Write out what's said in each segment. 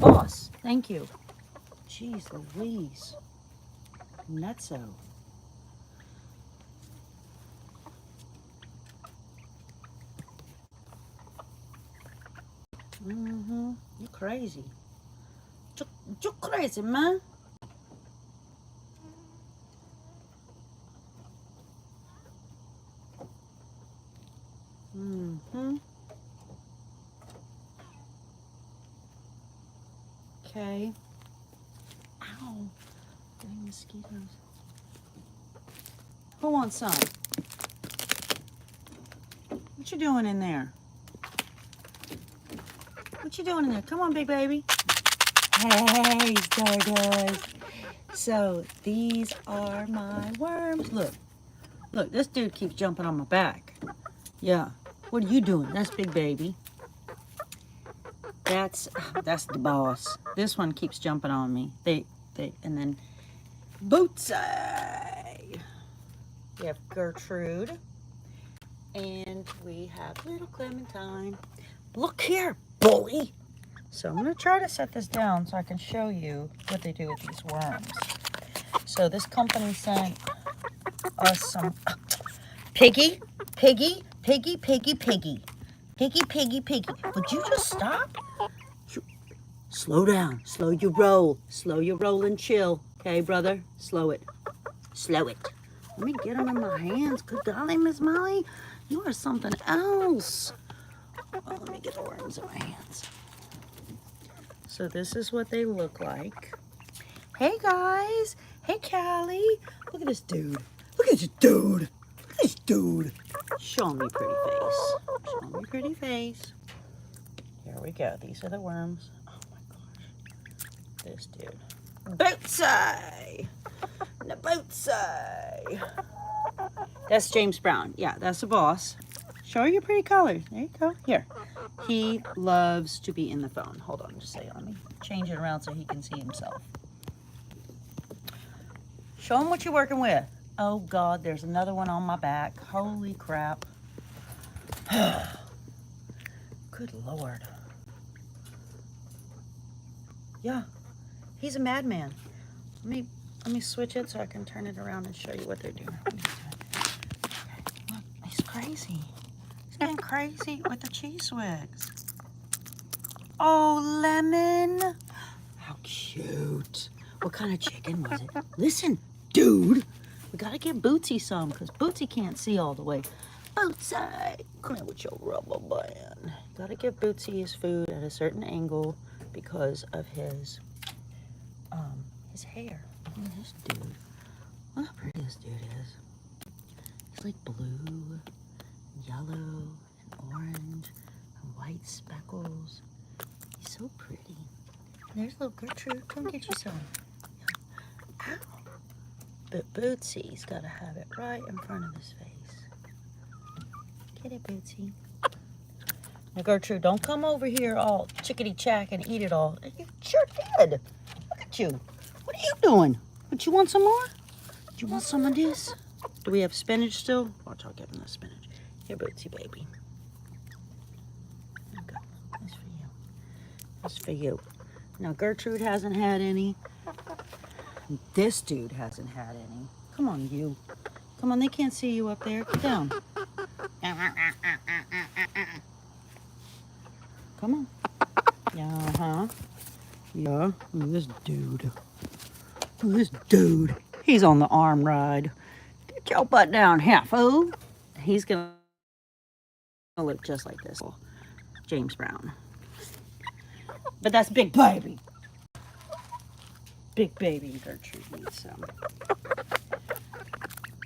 boss. Thank you. Jeez Louise. Nutso. You crazy. You crazy, man. Okay. Ow. Dang mosquitoes. Who wants some? What you doing in there? What you doing in there? Come on, big baby. Hey, Stardust. So, these are my worms. Look. Look, this dude keeps jumping on my back. Yeah. What are you doing? That's big baby. That's the boss. This one keeps jumping on me. And then Bootsy. We have Gertrude. And we have little Clementine. Look here, bully. So I'm going to try to set this down so I can show you what they do with these worms. So this company sent us some piggy. Piggy. Would you just stop? Slow down. Slow your roll. Slow your roll and chill. Okay, brother? Slow it. Slow it. Let me get them in my hands. Good golly, Miss Molly. You are something else. Oh, let me get the worms in my hands. So this is what they look like. Hey, guys. Hey, Callie. Look at this dude. Look at this dude. Look at this dude. Show me pretty face. Show me pretty face. Here we go. These are the worms. Oh, my gosh. This dude. Bootsy. The Bootsy. That's James Brown. Yeah, that's the boss. Show her your pretty colors. There you go. Here. He loves to be in the phone. Hold on just a second. Let me change it around so he can see himself. Show him what you're working with. Oh, God, there's another one on my back. Holy crap. Good Lord. Yeah, he's a madman. Let me switch it so I can turn it around and show you what they're doing. Look, he's crazy. He's getting crazy with the cheese wigs. Oh, Lemon. How cute. What kind of chicken was it? Listen, dude. We gotta give Bootsy some because Bootsy can't see all the way. Bootsy, come here with your rubber band. Gotta give Bootsy his food at a certain angle because of his hair. Look at this dude. Look how pretty this dude is. He's like blue, yellow, and orange, and white speckles. He's so pretty. There's little Gertrude. Come get you some. Ow. But Bootsy's got to have it right in front of his face. Get it, Bootsy. Now, Gertrude, don't come over here all chickadee-chack and eat it all. You sure did. Look at you. What are you doing? Would you want some more? Do you want some of this? Do we have spinach still? Watch, I'll give him the spinach. Here, Bootsy, baby. Okay, that's for you. That's for you. Now, Gertrude hasn't had any. This dude hasn't had any. Come on, you. Come on, they can't see you up there. Get down. Come on. Yeah, yeah, look at this dude. Look at this dude. He's on the arm ride. Get your butt down here, fool. He's gonna look just like this. James Brown. But that's Big Baby. Big Baby Gertrude needs some.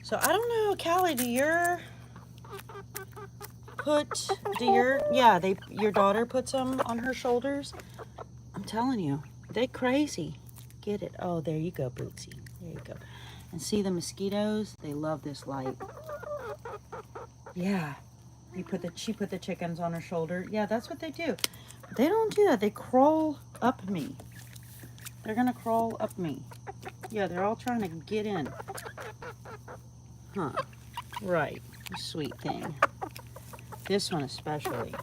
So I don't know, Callie, your daughter puts them on her shoulders? I'm telling you, they're crazy. Get it? Oh, there you go, Bootsy. There you go. And see the mosquitoes? They love this light. Yeah. She put the chickens on her shoulder. Yeah, that's what they do. But they don't do that. They crawl up me. They're gonna crawl up me. Yeah, they're all trying to get in. Huh. Right. Sweet thing. This one especially.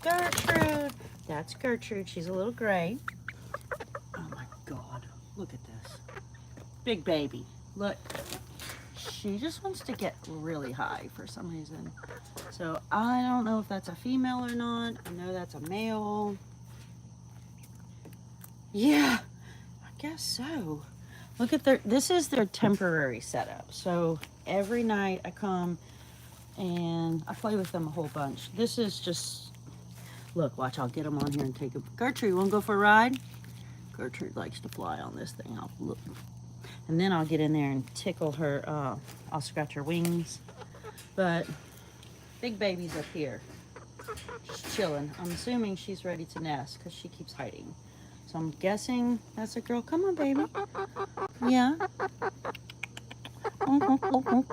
Gertrude, That's Gertrude. She's a little gray. Oh my God. Look at this. Big baby. Look. She just wants to get really high for some reason. So I don't know if that's a female or not. I know that's a male. Yeah, I guess so. Look at this is their temporary setup. So every night I come and I play with them a whole bunch. This is just, look, watch, I'll get them on here and take them. Gertrude, you wanna go for a ride? Gertrude likes to fly on this thing. I'll look. And then I'll get in there and tickle her, I'll scratch her wings. But big baby's up here. She's chilling. I'm assuming she's ready to nest because she keeps hiding. So I'm guessing that's a girl. Come on, baby. Yeah. Come on. Come on.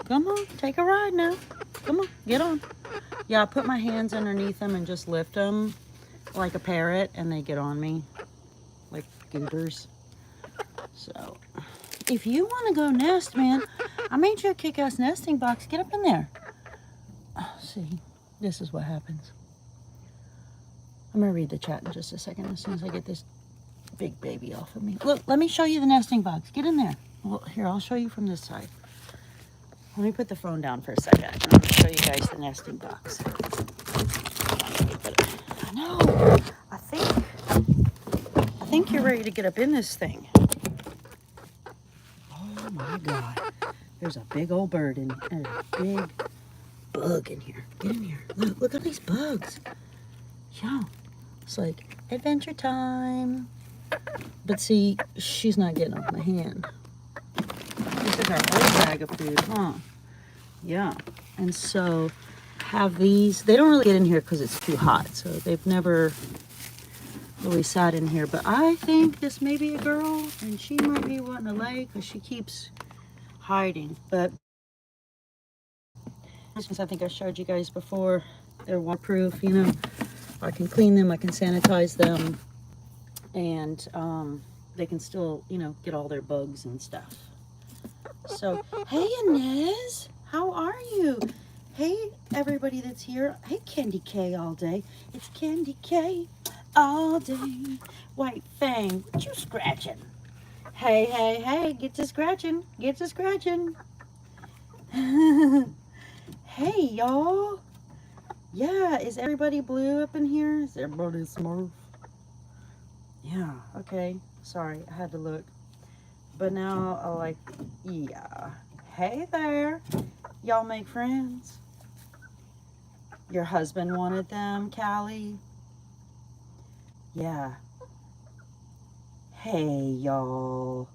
Come on. Take a ride now. Come on. Get on. Yeah, I put my hands underneath them and just lift them like a parrot, and they get on me like goobers. So if you want to go nest, man, I made you a kick-ass nesting box. Get up in there. Oh, see, this is what happens. I'm gonna read the chat in just a second as soon as I get this big baby off of me. Look, let me show you the nesting box. Get in there. Well, here, I'll show you from this side. Let me put the phone down for a second, and I'll show you guys the nesting box. I know. I think you're ready to get up in this thing. Oh my God. There's a big old bird in here. There's a big bug in here. Get in here. Look at these bugs. Yeah. It's like adventure time. But see, she's not getting off my hand. This is our whole bag of food, huh? Yeah. And so have these. They don't really get in here because it's too hot. So they've never really sat in here. But I think this may be a girl, and she might be wanting to lay because she keeps hiding. But since I think I showed you guys before, they're waterproof, you know. I can clean them, I can sanitize them, and they can still, you know, get all their bugs and stuff. So, hey Inez, how are you? Hey everybody that's here. Hey Candy K all day. It's Candy K all day. White Fang, what you scratching? Hey, hey, hey, get to scratching. Get to scratching. Hey y'all. Yeah, is everybody blue up in here? Is everybody Smurf? Yeah, okay. Sorry, I had to look. But now I like, yeah. Hey there. Y'all make friends? Your husband wanted them, Callie? Yeah. Hey, y'all.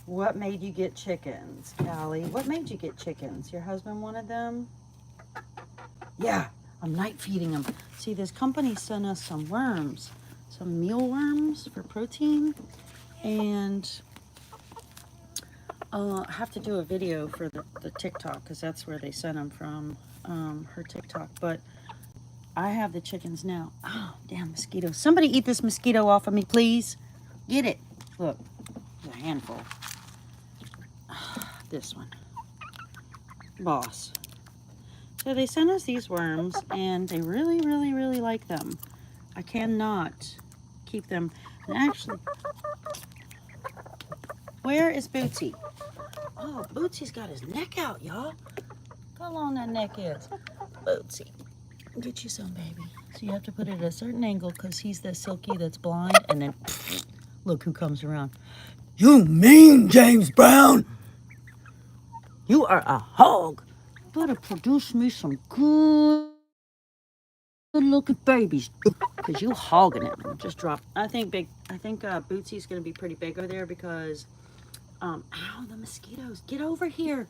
What made you get chickens, Callie? What made you get chickens? Your husband wanted them? Yeah, I'm night feeding them. See, this company sent us some worms, some mealworms for protein, and I have to do a video for the TikTok because that's where they sent them from, her TikTok. But I have the chickens now. Oh, damn mosquito. Somebody eat this mosquito off of me, please. Get it. Look, a handful. This one. Boss. So they sent us these worms, and they really, really, really like them. I cannot keep them. And actually, where is Bootsy? Oh, Bootsy's got his neck out, y'all. How long that neck is. Bootsy, get you some, baby. So you have to put it at a certain angle because he's the silky that's blind, and then look who comes around. You mean James Brown? You are a hog. Better produce me some good looking babies, because you hogging it. Just drop. I think Bootsy's gonna be pretty big over there because ow, the mosquitoes. Get over here.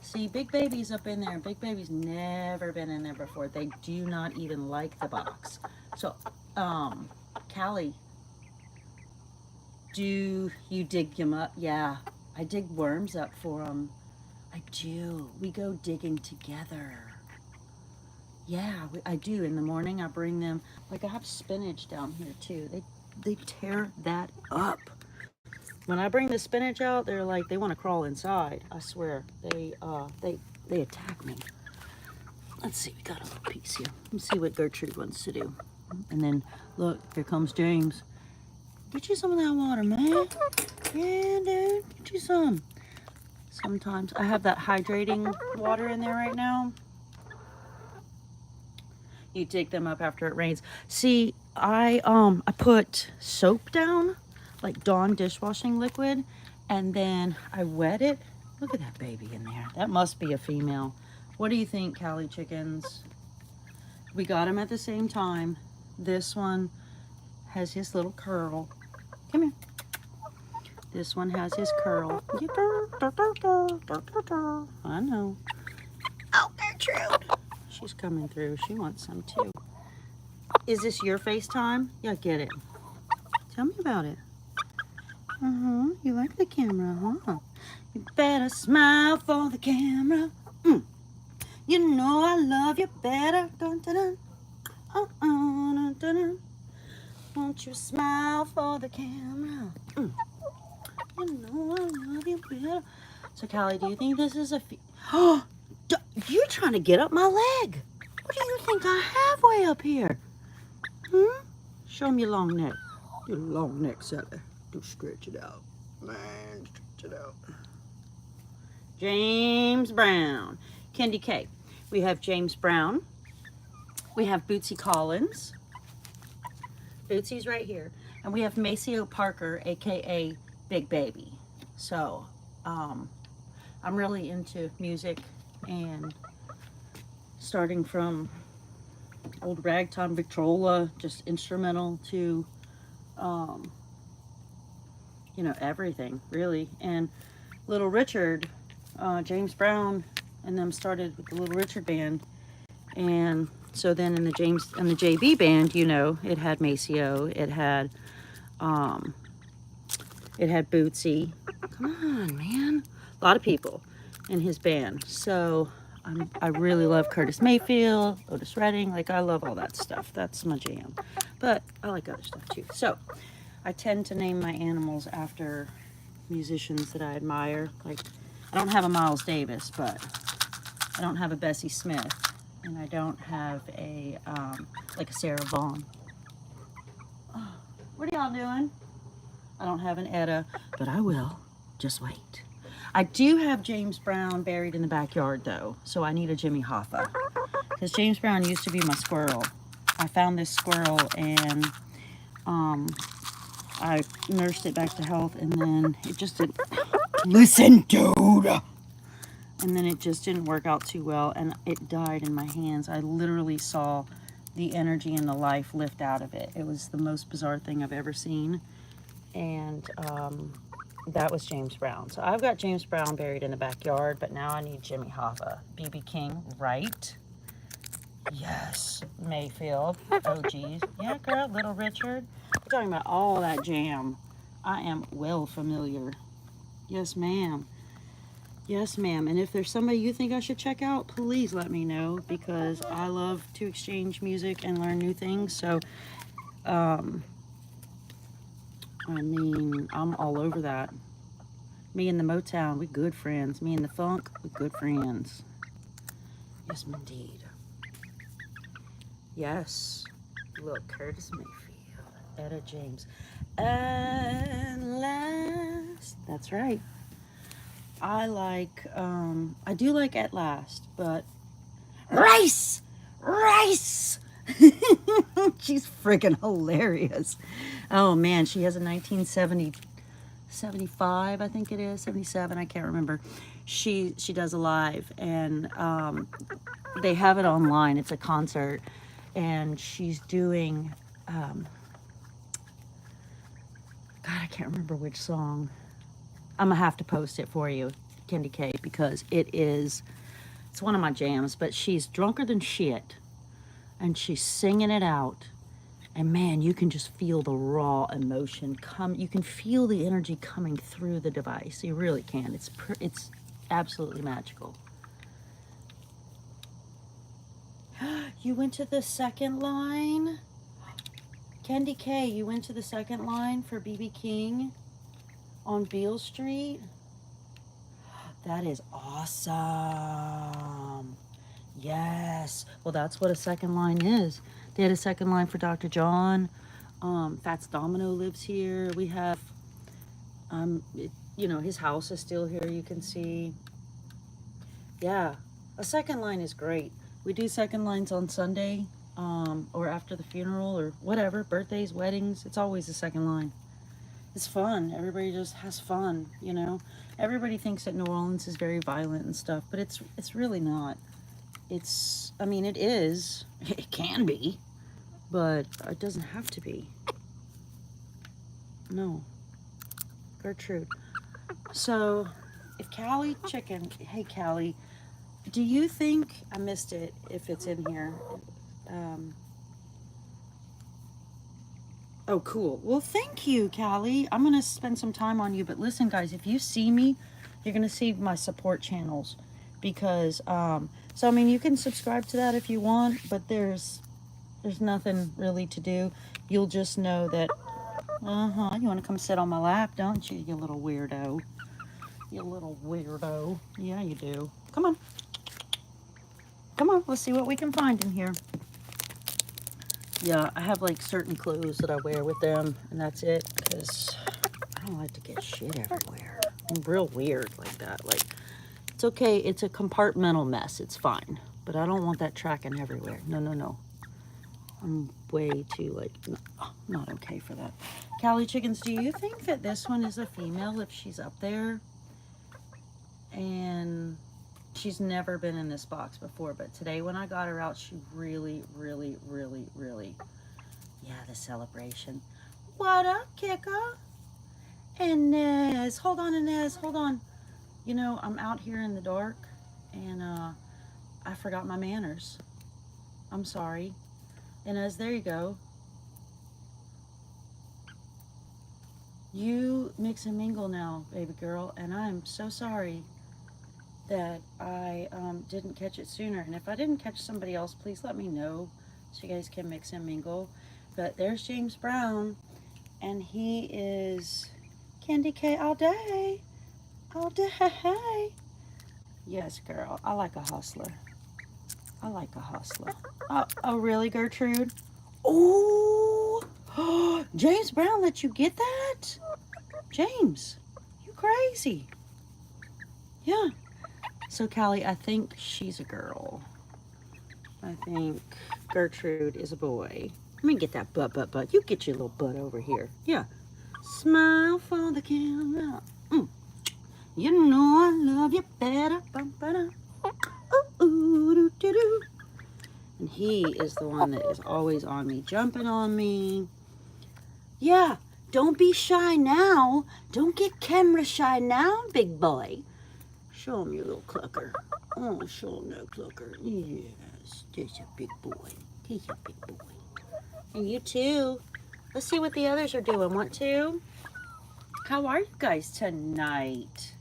See, Big Baby's up in there. Big Baby's never been in there before. They do not even like the box. So Callie, do you dig them up? Yeah, I dig worms up for them. I do. We go digging together. Yeah, I do. In the morning, I bring them. Like, I have spinach down here, too. They tear that up. When I bring the spinach out, they're like, they want to crawl inside. I swear. They attack me. Let's see, we got a little piece here. Let's see what Gertrude wants to do. And then, look, here comes James. Get you some of that water, man. Yeah, dude, get you some. Sometimes I have that hydrating water in there right now. You take them up after it rains. See, I put soap down, like Dawn dishwashing liquid, and then I wet it. Look at that baby in there. That must be a female. What do you think, Callie chickens? We got them at the same time. This one has his little curl. Come here. This one has his curl. I know. Oh, Gertrude. She's coming through. She wants some too. Is this your FaceTime? Yeah, get it. Tell me about it. You like the camera, huh? You better smile for the camera. You know I love you better. Dun, dun, dun. Dun, dun, dun. Won't you smile for the camera? You know I love you better. So, Callie, do you think this is a... Oh, you're trying to get up my leg. What do you think I have way up here? Show me your long neck. Your long neck, Sally. Do stretch it out. Man, stretch it out. James Brown. Candy K. We have James Brown. We have Bootsy Collins. Bootsy's right here. And we have Maceo Parker, a.k.a. Big Baby. So, I'm really into music, and starting from old ragtime Victrola, just instrumental, to, you know, everything, really. And Little Richard, James Brown and them started with the Little Richard band. And so then in the JB band, you know, it had Maceo, it had Bootsy. Come on, man. A lot of people in his band. So I really love Curtis Mayfield, Otis Redding. Like, I love all that stuff. That's my jam. But I like other stuff too. So I tend to name my animals after musicians that I admire. Like, I don't have a Miles Davis, but I don't have a Bessie Smith, and I don't have a like a Sarah Vaughan. Oh, what are y'all doing? I don't have an Etta, but I will. Just wait. I do have James Brown buried in the backyard, though, so I need a Jimmy Hoffa. Because James Brown used to be my squirrel. I found this squirrel, and I nursed it back to health, and then it just didn't... Listen, dude! And then it just didn't work out too well, and it died in my hands. I literally saw the energy and the life lift out of it. It was the most bizarre thing I've ever seen. And that was James Brown. So I've got James Brown buried in the backyard, but now I need Jimmy Hoffa. B.B. King, right? Yes. Mayfield. Oh, geez. Yeah, girl. Little Richard. We're talking about all that jam. I am well familiar. Yes, ma'am. Yes, ma'am. And if there's somebody you think I should check out, please let me know, because I love to exchange music and learn new things. So, I mean, I'm all over that. Me and the Motown, we good friends. Me and the funk, we good friends. Yes, indeed. Yes. Look, Curtis Mayfield, Etta James. And last, that's right. I like, I do like At Last, but Rice! Rice! She's freaking hilarious. Oh man, she has a 1975, I think it is, 77, I can't remember. She does a live, and they have it online. It's a concert, and she's doing, God, I can't remember which song. I'm gonna have to post it for you, Candy K, because it's one of my jams. But she's drunker than shit, and she's singing it out, and man, you can just feel the raw emotion come. You can feel the energy coming through the device. You really can. It's absolutely magical. You went to the second line, Candy K. You went to the second line for B.B. King on Beale Street. That is awesome. Yes. Yes. Well, that's what a second line is. They had a second line for Dr. John. Fats Domino lives here. We have, you know, his house is still here, you can see. Yeah, a second line is great. We do second lines on Sunday, or after the funeral, or whatever, birthdays, weddings. It's always a second line. It's fun. Everybody just has fun, you know. Everybody thinks that New Orleans is very violent and stuff, but it's really not. It's, I mean, it is. It can be, but it doesn't have to be. No. Gertrude. So, if Callie Chicken, hey Callie, do you think, I missed it if it's in here. Oh, cool. Well, thank you, Callie. I'm going to spend some time on you, but listen, guys, if you see me, you're going to see my support channels because, so, I mean, you can subscribe to that if you want, but there's nothing really to do. You'll just know that, you want to come sit on my lap, don't you, you little weirdo? You little weirdo. Yeah, you do. Come on. Come on, let's see what we can find in here. Yeah, I have like certain clothes that I wear with them, and that's it, because I don't like to get shit everywhere. I'm real weird like that. Like, it's okay, it's a compartmental mess, it's fine. But I don't want that tracking everywhere. No, no, no. I'm way too, like, not okay for that. Callie Chickens, do you think that this one is a female if she's up there? And she's never been in this box before, but today when I got her out, she really, yeah, the celebration. What up, Kika? Inez, hold on, Inez, hold on. You know, I'm out here in the dark, and I forgot my manners. I'm sorry. Inez, there you go. You mix and mingle now, baby girl, and I'm so sorry that I didn't catch it sooner. And if I didn't catch somebody else, please let me know so you guys can mix and mingle. But there's James Brown, and he is Candy K all day. All day. Yes, girl. I like a hustler. I like a hustler. Oh, really, Gertrude? Oh, James Brown let you get that? James, you crazy. Yeah. So, Callie, I think she's a girl. I think Gertrude is a boy. Let me get that butt. You get your little butt over here. Yeah. Smile for the camera. You know I love you better. Ooh. And he is the one that is always on me, jumping on me. Yeah, don't be shy now. Don't get camera shy now, big boy. Show him your little clucker. Oh, show him that clucker. Yes, there's a big boy. He's a big boy. And you too. Let's see what the others are doing. Want to? How are you guys tonight?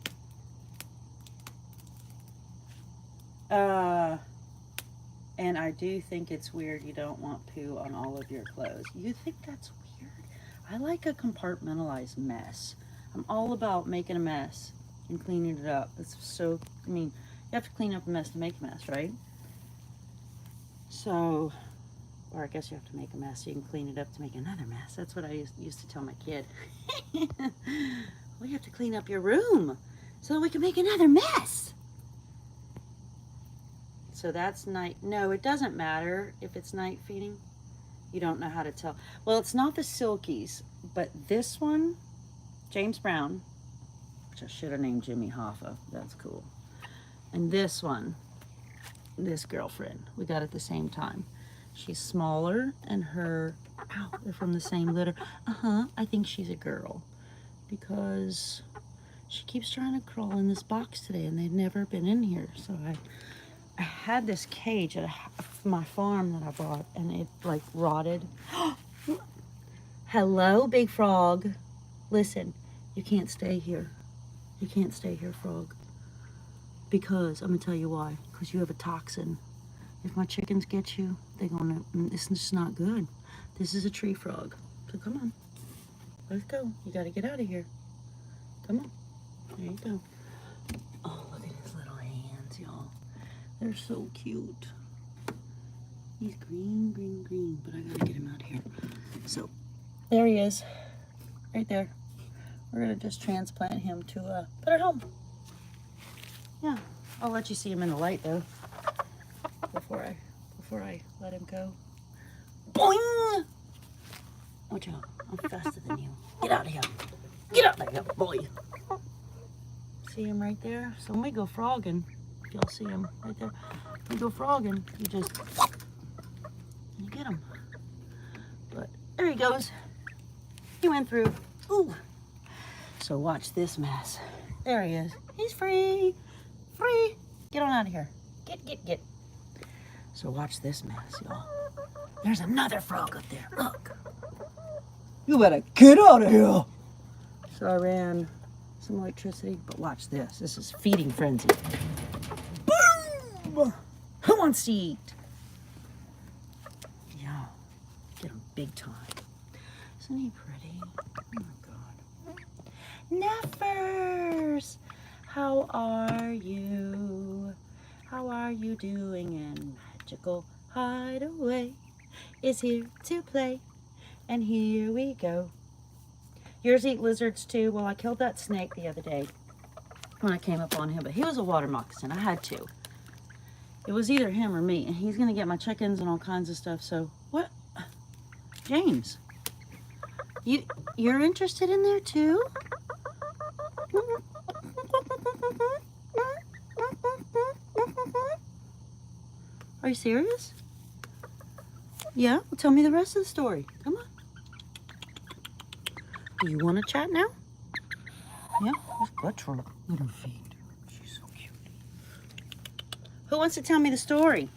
And I do think it's weird you don't want poo on all of your clothes. You think that's weird? I like a compartmentalized mess. I'm all about making a mess and cleaning it up. It's so, I mean, you have to clean up a mess to make a mess, right? So, or I guess you have to make a mess so you can clean it up to make another mess. That's what I used to tell my kid. We have to clean up your room so that we can make another mess. So that's night. No, it doesn't matter if it's night feeding. You don't know how to tell. Well, it's not the Silkies, but this one, James Brown, which I should have named Jimmy Hoffa. That's cool. And this one, this girlfriend, we got at the same time. She's smaller, and her, ow, they're from the same litter. I think she's a girl because she keeps trying to crawl in this box today, and they've never been in here. So I had this cage at my farm that I bought, and it like rotted. Hello, big frog. Listen, you can't stay here. You can't stay here, frog. Because, I'm gonna tell you why. Because you have a toxin. If my chickens get you, they're gonna, this is not good. This is a tree frog. So come on. Let's go. You gotta get out of here. Come on. There you go. Oh, look at his little hands, y'all. They're so cute. He's green, green, green, but I gotta get him out here. So, there he is, right there. We're gonna just transplant him to put at home. Yeah, I'll let you see him in the light though, before I let him go. Boing! Watch out, I'm faster than you. Get out of here. Get out of here, boy. See him right there? So when we go frogging, if y'all see him right there, when we go frogging, you just, and you get him. But there he goes. He went through. Ooh. So watch this mess. There he is. He's free. Free. Get on out of here. Get. So watch this mess, y'all. There's another frog up there. Look. You better get out of here. So I ran some electricity, but watch this. This is feeding frenzy. Boom! Who wants to eat? Yeah. Get him big time. Isn't he pretty? Oh my God. Neffers! How are you? How are you doing? And Magical Hideaway is here to play. And here we go. Yours eat lizards too. Well, I killed that snake the other day when I came up on him, but he was a water moccasin. I had to. It was either him or me, and he's gonna get my chickens and all kinds of stuff. So what, James? You're interested in there too? Are you serious? Yeah? Well, tell me the rest of the story. Come on. Do you want to chat now? Yeah? That's Butcher. Little feet. She's so cute. Who wants to tell me the story?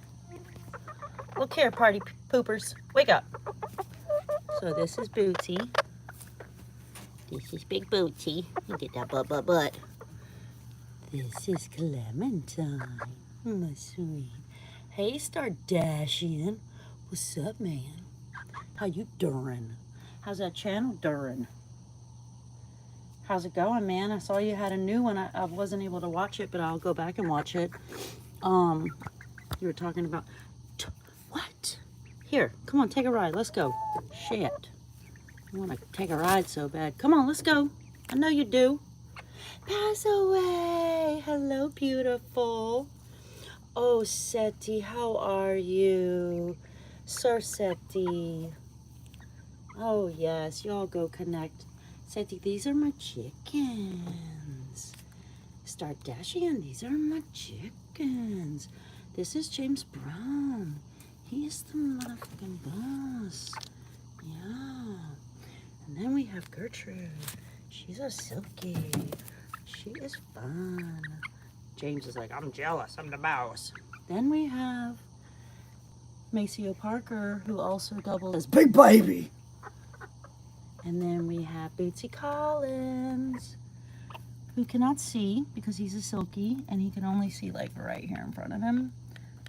Look here, party poopers. Wake up. So this is Booty. This is Big Booty. Look at that butt. This is Clementine. My sweet. Hey, Stardashian. What's up, man? How you doing? How's that channel doing? How's it going, man? I saw you had a new one. I wasn't able to watch it, but I'll go back and watch it. You were talking about... What? Here, come on, take a ride. Let's go. Shit. I want to take a ride so bad. Come on, let's go. I know you do. Pass away. Hello, beautiful. Oh, Seti, how are you? Sir Seti. Oh, yes, y'all go connect. Seti, these are my chickens. Stardashian, these are my chickens. This is James Brown. He is the motherfucking boss. Yeah. And then we have Gertrude. She's a silky. She is fun. James is like, I'm jealous. I'm the boss. Then we have Maceo Parker, who also doubles as Big Baby. And then we have Bootsy Collins, who cannot see because he's a silky and he can only see like right here in front of him.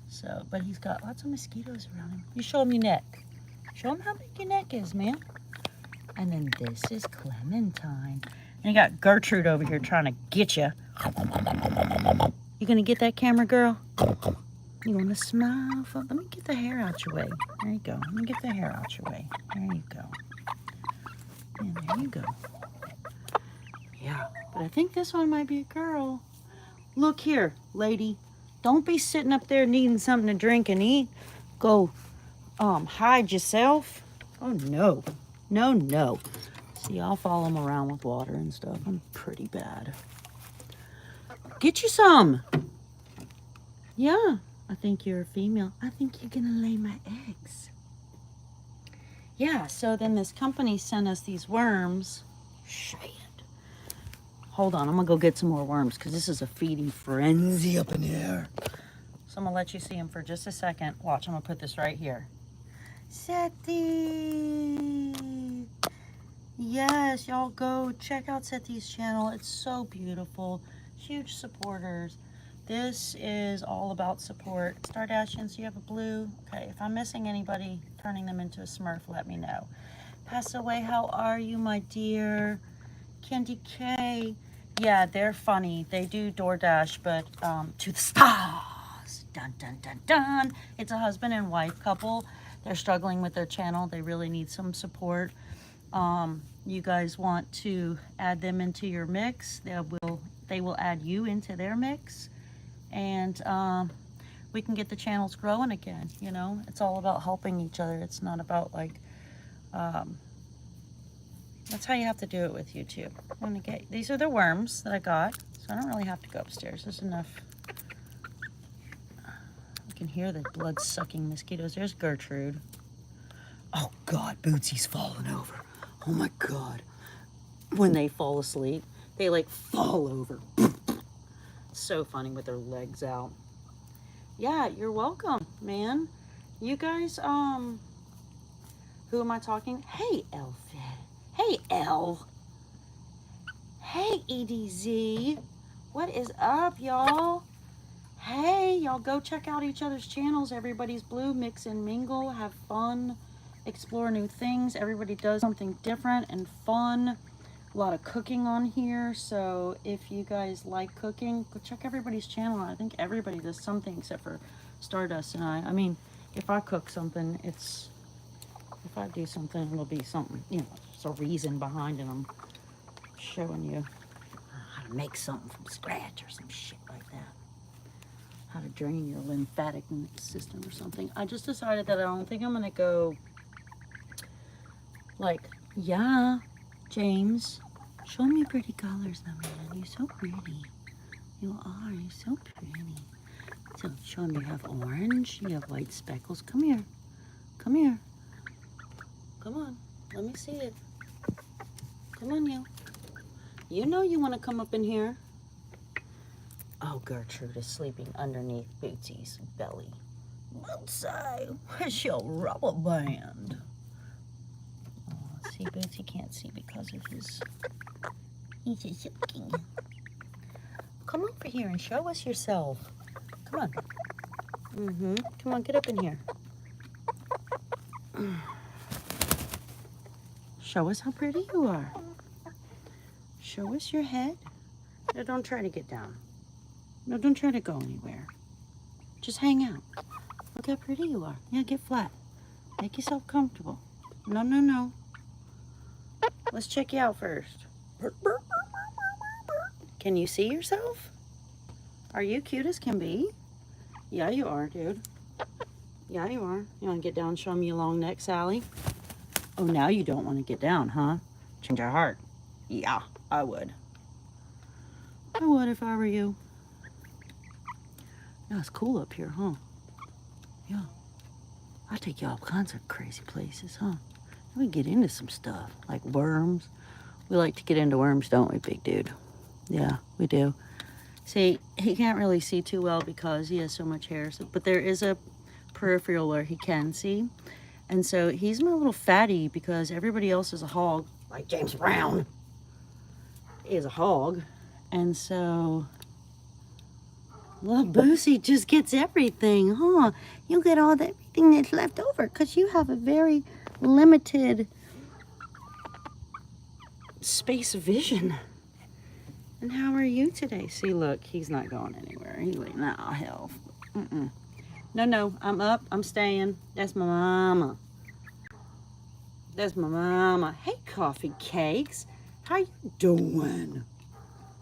So, but he's got lots of mosquitoes around him. You show him your neck. Show him how big your neck is, man. And then this is Clementine. And you got Gertrude over here trying to get you. You gonna get that camera, girl? You wanna smile? Let me get the hair out your way. There you go. Let me get the hair out your way. There you go. And there you go. Yeah, but I think this one might be a girl. Look here, lady. Don't be sitting up there needing something to drink and eat. Go hide yourself. Oh, no. No. See, I'll follow them around with water and stuff. I'm pretty bad. Get you some. Yeah, I think you're a female. I think you're gonna lay my eggs. Yeah, so then this company sent us these worms. Shit. Hold on, I'm gonna go get some more worms because this is a feeding frenzy up in here. So I'm gonna let you see them for just a second. Watch, I'm gonna put this right here. Seti! Yes, y'all go check out Seti's channel. It's so beautiful. Huge supporters. This is all about support. Stardashians, you have a blue? Okay, if I'm missing anybody, turning them into a Smurf, let me know. Pass away, how are you, my dear? Candy K. Yeah, they're funny. They do DoorDash, but to the stars. Dun, dun, dun, dun. It's a husband and wife couple. They're struggling with their channel. They really need some support. You guys want to add them into your mix. They will add you into their mix. And we can get the channels growing again, you know? It's all about helping each other. It's not about like, that's how you have to do it with YouTube. I'm gonna get, these are the worms that I got, so I don't really have to go upstairs. There's enough. You can hear the blood-sucking mosquitoes. There's Gertrude. Oh God, Bootsy's falling over. Oh my God. When they fall asleep, they like fall over. So funny with their legs out. Yeah, you're welcome, man. You guys, who am I talking? Hey, Elfie. Hey, Elle. Hey, EDZ. What is up, y'all? Hey, y'all go check out each other's channels. Everybody's Blue. Mix and mingle. Have fun. Explore new things. Everybody does something different and fun. A lot of cooking on here. So if you guys like cooking, go check everybody's channel. I think everybody does something except for Stardust and I. I mean, if I cook something, if I do something, it'll be something, you know, there's a reason behind it. I'm showing you how to make something from scratch or some shit like that. How to drain your lymphatic system or something. I just decided that I don't think I'm gonna go like, yeah, James, show me pretty colors though, man. You're so pretty. You are, you're so pretty. So show me, you have orange, you have white speckles. Come here. Come here. Come on, let me see it. Come on, you. You know you want to come up in here. Oh, Gertrude is sleeping underneath Bootsy's belly. Bootsy, where's your rubber band? Oh, see, Bootsy can't see because of he's just looking. Come over here and show us yourself. Come on. Come on, get up in here. Show us how pretty you are. Show us your head. No, don't try to get down. No, don't try to go anywhere. Just hang out. Look how pretty you are. Yeah, get flat. Make yourself comfortable. No, no, no. Let's check you out first. Can you see yourself? Are you cute as can be? Yeah, you are, dude. Yeah, you are. You want to get down and show me your long neck, Sally? Oh, now you don't want to get down, huh? Change your heart. Yeah, I would. I would if I were you. Yeah, it's cool up here, huh? Yeah. I'll take you all kinds of crazy places, huh? We get into some stuff, like worms. We like to get into worms, don't we, big dude? Yeah, we do. See, he can't really see too well because he has so much hair, but there is a peripheral where he can see. And so he's my little fatty because everybody else is a hog, like James Brown is a hog. And so little Boosie just gets everything, huh? You get all that everything that's left over because you have a very limited space of vision. And how are you today? See, look, he's not going anywhere. He's like, nah, hell. No, no, I'm up. I'm staying. That's my mama. That's my mama. Hey, coffee cakes. How you doing?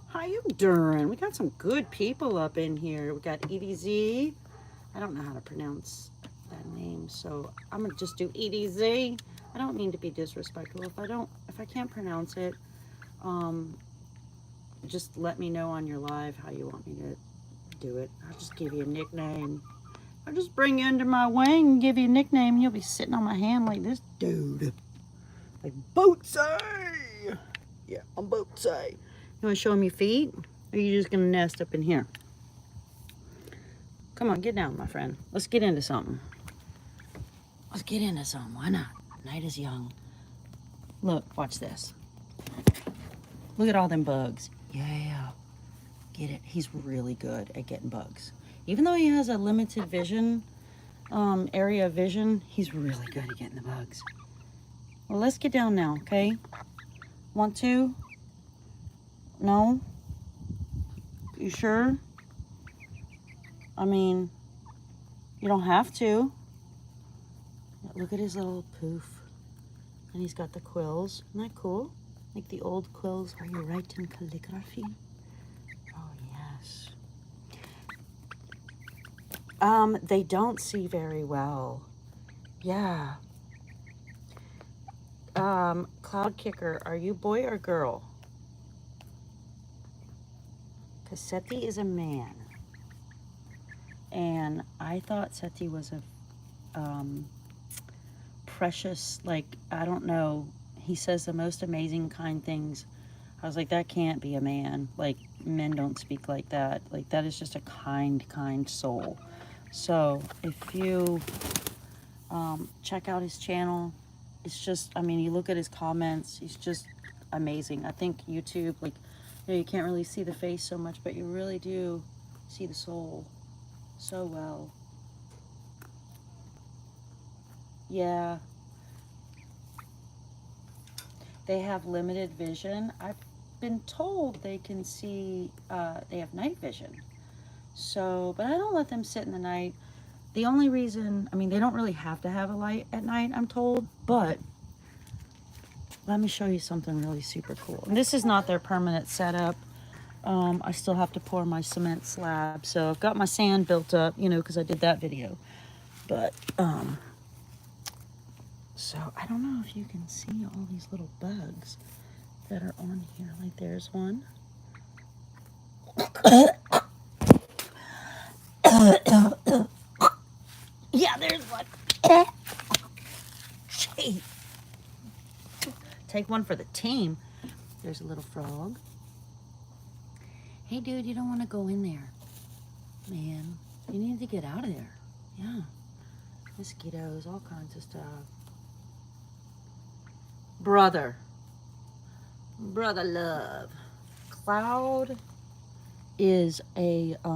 How you doing? We got some good people up in here. We got EDZ. I don't know how to pronounce that name, so I'm gonna just do EDZ. I don't mean to be disrespectful. If I can't pronounce it, just let me know on your live how you want me to do it. I'll just give you a nickname. I'll just bring you under my wing and give you a nickname. You'll be sitting on my hand like this dude. Like Bootsy. Yeah, I'm Bootsy. You want to show him your feet? Or are you just going to nest up in here? Come on, get down, my friend. Let's get into something. Let's get into something. Why not? Night is young. Look, watch this. Look at all them bugs. Yeah. Get it? He's really good at getting bugs. Even though he has a limited vision, area of vision, he's really good at getting the bugs. Well, let's get down now, okay? Want to? No? You sure? I mean, You don't have to. Look at his little poof. And he's got the quills. Isn't that cool? Like the old quills where you write in calligraphy. Oh, yes. They don't see very well. Yeah. Cloud Kicker, are you boy or girl? Because Seti is a man. And I thought Seti was a precious, like, I don't know. He says the most amazing, kind things. I was like, that can't be a man. Like, men don't speak like that. Like, that is just a kind, kind soul. So, if you check out his channel, it's just, I mean, you look at his comments, he's just amazing. I think YouTube, like, you know, you can't really see the face so much, but you really do see the soul so well. Yeah. They have limited vision. I've been told they can see, they have night vision. So, but I don't let them sit in the night. The only reason, I mean, they don't really have to have a light at night, I'm told, but let me show you something really super cool. And this is not their permanent setup. I still have to pour my cement slab. So I've got my sand built up, you know, because I did that video. But, so I don't know if you can see all these little bugs that are on here. Like there's one. Yeah, there's one. Gee. Take one for the team. There's a little frog. Hey, dude, you don't want to go in there. Man, you need to get out of there. Yeah. Mosquitoes, all kinds of stuff. Brother love. Cloud is a, I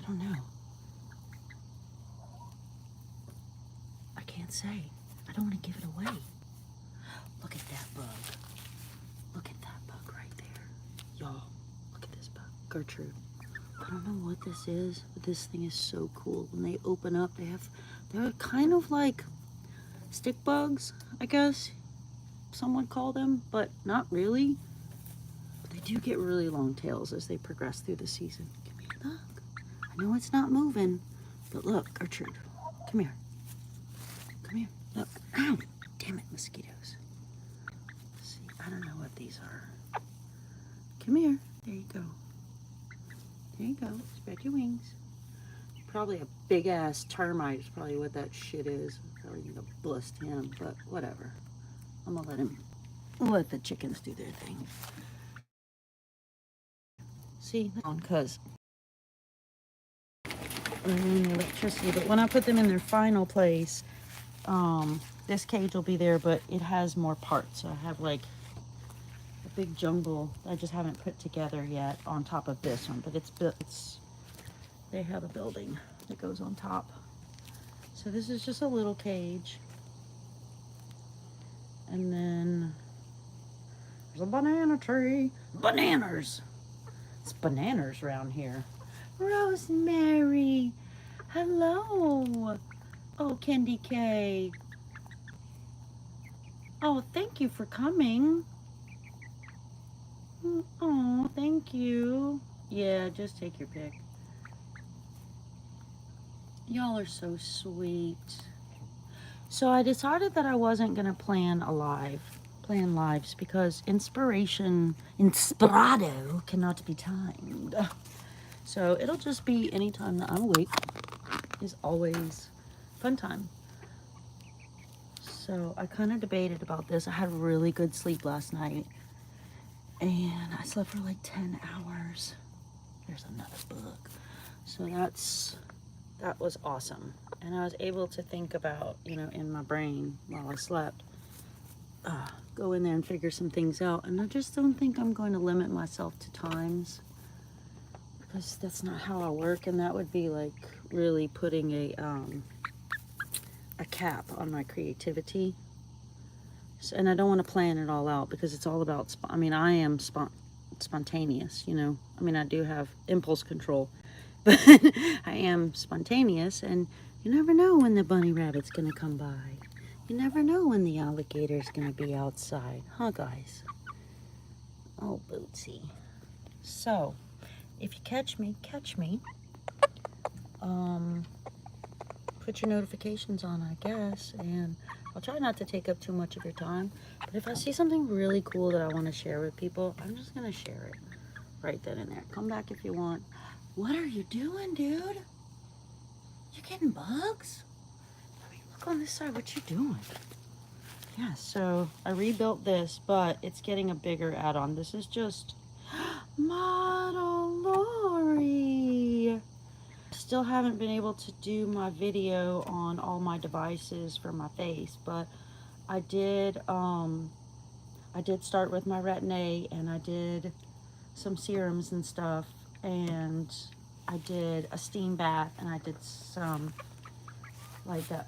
don't know. I can't say. I don't want to give it away. Look at that bug. Look at that bug right there. Y'all, look at this bug. Gertrude. I don't know what this is, but this thing is so cool. When they open up, they're kind of like stick bugs, I guess some would call them, but not really. But they do get really long tails as they progress through the season. Come here, look. I know it's not moving, but look, Gertrude, come here. Come here, look. Ow, damn it, mosquitoes. See, I don't know what these are. Come here, there you go. There you go, spread your wings. Probably a big ass termite is probably what that shit is. Probably need to bust him, but whatever. I'm gonna let the chickens do their thing. See, because they're in the electricity, but when I put them in their final place, this cage will be there, but it has more parts. So I have like a big jungle I just haven't put together yet on top of this one, but they have a building that goes on top. So this is just a little cage. And then there's a banana tree. Bananas! It's bananas around here. Rosemary! Hello! Oh, Candy K. Oh, thank you for coming. Oh, thank you. Yeah, just take your pick. Y'all are so sweet. So I decided that I wasn't going to plan lives because inspirado cannot be timed. So it'll just be anytime that I'm awake is always fun time. So I kind of debated about this. I had really good sleep last night and I slept for like 10 hours. There's another bug. So that was awesome. And I was able to think about, you know, in my brain while I slept, go in there and figure some things out. And I just don't think I'm going to limit myself to times because that's not how I work. And that would be like really putting a cap on my creativity. So, and I don't want to plan it all out because it's all about, I am spontaneous, you know. I mean, I do have impulse control, but I am spontaneous, and you never know when the bunny rabbit's gonna come by. You never know when the alligator's gonna be outside, huh, guys? Oh, Bootsy. So, if you catch me, put your notifications on, I guess, and I'll try not to take up too much of your time. But if I see something really cool that I want to share with people, I'm just gonna share it right then and there. Come back if you want. What are you doing, dude? You getting bugs? Let me look on this side. What you doing? Yeah, so I rebuilt this, but it's getting a bigger add-on. This is just Model Lori. Still haven't been able to do my video on all my devices for my face, but I did start with my Retin-A, and I did some serums and stuff, and I did a steam bath, and I did some like a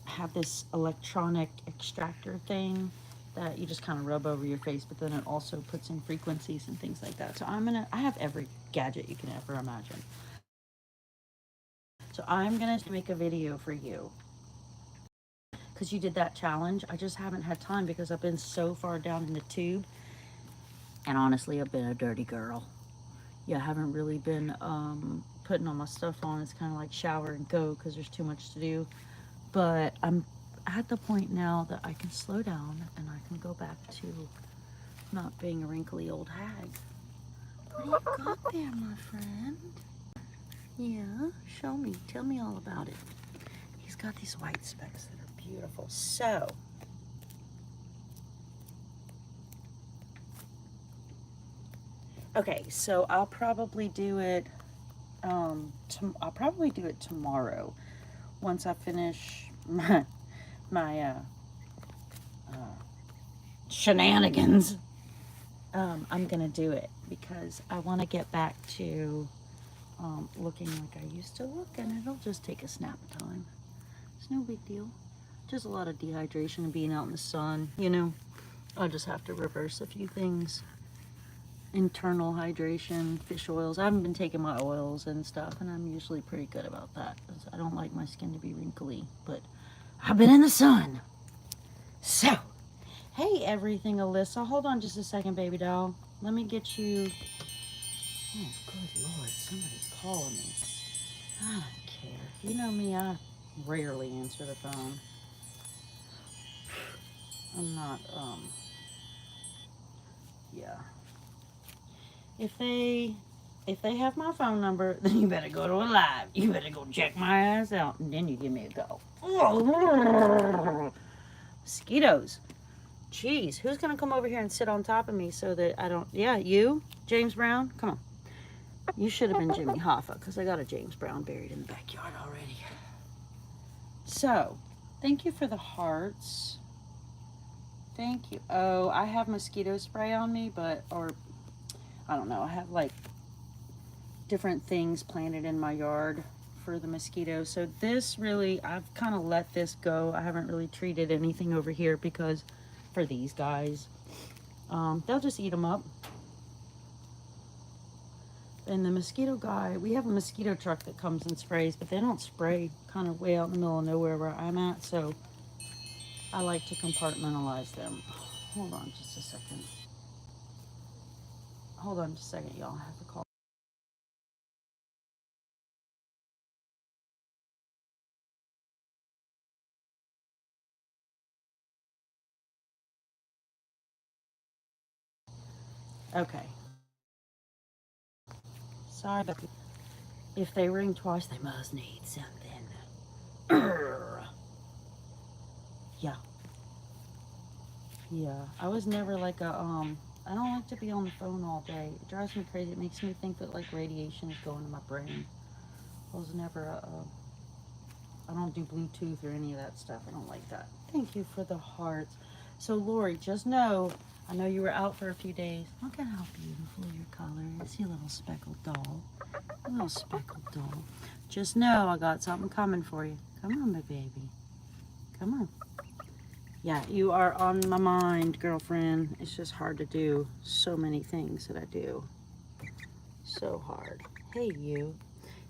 have this electronic extractor thing that you just kind of rub over your face, but then it also puts in frequencies and things like that. So I have every gadget you can ever imagine. So I'm gonna make a video for you because you did that challenge. I just haven't had time because I've been so far down in the tube, and honestly, I've been a dirty girl. Yeah, I haven't really been putting all my stuff on. It's kind of like shower and go because there's too much to do. But I'm at the point now that I can slow down and I can go back to not being a wrinkly old hag. What do you got there, my friend? Yeah, show me. Tell me all about it. He's got these white specks that are beautiful. So, okay, so I'll probably do it. I'll probably do it tomorrow once I finish my shenanigans. I'm gonna do it because I want to get back to looking like I used to look, and it'll just take a snap of time. It's no big deal. Just a lot of dehydration and being out in the sun, you know. I'll just have to reverse a few things. Internal hydration, fish oils. I haven't been taking my oils and stuff, and I'm usually pretty good about that because I don't like my skin to be wrinkly, but I've been in the sun. So, hey everything, Alyssa. Hold on just a second, baby doll. Let me get you. Oh, good Lord, somebody's calling me. I don't care. You know me, I rarely answer the phone. I'm not, yeah. If they have my phone number, then you better go to a live. You better go check my ass out, and then you give me a go. Mosquitoes. Jeez, who's gonna come over here and sit on top of me so that I don't, yeah, you, James Brown, come on. You should have been Jimmy Hoffa, because I got a James Brown buried in the backyard already. So, thank you for the hearts. Thank you. Oh, I have mosquito spray on me, or I don't know, I have like different things planted in my yard for the mosquitoes. So this really, I've kind of let this go. I haven't really treated anything over here because for these guys, they'll just eat them up. And the mosquito guy, we have a mosquito truck that comes and sprays, but they don't spray kind of way out in the middle of nowhere where I'm at, so I like to compartmentalize them. Hold on just a second. Hold on just a second, y'all. I have to call. Okay. Sorry, but if they ring twice, they must need something. Yeah. Yeah. I was never like a, I don't like to be on the phone all day. It drives me crazy. It makes me think that like radiation is going to my brain. I was never I don't do Bluetooth or any of that stuff. I don't like that. Thank you for the hearts. So Lori, just know, I know you were out for a few days. Look at how beautiful your color is. You little speckled doll. You little speckled doll. Just know I got something coming for you. Come on, my baby. Come on. Yeah, you are on my mind, girlfriend. It's just hard to do so many things that I do. So hard. Hey, you.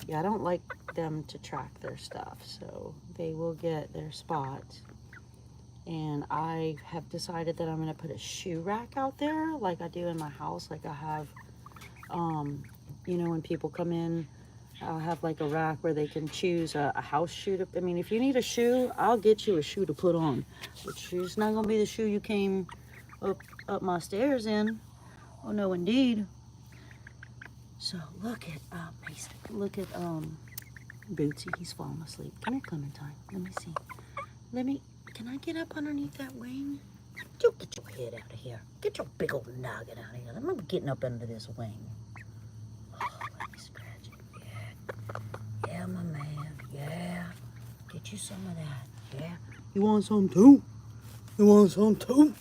Yeah, I don't like them to track their stuff, so they will get their spot. And I have decided that I'm going to put a shoe rack out there like I do in my house. Like I have, you know, when people come in, I'll have like a rack where they can choose a house shoe to, I mean, if you need a shoe, I'll get you a shoe to put on. But it's not going to be the shoe you came up my stairs in. Oh, no, indeed. So look at Mason. Look at Bootsy. He's falling asleep. Come here, Clementine. Let me see. Can I get up underneath that wing? You get your head out of here. Get your big old noggin out of here. I'm getting up under this wing. Oh, let me scratch it. Yeah. Yeah, my man. Yeah. Get you some of that. Yeah. You want some too? You want some too?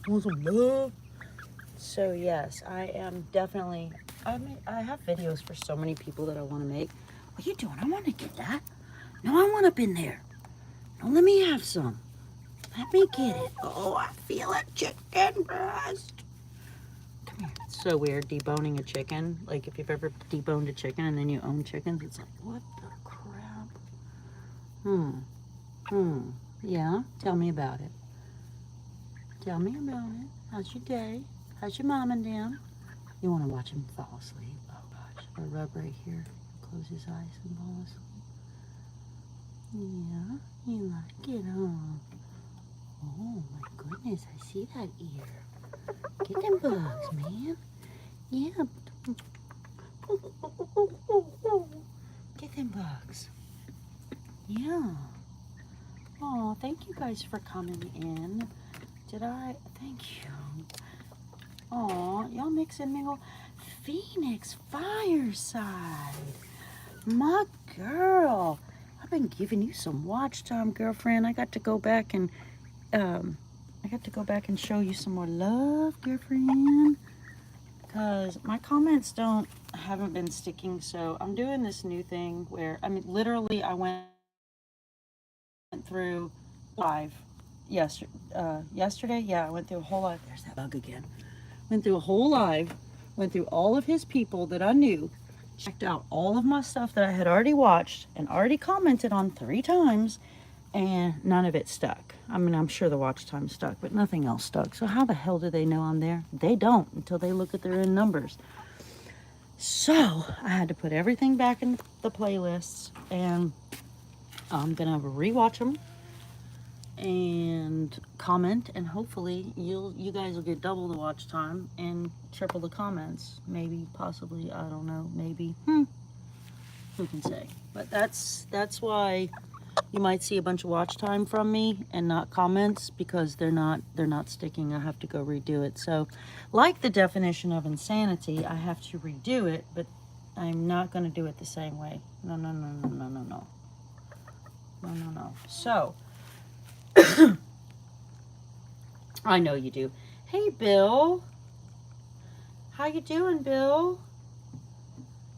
You want some love? So yes, I am definitely, I have videos for so many people that I want to make. What are you doing? I want to get that. No, I want up in there. Don't let me have some. Let me get it. Oh, I feel it, chicken breast. Come here. It's so weird deboning a chicken. Like if you've ever deboned a chicken and then you own chickens, it's like, what the crap? Yeah, tell me about it. Tell me about it. How's your day? How's your mom and them? You want to watch him fall asleep? Oh gosh, I rub right here. Close his eyes and fall asleep. Yeah, you like it, huh? Oh my goodness, I see that ear. Get them bugs, man. Yeah. Get them bugs. Yeah. Oh, thank you guys for coming in. Thank you. Oh, y'all mix and mingle. Phoenix Fireside. My girl. I've been giving you some watch time, girlfriend. I got to go back and show you some more love, girlfriend. Because my comments haven't been sticking, so I'm doing this new thing where, I mean, literally I went through live yesterday. Yeah, I went through a whole live. There's that bug again. Went through a whole live, went through all of his people that I knew, checked out all of my stuff that I had already watched and already commented on 3 times, and none of it stuck. I mean, I'm sure the watch time stuck, but nothing else stuck. So how the hell do they know I'm there? They don't until they look at their own numbers. So I had to put everything back in the playlists, and I'm gonna rewatch them and comment, and hopefully you guys will get double the watch time and triple the comments. Maybe, possibly, I don't know. Maybe. Who can say? But that's why you might see a bunch of watch time from me and not comments, because they're not sticking. I have to go redo it. So, like the definition of insanity, I have to redo it, but I'm not going to do it the same way. No. So, I know you do. Hey, Bill. How you doing, Bill?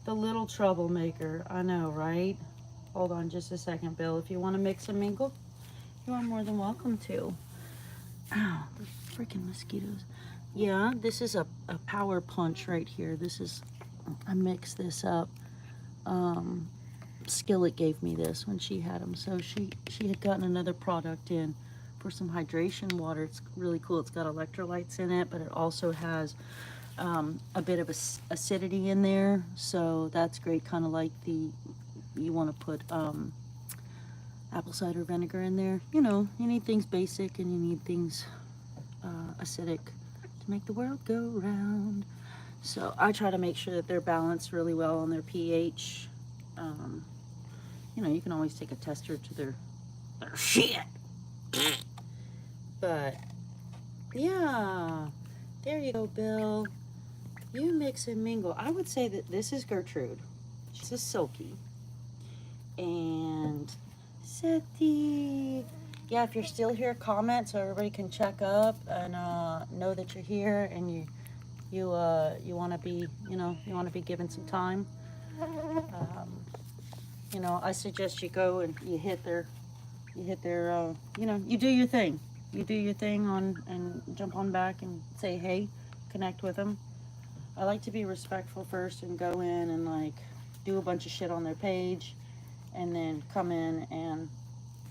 The little troublemaker. I know, right? Hold on just a second, Bill. If you want to mix and mingle, you are more than welcome to. Ow, the freaking mosquitoes. Yeah, this is a power punch right here. I mixed this up. Skillet gave me this when she had them. So she had gotten another product in for some hydration water. It's really cool. It's got electrolytes in it, but it also has a bit of acidity in there. So that's great. Kind of like you want to put apple cider vinegar in there. You know, you need things basic and you need things acidic to make the world go round. So I try to make sure that they're balanced really well on their pH. You know, you can always take a tester to their shit. But yeah, there you go, Bill. You mix and mingle. I would say that this is Gertrude. This is Silky. And Seti. Yeah, if you're still here, comment so everybody can check up and know that you're here, and you want to be, you want to be given some time. I suggest you go and you hit their, you do your thing. you do your thing on and jump on back and say hey, connect with them. I like to be respectful first and go in and like do a bunch of shit on their page and then come in and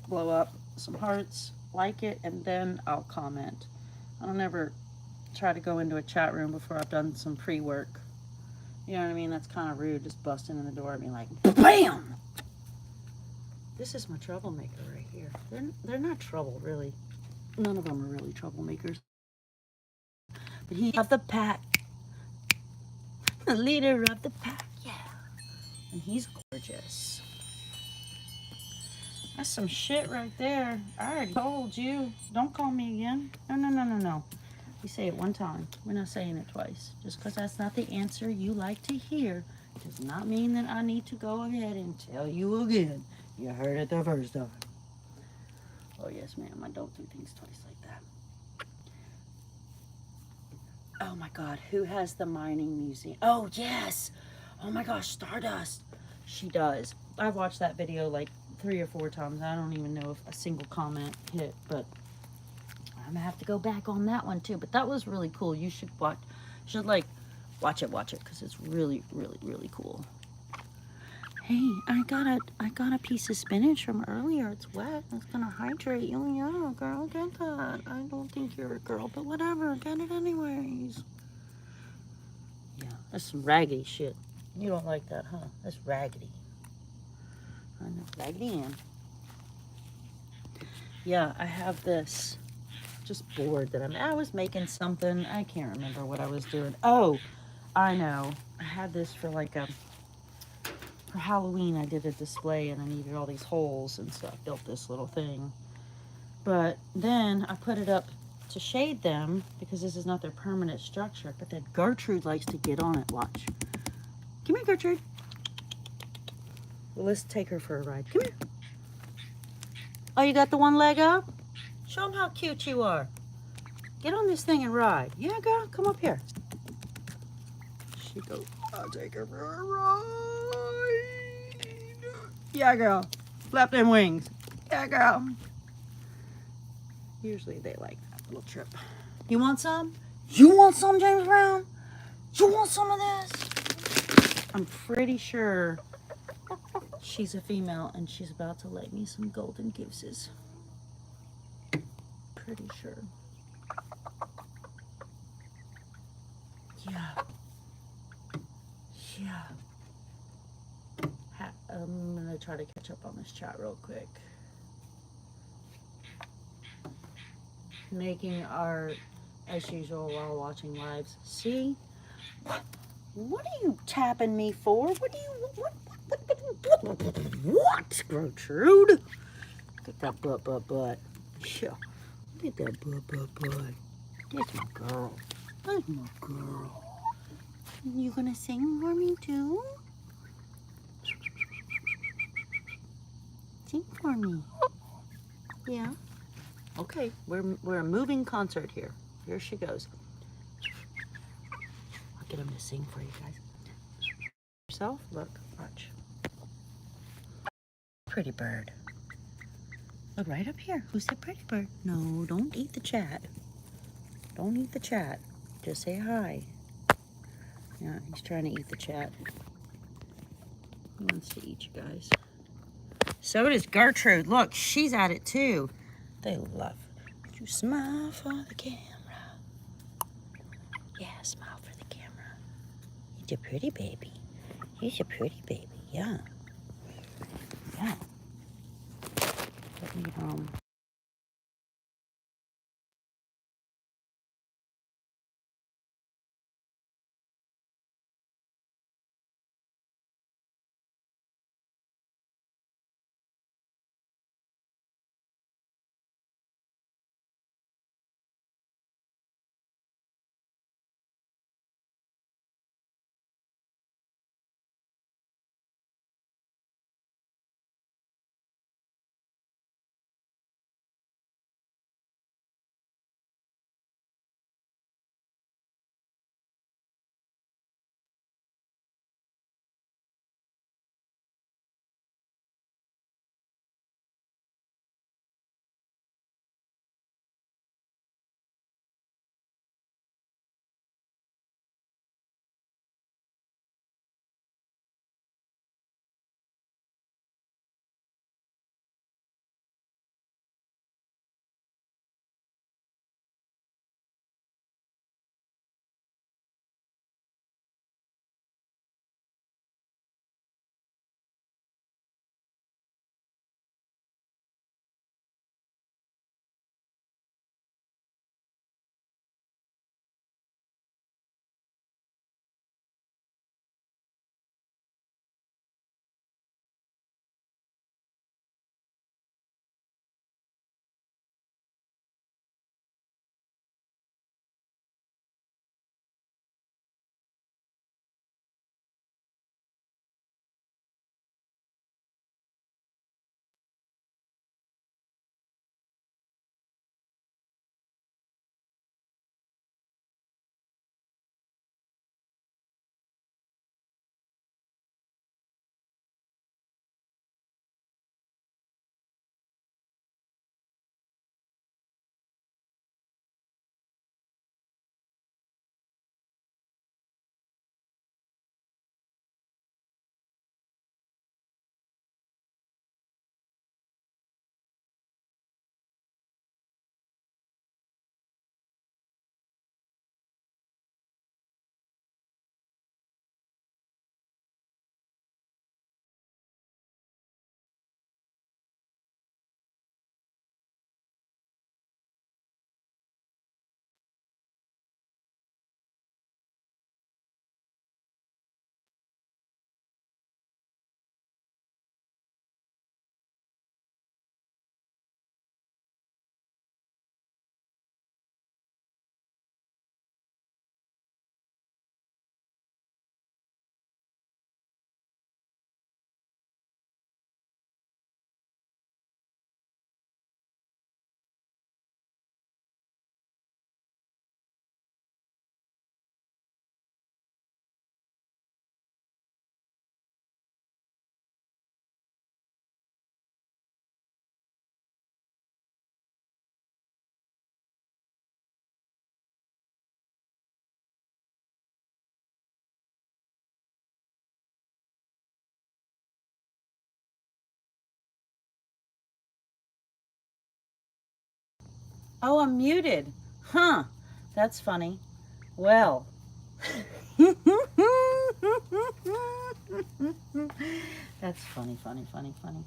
blow up some hearts, like it, and then I'll comment. I don't ever try to go into a chat room before I've done some pre-work. You know what I mean? That's kind of rude, just busting in the door and being like, BAM! This is my troublemaker right here. They're not trouble, really. None of them are really troublemakers. But he of the pack. The leader of the pack, yeah. And he's gorgeous. That's some shit right there. I already told you. Don't call me again. No, no, no, no, no. We say it one time. We're not saying it twice. Just because that's not the answer you like to hear does not mean that I need to go ahead and tell you again. You heard it the first time. Oh, yes, ma'am. I don't do things twice like that. Oh, my God. Who has the mining museum? Oh, yes. Oh, my gosh. Stardust. She does. I've watched that video like 3 or 4 times. I don't even know if a single comment hit, but I'm gonna have to go back on that one too. But that was really cool. You should watch, watch it, because it's really, really, really cool. Hey, I got a piece of spinach from earlier. It's wet. It's gonna hydrate you. Yeah, girl, get that. I don't think you're a girl, but whatever. Get it anyways. Yeah, that's some raggedy shit. You don't like that, huh? That's raggedy. I know, raggedy Ann. Yeah, I have this. Just bored that I was making something. I can't remember what I was doing. Oh, I know. I had this for like for Halloween. I did a display and I needed all these holes, and so I built this little thing. But then I put it up to shade them because this is not their permanent structure. But then Gertrude likes to get on it. Watch. Come here, Gertrude. Well, let's take her for a ride. Come here. Oh, you got the one leg up? Show them how cute you are. Get on this thing and ride. Yeah, girl, come up here. She goes, I'll take her for a ride. Yeah, girl. Flap them wings. Yeah, girl. Usually they like that little trip. You want some? You want some, James Brown? You want some of this? I'm pretty sure she's a female and she's about to lay me some golden gooses. Pretty sure. Yeah. Yeah. I'm going to try to catch up on this chat real quick. Making art as usual while watching lives. See? What are you tapping me for? What do you... What, Gertrude? Get that butt. Yeah. Get that butt. That's my girl. That's my girl. You gonna sing for me too? Sing for me. Yeah. Okay, we're a moving concert here. Here she goes. I'll get him to sing for you guys. Yourself, look, watch. Pretty bird. Look right up here. Who's the pretty bird? No, don't eat the chat. Don't eat the chat. Just say hi. Yeah, he's trying to eat the chat. He wants to eat you guys. So does Gertrude. Look, she's at it too. They love it. You smile for the camera. Yeah, smile for the camera. He's a pretty baby. He's a pretty baby. Yeah. Yeah. Let me, Oh, I'm muted. Huh. That's funny. Well. That's funny, funny, funny, funny.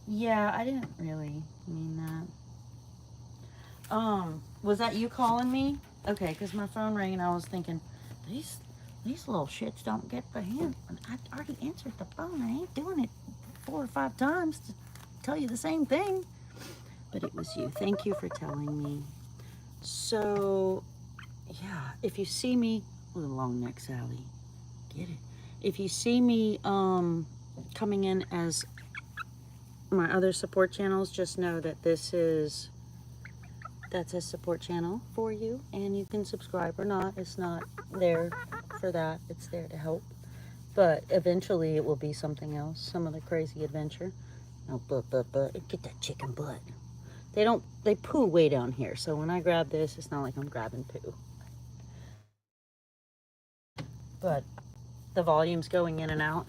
Yeah, I didn't really mean that. Was that you calling me? Okay, because my phone rang and I was thinking, these little shits don't get the hint. I already answered the phone. I ain't doing it 4 or 5 times to tell you the same thing. But it was you. Thank you for telling me. So, yeah, if you see me with a long neck, Sally, get it. If you see me coming in as my other support channels, just know that that's a support channel for you, and you can subscribe or not. It's not there for that. It's there to help. But eventually it will be something else, some other crazy adventure. No, but get that chicken butt. They poo way down here. So when I grab this, it's not like I'm grabbing poo. But the volume's going in and out.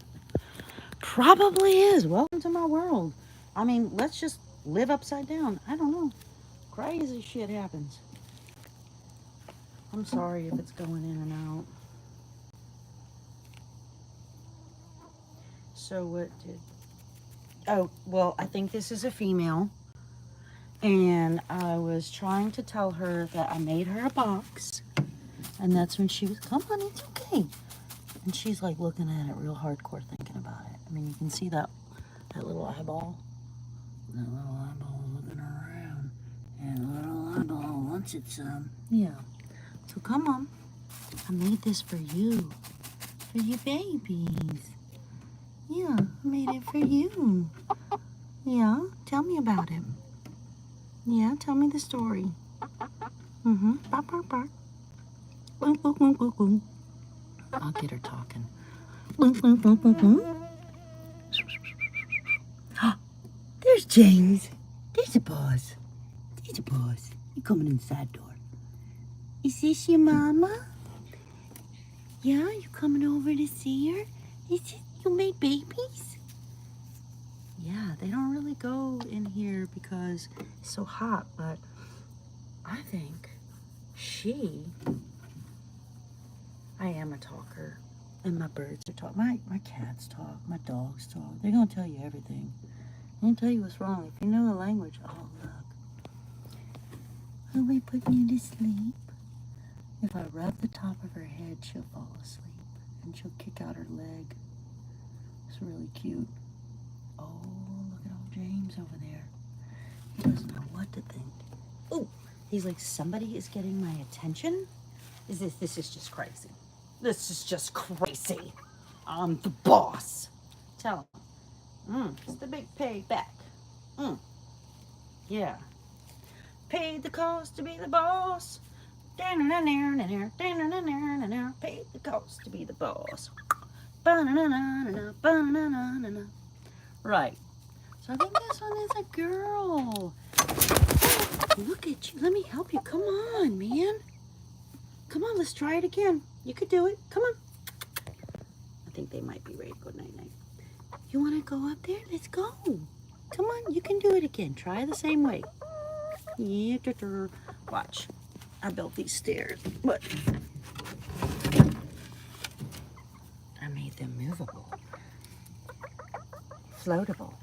Probably is. Welcome to my world. I mean, let's just live upside down. I don't know. Crazy shit happens. I'm sorry if it's going in and out. So what did... Oh, well, I think this is a female. And I was trying to tell her that I made her a box. And that's when she was, come on, it's okay. And she's like looking at it real hardcore, thinking about it. I mean, you can see that little eyeball. That little eyeball looking around. And the little eyeball wants it some. Yeah. So come on. I made this for you. For you babies. Yeah, I made it for you. Yeah, tell me about it. Yeah, tell me the story. Mm-hmm. Bark, bark, bark. Boom, boom, boom, boom, boom. I'll get her talking. Boom, boom, boom, boom, boom. There's James. There's the boss. There's the boss. You coming in the side door. Is this your mama? Yeah, you coming over to see her? Is it you made babies? Yeah, they don't really go in here because it's so hot, but I think I am a talker. And my birds are talk. My cats talk. My dogs talk. They're going to tell you everything. They're going to tell you what's wrong. If you know the language, oh, look. Are we putting you to sleep? If I rub the top of her head, she'll fall asleep. And she'll kick out her leg. It's really cute. Oh, look at old James over there. He doesn't know what to think. Oh, he's like, somebody is getting my attention? This is just crazy. This is just crazy. I'm the boss. Tell him. It's the big payback. Yeah. Paid the cost to be the boss. Paid the cost to be the boss. Right. So I think this one is a girl. Oh, look at you. Let me help you. Come on, man. Come on, let's try it again. You could do it. Come on. I think they might be ready to go night-night. You want to go up there? Let's go. Come on, you can do it again. Try the same way. Yeah, watch. I built these stairs, but I made them movable, floatable,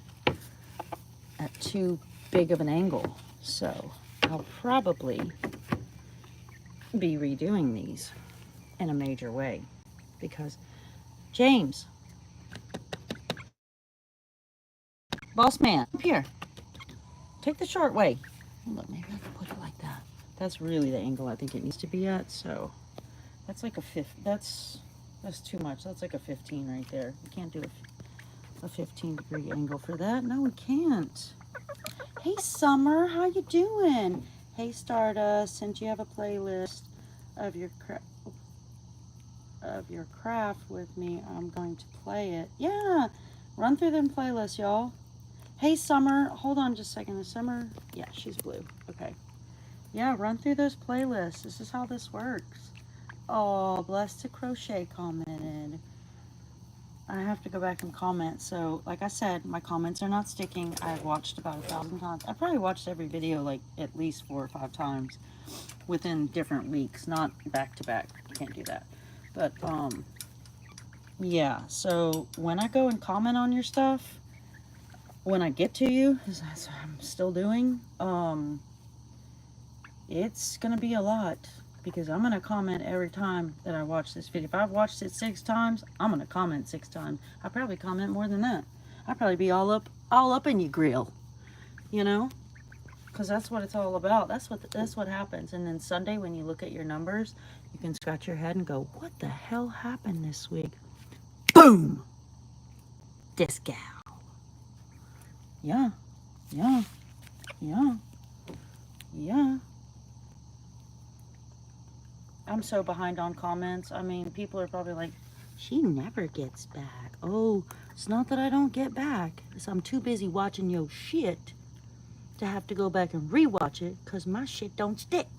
at too big of an angle. So I'll probably be redoing these in a major way because James, boss man, up here. Take the short way. Look, maybe I can put it like that. That's really the angle I think it needs to be at. So that's like a that's too much. That's like a 15 right there. We can't do a 15-degree angle for that. No, we can't. Hey, Summer, how you doing? Hey, Stardust, since you have a playlist of your craft with me, I'm going to play it. Yeah, run through them playlists, y'all. Hey, Summer, hold on just a second. Is Summer? Yeah, she's blue. Okay. Yeah, run through those playlists. This is how this works. Oh, Blessed to Crochet commented. I have to go back and comment. So, like I said, my comments are not sticking. I've watched about 1,000 times. I probably watched every video like at least 4 or 5 times within different weeks, not back to back. You can't do that. But, yeah. So, when I go and comment on your stuff, when I get to you, as I'm still doing, it's going to be a lot. Because I'm going to comment every time that I watch this video. If I've watched it 6 times, I'm going to comment 6 times. I probably comment more than that. I'd probably be all up in your grill, you know? Because that's what it's all about. That's what happens. And then Sunday, when you look at your numbers, you can scratch your head and go, what the hell happened this week? Boom! This gal. Yeah. Yeah. Yeah. Yeah. I'm so behind on comments. I mean, people are probably like, she never gets back. Oh, it's not that I don't get back. It's I'm too busy watching your shit to have to go back and rewatch it because my shit don't stick.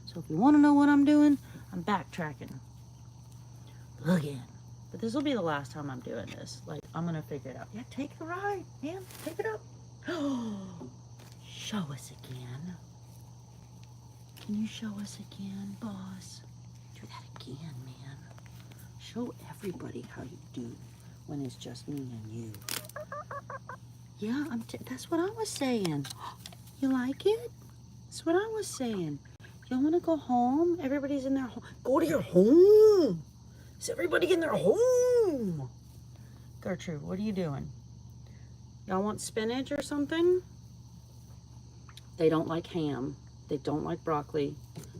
So if you want to know what I'm doing, I'm backtracking. Again. But this will be the last time I'm doing this. Like, I'm going to figure it out. Yeah, take the ride, man. Take it up. Show us again. Can you show us again, boss? Do that again, man. Show everybody how you do when it's just me and you. Yeah, that's what I was saying. You like it? That's what I was saying. Y'all want to go home? Everybody's in their home. Go to your home. Is everybody in their home? Gertrude, what are you doing? Y'all want spinach or something? They don't like ham. They don't like broccoli.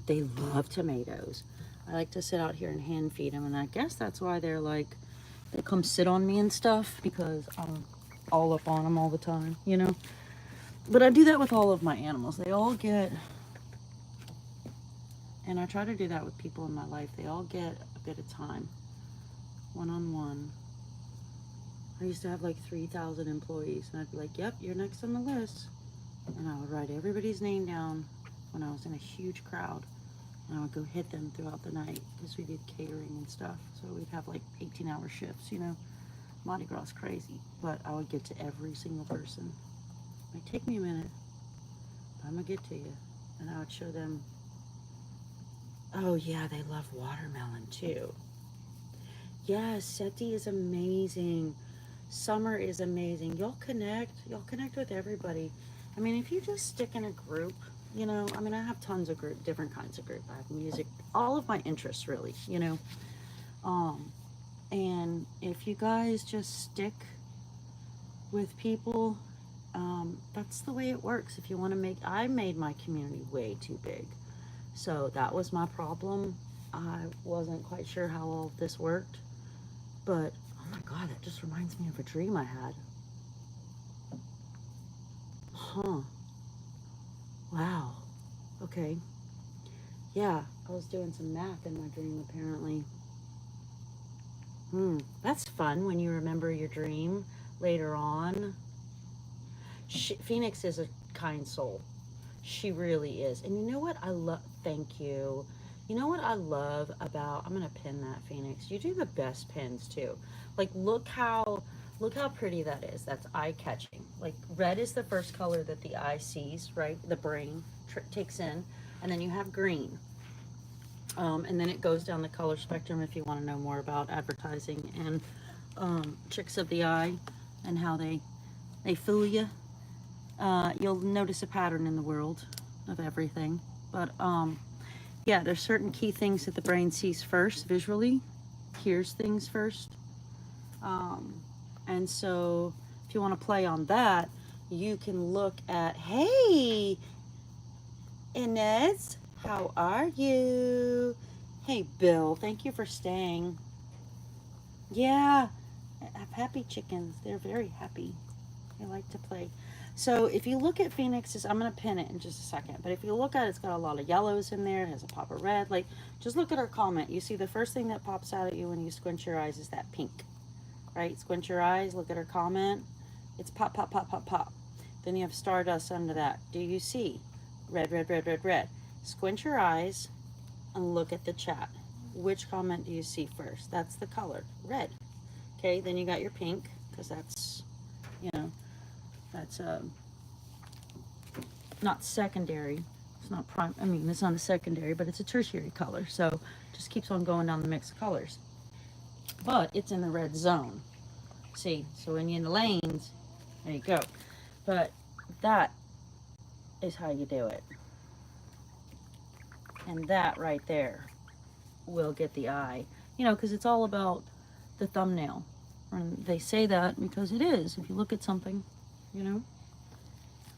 They love tomatoes. I like to sit out here and hand feed them, and I guess that's why they're like, they come sit on me and stuff, because I'm all up on them all the time, you know? But I do that with all of my animals. They all get, and I try to do that with people in my life, they all get a bit of time, one-on-one. I used to have like 3,000 employees, and I'd be like, yep, you're next on the list. And I would write everybody's name down when I was in a huge crowd. And I would go hit them throughout the night because we did catering and stuff. So we'd have like 18-hour shifts, you know. Mardi Gras crazy. But I would get to every single person. It might take me a minute, but I'm going to get to you. And I would show them, oh yeah, they love watermelon too. Yes, Seti is amazing. Summer is amazing. Y'all connect with everybody. I mean, if you just stick in a group, you know, I mean, I have tons of different kinds of group. I have music, all of my interests really, you know. And if you guys just stick with people, that's the way it works. If you want to I made my community way too big. So that was my problem. I wasn't quite sure how all of this worked. But, oh my God, that just reminds me of a dream I had. Huh. Wow. Okay. Yeah, I was doing some math in my dream, apparently. That's fun when you remember your dream later on. Phoenix is a kind soul. She really is. And you know what I love? Thank you. You know what I love about, I'm going to pin that, Phoenix. You do the best pins, too. Like, look how pretty that is. That's eye-catching. Like, red is the first color that the eye sees, right? The brain takes in. And then you have green. And then it goes down the color spectrum if you want to know more about advertising and tricks of the eye and how they fool you. You'll notice a pattern in the world of everything. But, yeah, there's certain key things that the brain sees first visually, hears things first. And so if you want to play on that, you can look at, hey, Inez, how are you? Hey, Bill, thank you for staying. Yeah, I have happy chickens. They're very happy. They like to play. So if you look at Phoenix's, I'm going to pin it in just a second, but if you look at it, it's got a lot of yellows in there. It has a pop of red. Like, just look at her comment. You see the first thing that pops out at you when you squint your eyes is that pink, right? Squint your eyes, look at her comment. It's pop, pop, pop, pop, pop. Then you have Stardust under that. Do you see? Red, red, red, red, red. Squint your eyes and look at the chat. Which comment do you see first? That's the color, red. Okay, then you got your pink, because that's, you know, that's not secondary. It's not prime. I mean, it's not a secondary, but it's a tertiary color. So it just keeps on going down the mix of colors. But it's in the red zone. See, so when you're in the lanes, there you go. But that is how you do it. And that right there will get the eye. You know, because it's all about the thumbnail. And they say that because it is. If you look at something, you know.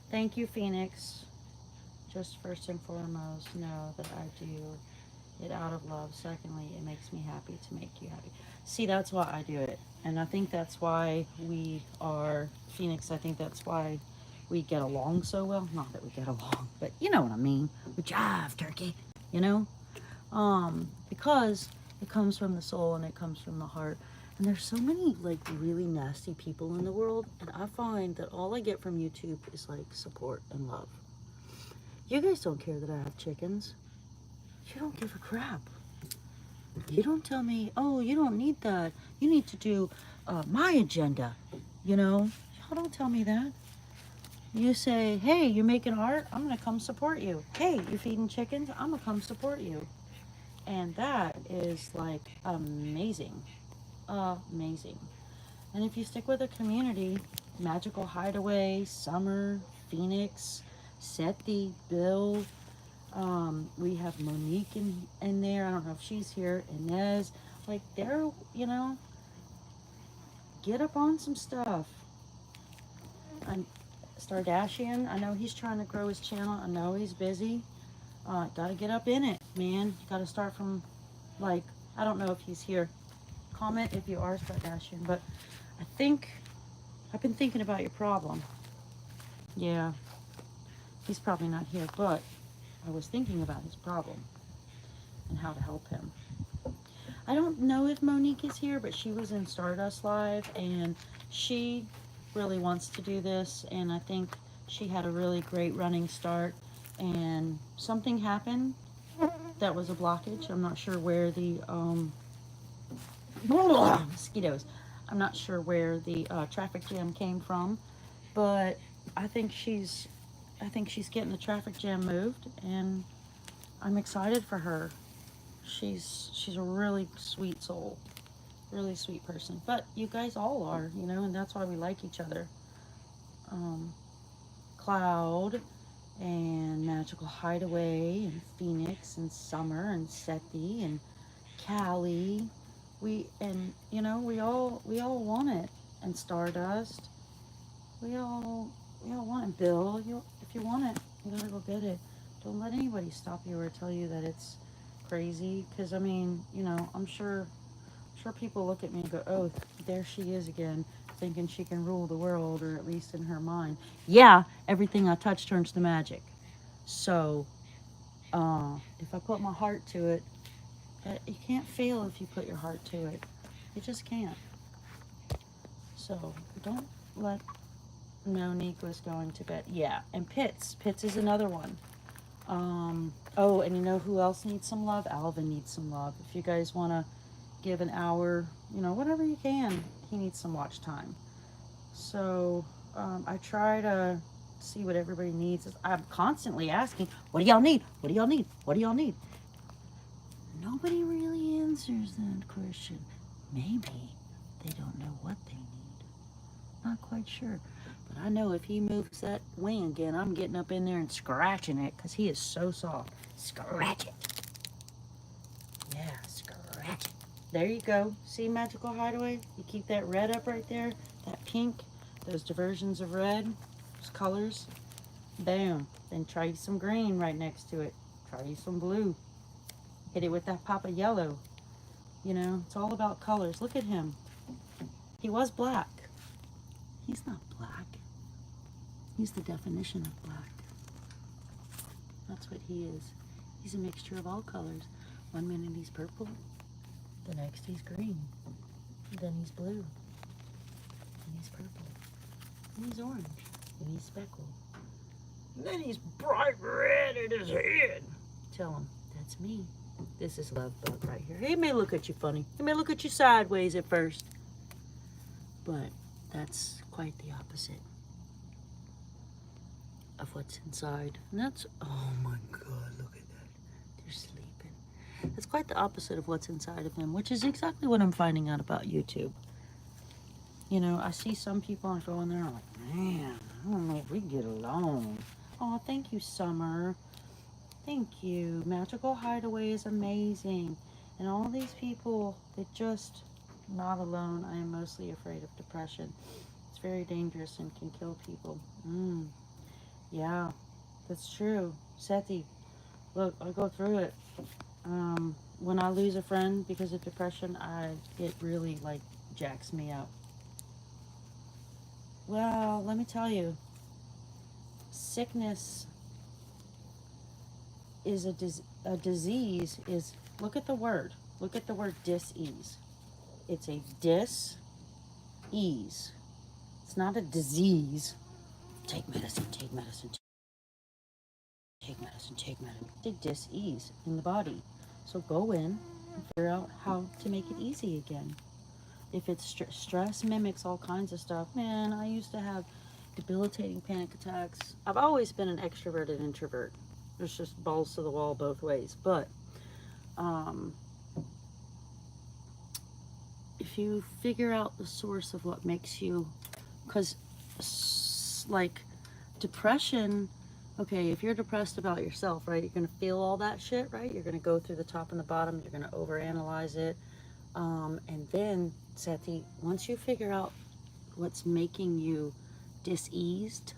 Thank you, Phoenix. Just first and foremost, know that I do it out of love. Secondly, it makes me happy to make you happy. See, that's why I do it. And I think that's why we are, Phoenix, I think that's why we get along so well. Not that we get along, but you know what I mean. We jive, turkey, you know? Because it comes from the soul and it comes from the heart. And there's so many like really nasty people in the world, and I find that all I get from YouTube is like support and love. You guys don't care that I have chickens. You don't give a crap. You don't tell me, oh, you don't need that. You need to do my agenda. You know, y'all don't tell me that. You say, hey, you're making art, I'm gonna come support you. Hey, you're feeding chickens, I'm gonna come support you. And that is like amazing. Amazing. And if you stick with a community, Magical Hideaway, Summer, Phoenix, Seti, Bill, we have Monique in there. I don't know if she's here. Inez, like they're, you know, get up on some stuff. And Stardashian, I know he's trying to grow his channel. I know he's busy. Got to get up in it, man. You got to start from, like, I don't know if he's here. Comment if you are Stardashian, but I think I've been thinking about your problem. Yeah, he's probably not here, but I was thinking about his problem and how to help him. I don't know if Monique is here, but she was in Stardust Live, and she really wants to do this, and I think she had a really great running start, and something happened that was a blockage. I'm not sure where the mosquitoes. I'm not sure where the traffic jam came from, but I think she's getting the traffic jam moved, and I'm excited for her. She's a really sweet soul, really sweet person. But you guys all are, you know, and that's why we like each other. Cloud and Magical Hideaway and Phoenix and Summer and Seti and Callie. We all want it. And Stardust. We all want it. Bill, if you want it, you gotta go get it. Don't let anybody stop you or tell you that it's crazy. Because I mean, you know, I'm sure people look at me and go, oh, there she is again, thinking she can rule the world, or at least in her mind. Yeah, everything I touch turns to magic. So, if I put my heart to it, you can't fail if you put your heart to it. You just can't. So, don't let Monique was going to bed. Yeah, and Pitts. Pitts is another one. Oh, and you know who else needs some love? Alvin needs some love. If you guys want to give an hour, you know, whatever you can, he needs some watch time. So I try to see what everybody needs. I'm constantly asking, what do y'all need? What do y'all need? What do y'all need? Nobody really answers that question. Maybe they don't know what they need. Not quite sure. But I know if he moves that wing again, I'm getting up in there and scratching it, because he is so soft. Scratch it. Yeah, scratch it. There you go. See, Magical Hideaway? You keep that red up right there, that pink, those diversions of red, those colors. Boom. Then try some green right next to it. Try some blue. Hit it with that pop of yellow. You know, it's all about colors. Look at him. He was black. He's not black. He's the definition of black. That's what he is. He's a mixture of all colors. One minute he's purple. The next he's green. Then he's blue. Then he's purple. Then he's orange. Then he's speckled. And then he's bright red in his head. Tell him, that's me. This is Love Bug right here. He may look at you funny. He may look at you sideways at first. But that's quite the opposite of what's inside. And that's, oh my God, look at that. They're sleeping. It's quite the opposite of what's inside of them, which is exactly what I'm finding out about YouTube. You know, I see some people and I go in there and I'm like, man, I don't know if we get along. Oh, thank you, Summer. Thank you. Magical Hideaway is amazing. And all these people that just not alone. I am mostly afraid of depression. It's very dangerous and can kill people. Yeah, that's true. Seti, look, I go through it. When I lose a friend because of depression, it really like jacks me up. Well, let me tell you, sickness is a disease. Is look at the word. Look at the word dis-ease. It's a dis-ease. It's not a disease. Take medicine. Take medicine. Take medicine. Take medicine. It's a dis-ease in the body. So go in and figure out how to make it easy again. If it's stress mimics all kinds of stuff. Man, I used to have debilitating panic attacks. I've always been an extroverted introvert. There's just balls to the wall both ways. But if you figure out the source of what makes you, because like depression, okay, if you're depressed about yourself, right, you're going to feel all that shit, right? You're going to go through the top and the bottom. You're going to overanalyze it. And then, Seti, once you figure out what's making you diseased,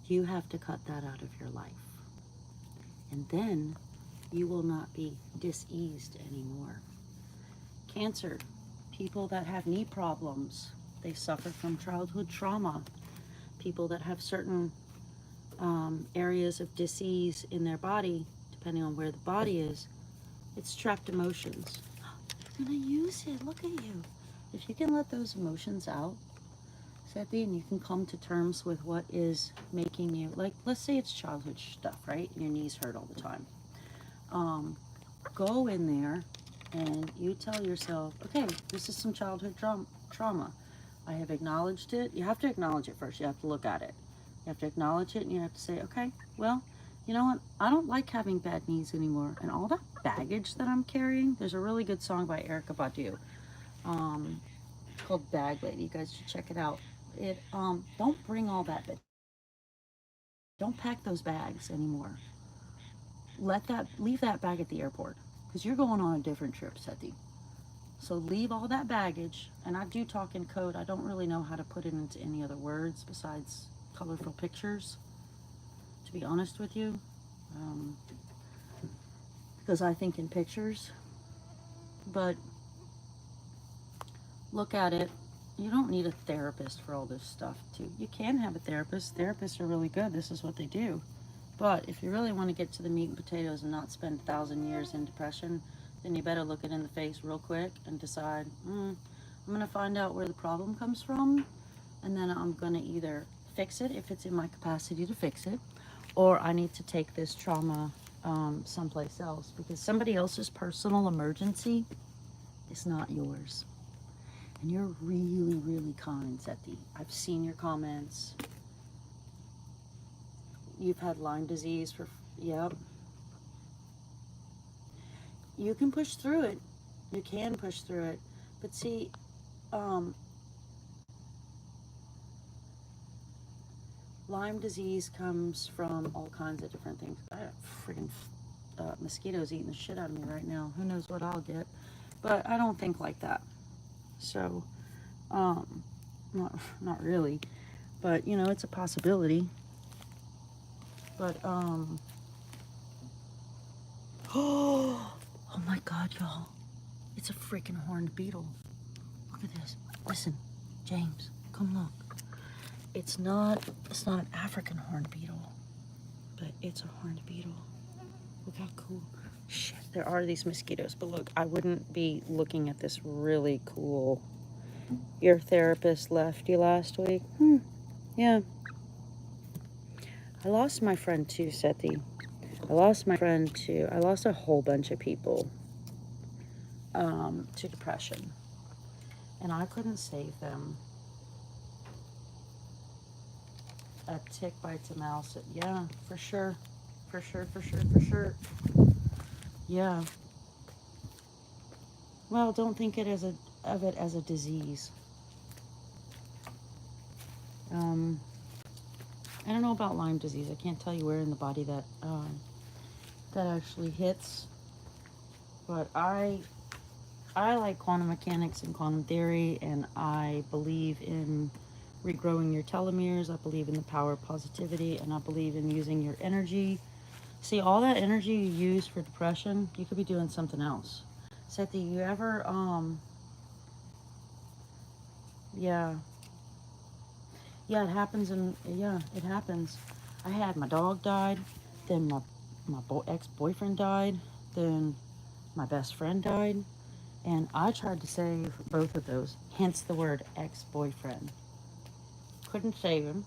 you have to cut that out of your life. And then you will not be diseased anymore. Cancer, people that have knee problems, they suffer from childhood trauma. People that have certain areas of disease in their body, depending on where the body is, it's trapped emotions. You're gonna use it, look at you. If you can let those emotions out, Seti, and you can come to terms with what is making you, like, let's say it's childhood stuff, right? Your knees hurt all the time. Go in there and you tell yourself, okay, this is some childhood trauma. I have acknowledged it. You have to acknowledge it first. You have to look at it. You have to acknowledge it and you have to say, okay, well, you know what? I don't like having bad knees anymore. And all that baggage that I'm carrying, there's a really good song by Erykah Badu called Bag Lady. You guys should check it out. Don't bring all that, don't pack those bags anymore. Leave that bag at the airport because you're going on a different trip, Seti. So leave all that baggage, and I do talk in code. I don't really know how to put it into any other words besides colorful pictures, to be honest with you, because I think in pictures. But look at it. You don't need a therapist for all this stuff, too. You can have a therapist. Therapists are really good. This is what they do. But if you really want to get to the meat and potatoes and not spend 1,000 years in depression, then you better look it in the face real quick and decide, I'm going to find out where the problem comes from, and then I'm going to either fix it if it's in my capacity to fix it, or I need to take this trauma someplace else, because somebody else's personal emergency is not yours. And you're really, really kind, Seti. I've seen your comments. You've had Lyme disease for, yep. You can push through it. You can push through it. But see, Lyme disease comes from all kinds of different things. I have freaking mosquitoes eating the shit out of me right now. Who knows what I'll get? But I don't think like that. So, not really. But, you know, it's a possibility. But, oh my God, y'all. It's a freaking horned beetle. Look at this. Listen, James, come look. It's not an African horned beetle, but it's a horned beetle. Look how cool. Shit, there are these mosquitoes, but look, I wouldn't be looking at this really cool. Your therapist left you last week? Yeah. I lost my friend too, Seti. I lost a whole bunch of people to depression. and I couldn't save them. A tick bites a mouse. Yeah, for sure. For sure, for sure, for sure. Yeah. Well, don't think of it as a disease. Um, I don't know about Lyme disease. I can't tell you where in the body that actually hits. But I like quantum mechanics and quantum theory, and I believe in regrowing your telomeres. I believe in the power of positivity, and I believe in using your energy. See, all that energy you use for depression, you could be doing something else. Seti, you ever, yeah, yeah, it happens, and yeah, it happens. I had my dog died, then my ex-boyfriend died, then my best friend died, and I tried to save both of those, hence the word ex-boyfriend. Couldn't save him,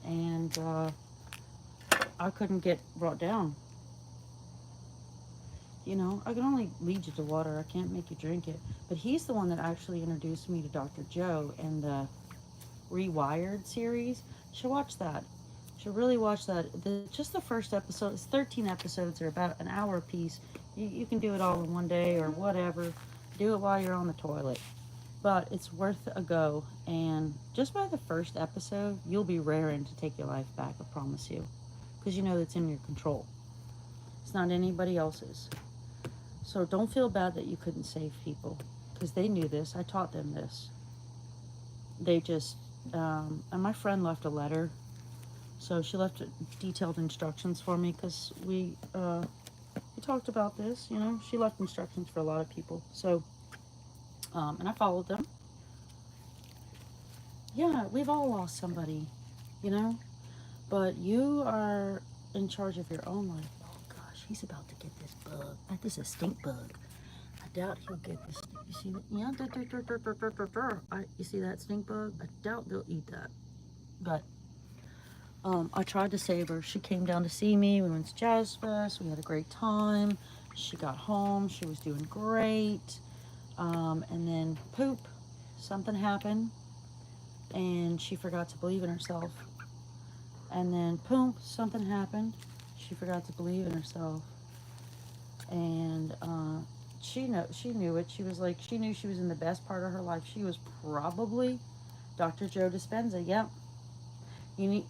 and I couldn't get brought down. You know, I can only lead you to water. I can't make you drink it. But he's the one that actually introduced me to Dr. Joe and the Rewired series. You should watch that. You should really watch that. Just the first episode, it's 13 episodes. They're about an hour a piece. You can do it all in one day or whatever. Do it while you're on the toilet. But it's worth a go. And just by the first episode, you'll be raring to take your life back, I promise you. Because you know it's in your control. It's not anybody else's. So don't feel bad that you couldn't save people, because they knew this. I taught them this. They just, and my friend left a letter. So she left detailed instructions for me, because we talked about this, you know. She left instructions for a lot of people. So, and I followed them. Yeah, we've all lost somebody, you know. But you are in charge of your own life. Oh gosh, he's about to get this bug. This is a stink bug. I doubt he'll get this. You see that? Yeah, you see that stink bug? I doubt they'll eat that. But I tried to save her. She came down to see me. We went to Jazz Fest. We had a great time. She got home. She was doing great. And then poop, something happened, and she forgot to believe in herself. And then poop, something happened. She forgot to believe in herself. And she knew it. She was like, she knew she was in the best part of her life. She was probably Dr. Joe Dispenza. Yep. You need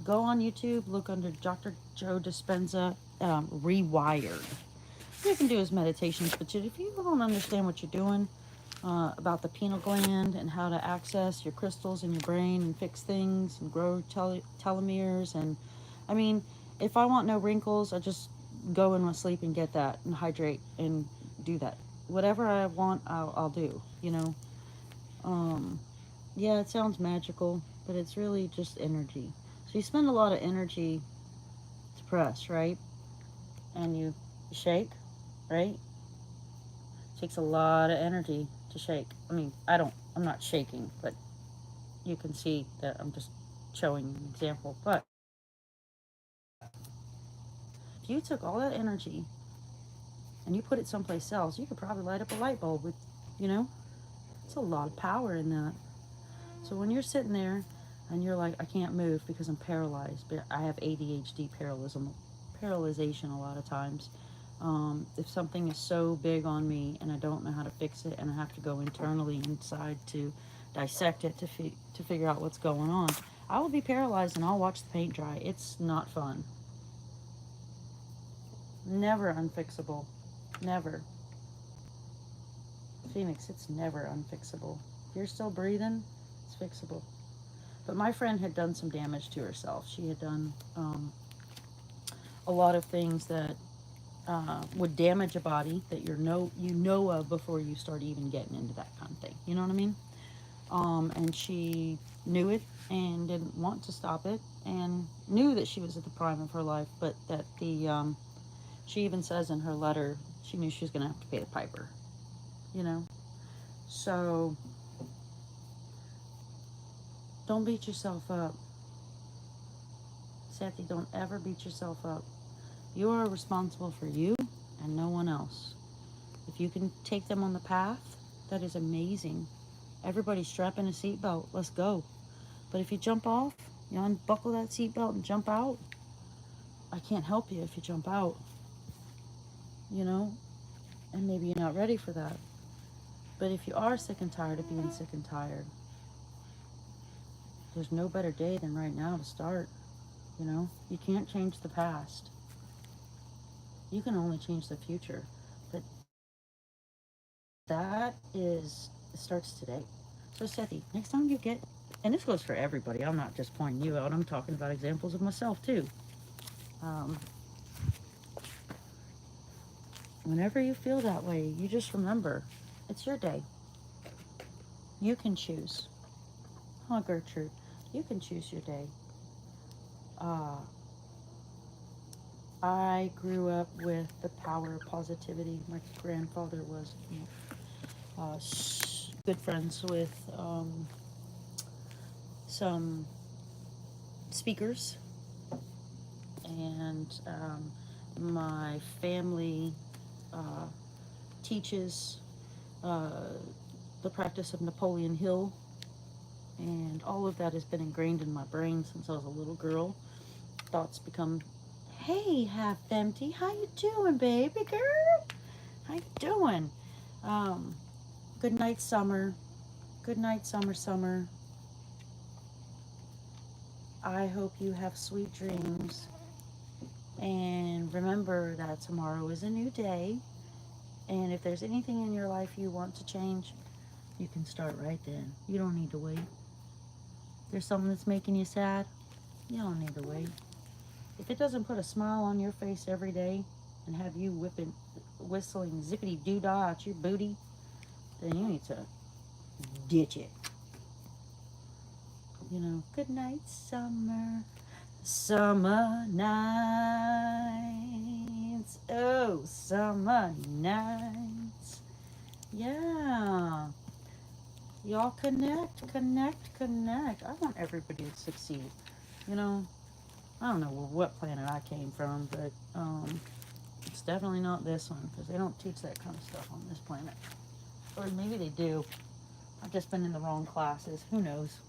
go on YouTube, look under Dr. Joe Dispenza Rewired. You can do his meditations, but if you don't understand what you're doing about the pineal gland and how to access your crystals in your brain and fix things and grow telomeres, and I mean, if I want no wrinkles, I just go in my sleep and get that and hydrate and do that. Whatever I want, I'll do. You know, yeah, it sounds magical, but it's really just energy. So you spend a lot of energy to press, right? And you shake, right? It takes a lot of energy to shake. I mean, I'm not shaking, but you can see that I'm just showing an example. But if you took all that energy and you put it someplace else, you could probably light up a light bulb with, you know, it's a lot of power in that. So when you're sitting there and you're like, I can't move because I'm paralyzed, but I have ADHD paralyzation a lot of times. If something is so big on me and I don't know how to fix it and I have to go internally inside to dissect it to figure out what's going on, I will be paralyzed and I'll watch the paint dry. It's not fun. Never unfixable. Never. Phoenix, it's never unfixable. If you're still breathing, it's fixable. But my friend had done some damage to herself. She had done a lot of things that would damage a body that you know of before you start even getting into that kind of thing. You know what I mean? And she knew it and didn't want to stop it, and knew that she was at the prime of her life, but that she even says in her letter she knew she was going to have to pay the piper. You know, so don't beat yourself up. Sati, don't ever beat yourself up. You are responsible for you and no one else. If you can take them on the path, that is amazing. Everybody strap in a seatbelt. Let's go. But if you jump off, you unbuckle that seatbelt and jump out, I can't help you if you jump out, you know, and maybe you're not ready for that. But if you are sick and tired of being sick and tired, there's no better day than right now to start, you know. You can't change the past. You can only change the future. But that is, it starts today. So Sethi, next time you get, and this goes for everybody, I'm not just pointing you out, I'm talking about examples of myself too. Um, Whenever you feel that way, you just remember, it's your day. You can choose. Oh, Gertrude, you can choose your day. Uh, I grew up with the power of positivity. My grandfather was good friends with some speakers, and my family uh, teaches uh, the practice of Napoleon Hill, and all of that has been ingrained in my brain since I was a little girl. Thoughts become, hey, half empty, how you doing, baby girl? How you doing? Um, Good night, summer. Good night, summer, summer. I hope you have sweet dreams. And remember that tomorrow is a new day. And if there's anything in your life you want to change, you can start right then. You don't need to wait. There's something that's making you sad, you don't need to wait. If it doesn't put a smile on your face every day and have you whistling zippity doo dah at your booty, then you need to ditch it. You know, good night, summer. Summer nights. Oh, summer nights. Yeah. Y'all connect, connect, connect. I want everybody to succeed. You know, I don't know what planet I came from, but it's definitely not this one, because they don't teach that kind of stuff on this planet. Or maybe they do. I've just been in the wrong classes. Who knows?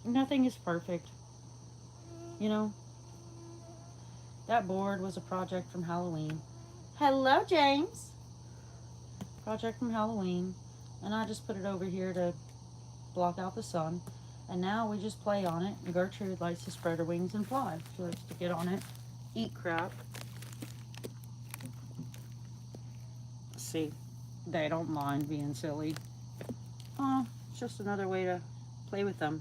Nothing is perfect. You know, that board was a project from Halloween. Hello, James. Project from Halloween. And I just put it over here to block out the sun. And now we just play on it. And Gertrude likes to spread her wings and fly. She likes to get on it, eat crap. See, they don't mind being silly. Oh, it's just another way to play with them.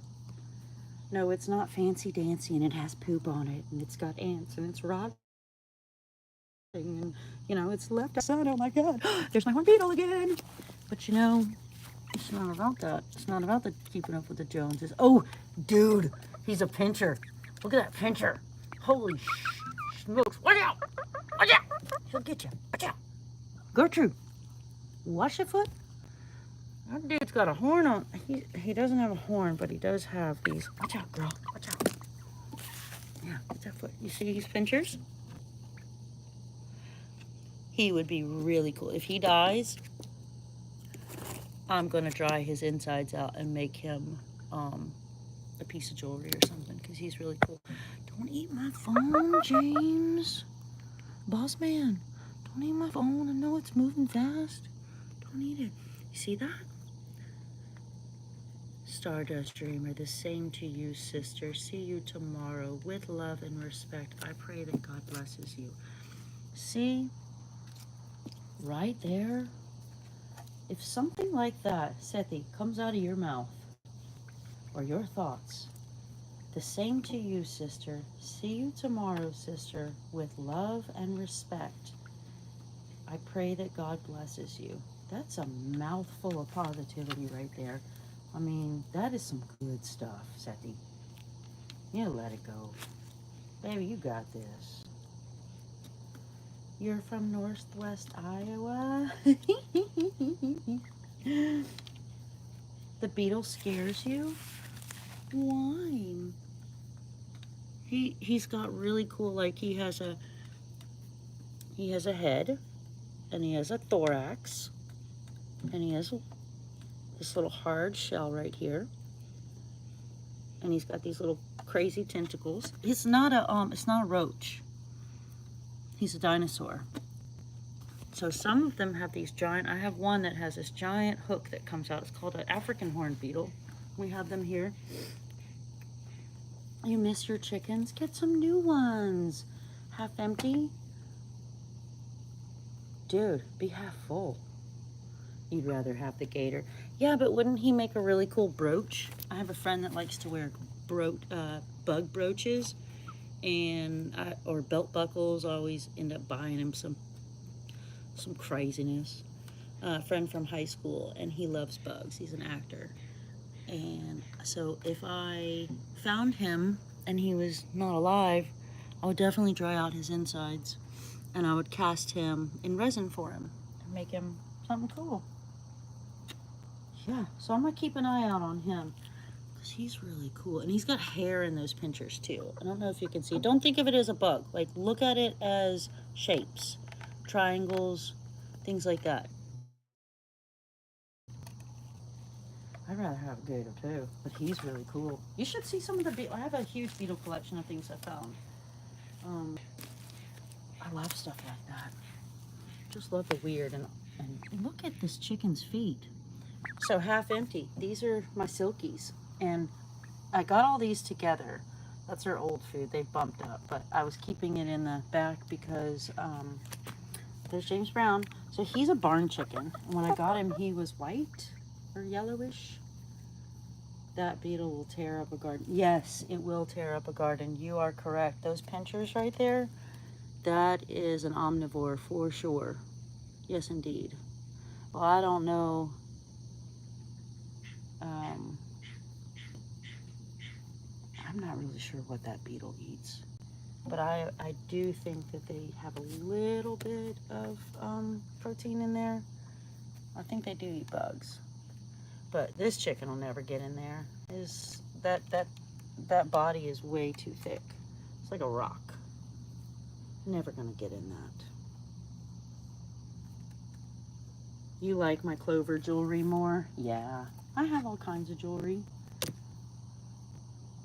No, it's not fancy dancy, and it has poop on it, and it's got ants, and it's rotting, and, you know, it's left outside. Oh my God, there's my horned beetle again. But you know, it's not about that. It's not about the keeping up with the Joneses. Oh, dude, he's a pincher. Look at that pincher. Holy smokes. Watch out. Watch out. He'll get you. Watch out. Gertrude, wash your foot. That dude's got a horn on. He doesn't have a horn, but he does have these. Watch out, girl. Watch out. Yeah, get that foot. You see these pinchers? He would be really cool. If he dies, I'm going to dry his insides out and make him a piece of jewelry or something, because he's really cool. Don't eat my phone, James. Boss man, don't eat my phone. I know it's moving fast. Don't eat it. You see that? Stardust Dreamer, the same to you, sister. See you tomorrow. With love and respect, I pray that God blesses you. See? Right there. If something like that, Sethi, comes out of your mouth, or your thoughts, the same to you, sister. See you tomorrow, sister. With love and respect, I pray that God blesses you. That's a mouthful of positivity right there. I mean, that is some good stuff, Sethi. You let it go. Baby, you got this. You're from Northwest Iowa? The beetle scares you? Why? He's got really cool, like he He has a head, and he has a thorax, and he has this little hard shell right here, and he's got these little crazy tentacles. It's not a roach. He's a dinosaur. So some of them have these giant, I have one that has this giant hook that comes out. It's called an African horned beetle. We have them here. You miss your chickens? Get some new ones. Half empty? Dude, be half full. You'd rather have the gator. Yeah, but wouldn't he make a really cool brooch? I have a friend that likes to wear bug brooches or belt buckles. I always end up buying him some craziness. A friend from high school, and he loves bugs. He's an actor. And so if I found him and he was not alive, I would definitely dry out his insides, and I would cast him in resin for him and make him something cool. Yeah, so I'm gonna keep an eye out on him because he's really cool, and he's got hair in those pinchers too. I don't know if you can see. Don't think of it as a bug. Like, look at it as shapes, triangles, things like that. I'd rather have a gator too, but he's really cool. You should see some of the beetles. I have a huge beetle collection of things I found. I love stuff like that. Just love the weird. And look at this chicken's feet. So half empty. These are my silkies, and I got all these together. That's their old food. They bumped up, but I was keeping it in the back because there's James Brown. So he's a barn chicken. And when I got him, he was white or yellowish. That beetle will tear up a garden. Yes, it will tear up a garden. You are correct. Those pinchers right there, that is an omnivore for sure. Yes, indeed. Well, I don't know. I'm not really sure what that beetle eats. But I do think that they have a little bit of protein in there. I think they do eat bugs. But this chicken will never get in there. That body is way too thick. It's like a rock. Never gonna get in that. You like my clover jewelry more? Yeah. I have all kinds of jewelry.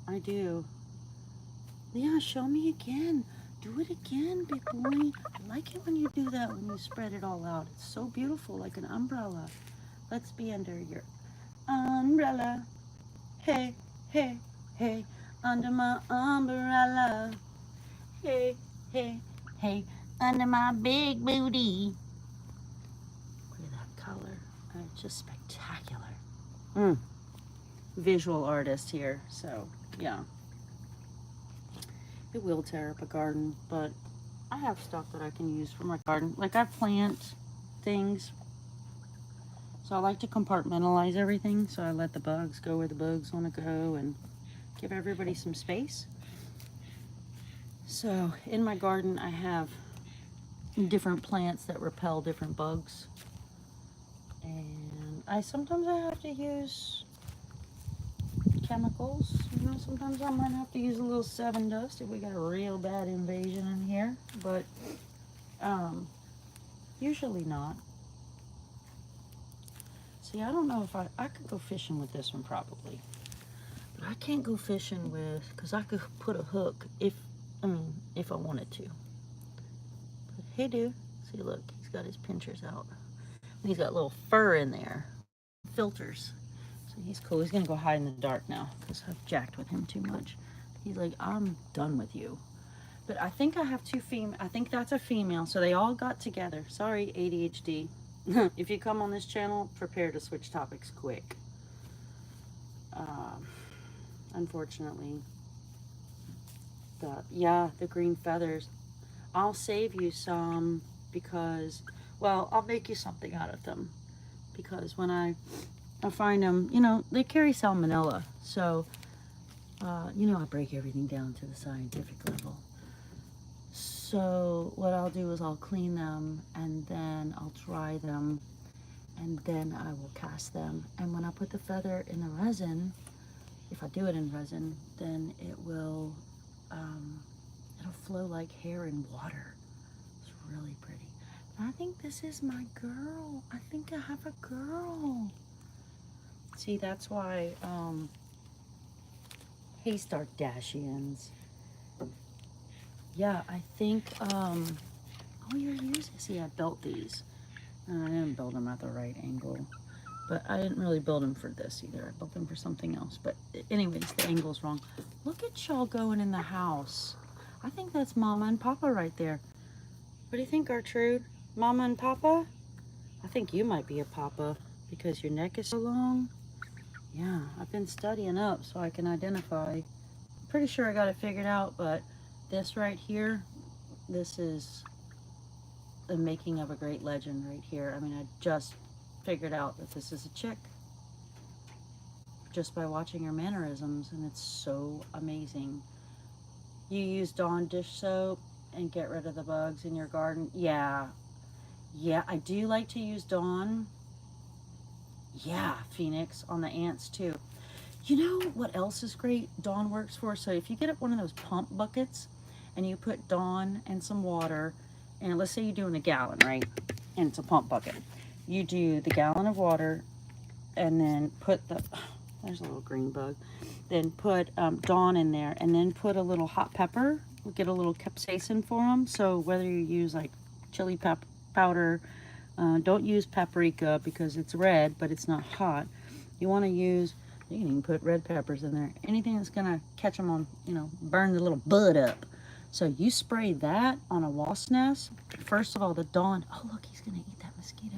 I do. Yeah, show me again. Do it again, big boy. I like it when you do that, when you spread it all out. It's so beautiful, like an umbrella. Let's be under your umbrella. Hey, hey, hey, under my umbrella. Hey, hey, hey, under my big booty. Look at that color. It's just spectacular. Visual artist here, so yeah. It will tear up a garden, but I have stuff that I can use for my garden. Like, I plant things, so I like to compartmentalize everything. So I let the bugs go where the bugs want to go and give everybody some space. So in my garden, I have different plants that repel different bugs. And sometimes I have to use chemicals. You know, sometimes I might have to use a little 7 dust if we got a real bad invasion in here, but usually not. See, I don't know if I could go fishing with this one probably, but I can't go fishing with, because I could put a hook if I wanted to. But hey, dude, see, look, he's got his pinchers out. And he's got little fur in there, filters. He's cool. He's gonna go hide in the dark now because I've jacked with him too much. He's like, I'm done with you. But I think I have 2 female. I think that's a female. So they all got together. Sorry, ADHD. If you come on this channel, prepare to switch topics quick. Unfortunately, the green feathers. I'll save you some because, well, I'll make you something out of them because when I find them, you know, they carry salmonella. So, you know, I break everything down to the scientific level. So what I'll do is I'll clean them and then I'll dry them and then I will cast them. And when I put the feather in the resin, if I do it in resin, then it will, it'll flow like hair in water. It's really pretty. I think this is my girl. I think I have a girl. See, that's why hey, Stardashians. Yeah, I think oh, you're using, see, I built these. I didn't build them at the right angle, but I didn't really build them for this either. I built them for something else, but anyways, the angle's wrong. Look at y'all going in the house. I think that's Mama and Papa right there. What do you think, Gertrude? Mama and Papa? I think you might be a Papa because your neck is so long. Yeah, I've been studying up so I can identify. Pretty sure I got it figured out, but this right here, this is the making of a great legend right here. I mean, I just figured out that this is a chick just by watching her mannerisms, and it's so amazing. You use Dawn dish soap and get rid of the bugs in your garden? Yeah. Yeah, I do like to use Dawn. Yeah, Phoenix, on the ants too. You know what else is great Dawn works for? So if you get up one of those pump buckets and you put Dawn and some water, and let's say you're doing a gallon, right? And it's a pump bucket. You do the gallon of water and then put the, there's a little green bug. Then put Dawn in there and then put a little hot pepper. Get a little capsaicin for them. So whether you use like chili powder, don't use paprika because it's red, but it's not hot. You want to use, you can even put red peppers in there. Anything that's going to catch them on, you know, burn the little bud up. So you spray that on a wasp nest. First of all, the Dawn, oh look, he's going to eat that mosquito.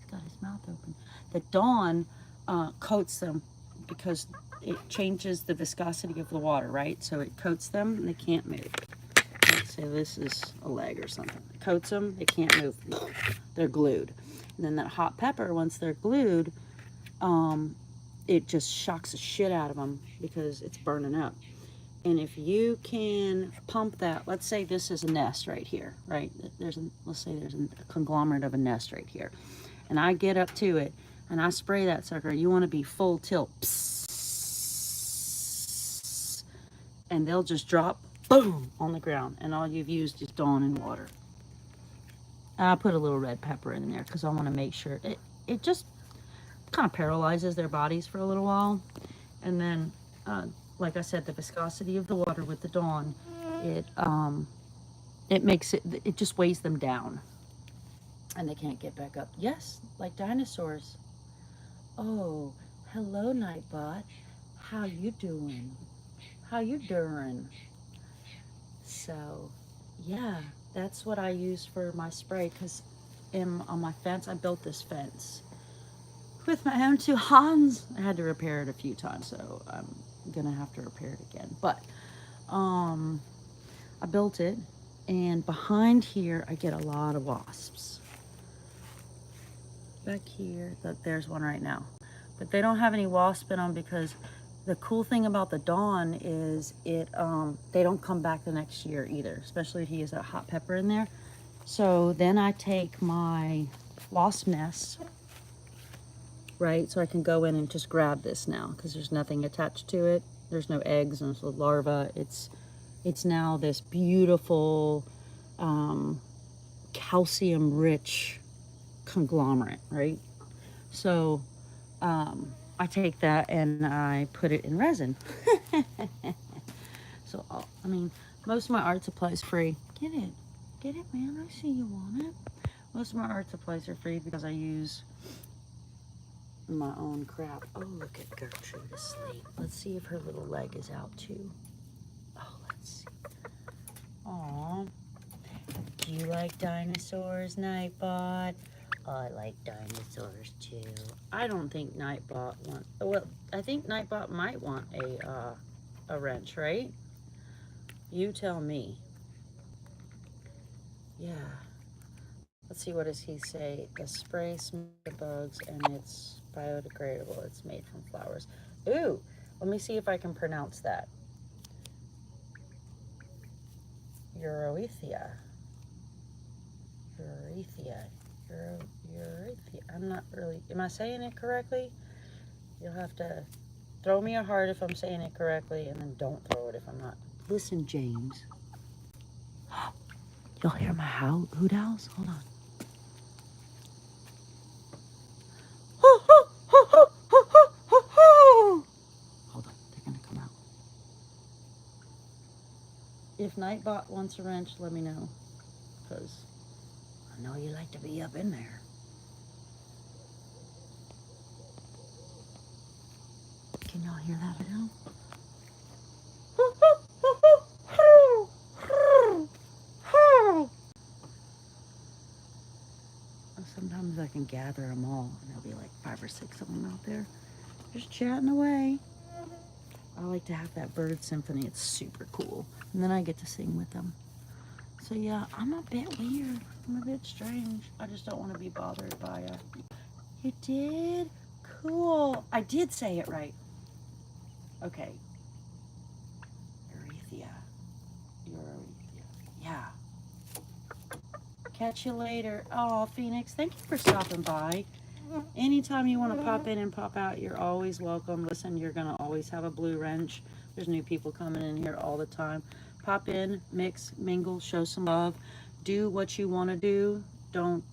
He's got his mouth open. The Dawn coats them because it changes the viscosity of the water, right? So it coats them and they can't move. Let's say this is a leg or something. It coats them, they can't move. They're glued. And then that hot pepper, once they're glued, it just shocks the shit out of them because it's burning up. And if you can pump that, let's say this is a nest right here, right? Let's say there's a conglomerate of a nest right here. And I get up to it and I spray that sucker. You want to be full tilt. Psst, and they'll just drop, boom, on the ground. And all you've used is Dawn and water. I put a little red pepper in there because I want to make sure. It just kind of paralyzes their bodies for a little while. And then, like I said, the viscosity of the water with the Dawn, it makes it just weighs them down. And they can't get back up. Yes, like dinosaurs. Oh, hello, Nightbot. How you doing? How you doing? So, yeah, that's what I use for my spray because on my fence, I built this fence with my own two hands. I had to repair it a few times, so I'm gonna have to repair it again. But I built it, and behind here, I get a lot of wasps. Back here, there's one right now. But they don't have any wasp in them because the cool thing about the Dawn is they don't come back the next year either, especially if you use that hot pepper in there. So then I take my wasp nest, right? So I can go in and just grab this now because there's nothing attached to it. There's no eggs and no larva. It's now this beautiful calcium-rich conglomerate, right? So I take that and I put it in resin. So, I mean, most of my art supplies free. Get it, man. I see you want it. Most of my art supplies are free because I use my own crap. Oh, look at Gertrude asleep. Let's see if her little leg is out too. Oh, let's see. Aw. Do you like dinosaurs, Nightbot? Oh, I like dinosaurs too. I don't think Nightbot well, I think Nightbot might want a wrench, right? You tell me. Yeah. Let's see, what does he say? The spray smells the bugs and it's biodegradable. It's made from flowers. Ooh, let me see if I can pronounce that. Euroethia. I'm not really, am I saying it correctly? You'll have to throw me a heart if I'm saying it correctly, and then don't throw it if I'm not. Listen, James. Y'all hear my hoot owls? Hold on. Hold on, they're gonna come out. If Nightbot wants a wrench, let me know, because I know you like to be up in there. Can y'all hear that now? Sometimes I can gather them all, and there'll be like 5 or 6 of them out there just chatting away. I like to have that bird symphony. It's super cool. And then I get to sing with them. So yeah, I'm a bit weird. I'm a bit strange. I just don't want to be bothered by it. You did? Cool. I did say it right. Okay. Eurythia. Yeah. Catch you later. Oh, Phoenix, thank you for stopping by. Anytime you want to pop in and pop out, you're always welcome. Listen, you're going to always have a blue wrench. There's new people coming in here all the time. Pop in, mix, mingle, show some love. Do what you want to do. Don't,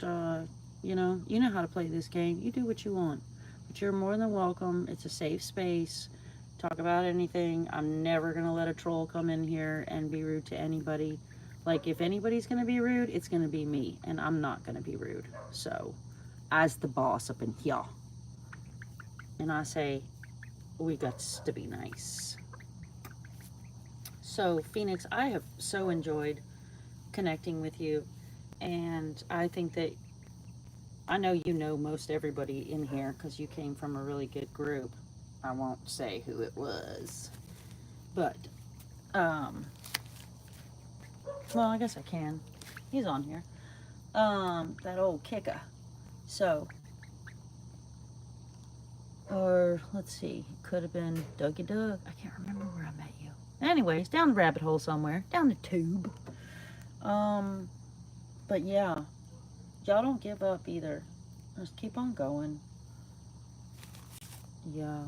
you know how to play this game. You do what you want. But you're more than welcome. It's a safe space. Talk about anything. I'm never going to let a troll come in here and be rude to anybody. Like, if anybody's going to be rude, it's going to be me. And I'm not going to be rude. So, as the boss up in here. And I say, we got to be nice. So, Phoenix, I have so enjoyed connecting with you. And I think that, I know you know most everybody in here because you came from a really good group. I won't say who it was. But, well, I guess I can. He's on here. That old kicker. So, or let's see, could have been Dougie Doug. I can't remember where I met you. Anyways, down the rabbit hole somewhere, down the tube. But yeah, y'all don't give up either. Just keep on going. Yeah,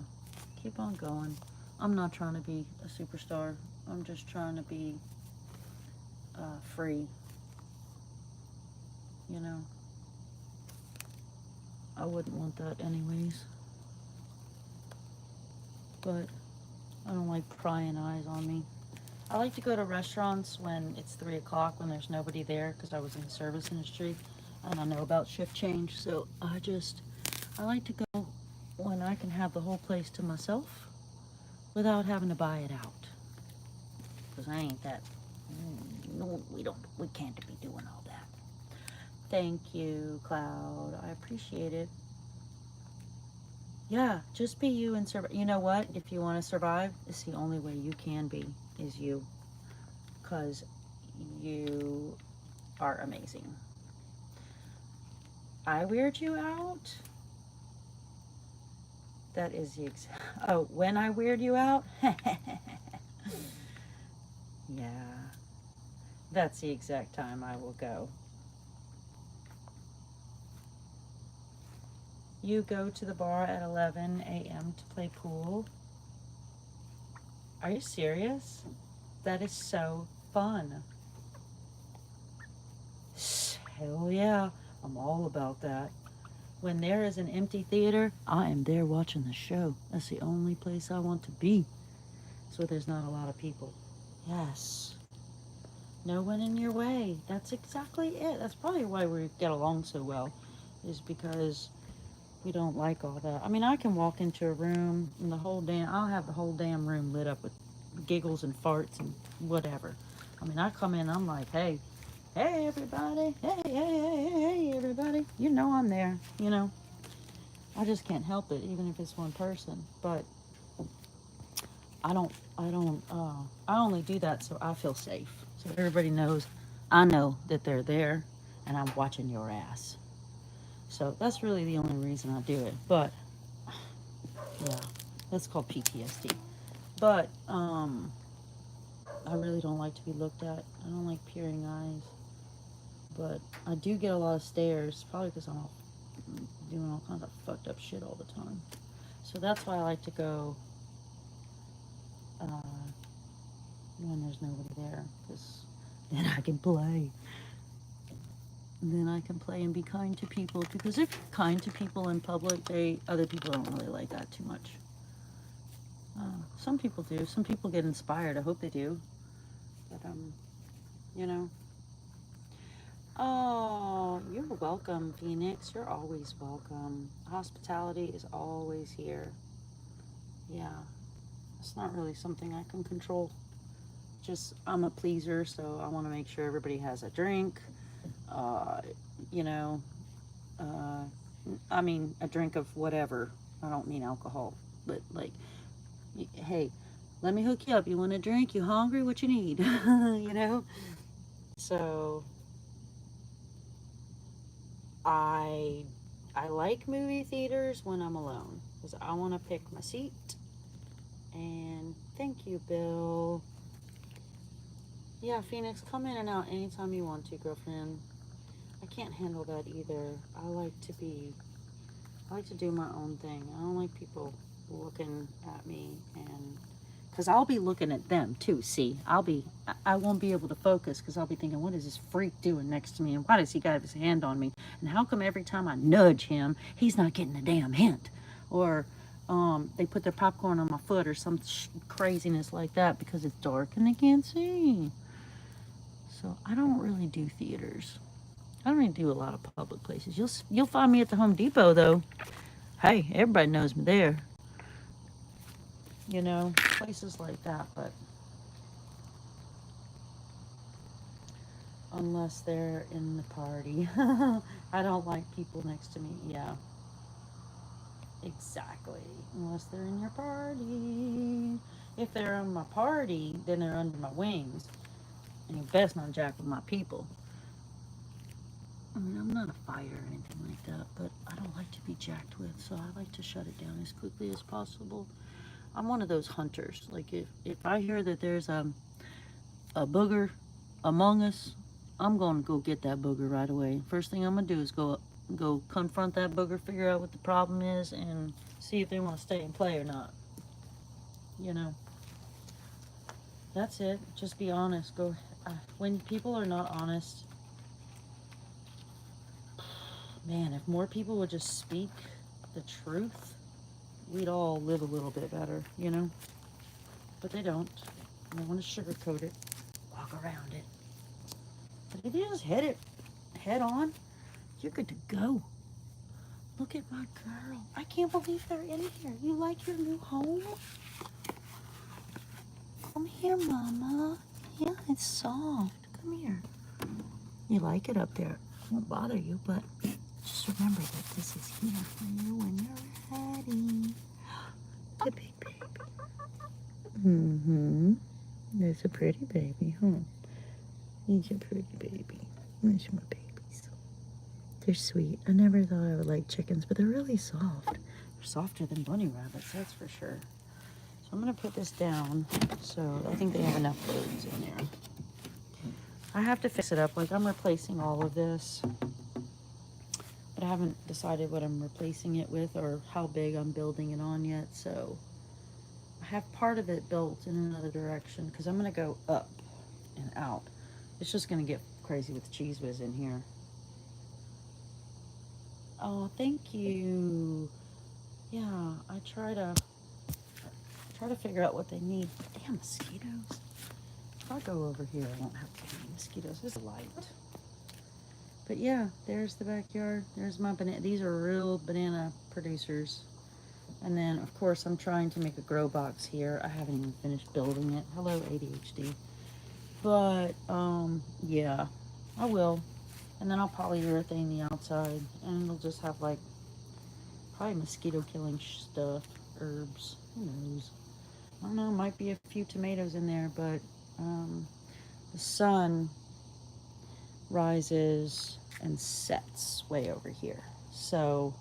keep on going. I'm not trying to be a superstar. I'm just trying to be free. You know, I wouldn't want that anyways. But I don't like prying eyes on me. I like to go to restaurants when it's 3 o'clock when there's nobody there because I was in the service industry and I know about shift change. So I like to go when I can have the whole place to myself without having to buy it out. Because I ain't that, no, we can't be doing all that. Thank you, Cloud. I appreciate it. Yeah, just be you and survive. You know what? If you want to survive, it's the only way you can be, is you. Because you are amazing. I weird you out? That is the exact... Oh, when I weird you out? Yeah. That's the exact time I will go. You go to the bar at 11 a.m. to play pool? Are you serious? That is so fun. Hell yeah, I'm all about that. When there is an empty theater, I am there watching the show. That's the only place I want to be. So there's not a lot of people. Yes. No one in your way. That's exactly it. That's probably why we get along so well, is because we don't like all that. I mean, I can walk into a room and I'll have the whole damn room lit up with giggles and farts and whatever. I mean, I come in, I'm like, hey everybody, hey everybody. You know I'm there, you know. I just can't help it, even if it's one person. But I only do that so I feel safe. So everybody knows, I know that they're there and I'm watching your ass. So that's really the only reason I do it. But yeah, that's called PTSD. But I really don't like to be looked at. I don't like peering eyes. But I do get a lot of stares, probably because I'm doing all kinds of fucked up shit all the time. So that's why I like to go when there's nobody there, because then I can play. then I can play and be kind to people, because if you're kind to people in public, other people don't really like that too much. Some people do. Some people get inspired. I hope they do. But you know. Oh, you're welcome, Phoenix. You're always welcome. Hospitality is always here. Yeah, it's not really something I can control. Just, I'm a pleaser, so I want to make sure everybody has a drink. Uh, you know, uh, I mean, a drink of whatever. I don't mean alcohol, but like, hey, let me hook you up. You want a drink? You hungry? What you need? You know? So, I I like movie theaters when I'm alone, because I want to pick my seat. And thank you, Bill. Yeah, Phoenix, come in and out anytime you want to, girlfriend. I can't handle that either. I like to do my own thing. I don't like people looking at me, and because I'll be looking at them too. See, I won't be able to focus, because I'll be thinking, what is this freak doing next to me, and why does he got his hand on me, and how come every time I nudge him, he's not getting a damn hint, or they put their popcorn on my foot, or some craziness like that, because it's dark and they can't see. So I don't really do theaters. I don't really do a lot of public places. You'll find me at the Home Depot though. Hey, everybody knows me there. You know, places like that, but unless they're in the party. I don't like people next to me. Yeah, exactly. Unless they're in your party. If they're on my party, then they're under my wings. And you best not jack with my people. I mean, I'm not a fighter or anything like that, but I don't like to be jacked with, so I like to shut it down as quickly as possible. I'm one of those hunters. Like, if I hear that there's a booger among us, I'm going to go get that booger right away. First thing I'm going to do is go confront that booger, figure out what the problem is, and see if they want to stay and play or not. You know, that's it. Just be honest. When people are not honest, man, if more people would just speak the truth, we'd all live a little bit better, you know? But they don't. They want to sugarcoat it, walk around it. But if you just hit it head on, you're good to go. Look at my girl. I can't believe they're in here. You like your new home? Come here, Mama. Yeah, it's soft. Come here. You like it up there. It won't bother you, but just remember that this is here for you when you're ready. The big baby. Mm-hmm. There's a pretty baby, huh? He's a pretty baby. There's my babies. They're sweet. I never thought I would like chickens, but they're really soft. They're softer than bunny rabbits, that's for sure. So I'm going to put this down. So I think they have enough birds in there. I have to fix it up. Like, I'm replacing all of this, but I haven't decided what I'm replacing it with or how big I'm building it on yet. So I have part of it built in another direction, because I'm going to go up and out. It's just going to get crazy with the cheese whiz in here. Oh, thank you. Yeah, I try to figure out what they need. Damn mosquitoes. If I go over here, I won't have too many mosquitoes. It's light. But yeah, there's the backyard. There's my banana. These are real banana producers. And then, of course, I'm trying to make a grow box here. I haven't even finished building it. Hello, ADHD. But, yeah, I will. And then I'll polyurethane the outside. And it'll just have, like, probably mosquito-killing stuff. Herbs. Who knows? I don't know. Might be a few tomatoes in there. But, the sun rises and sets way over here. So,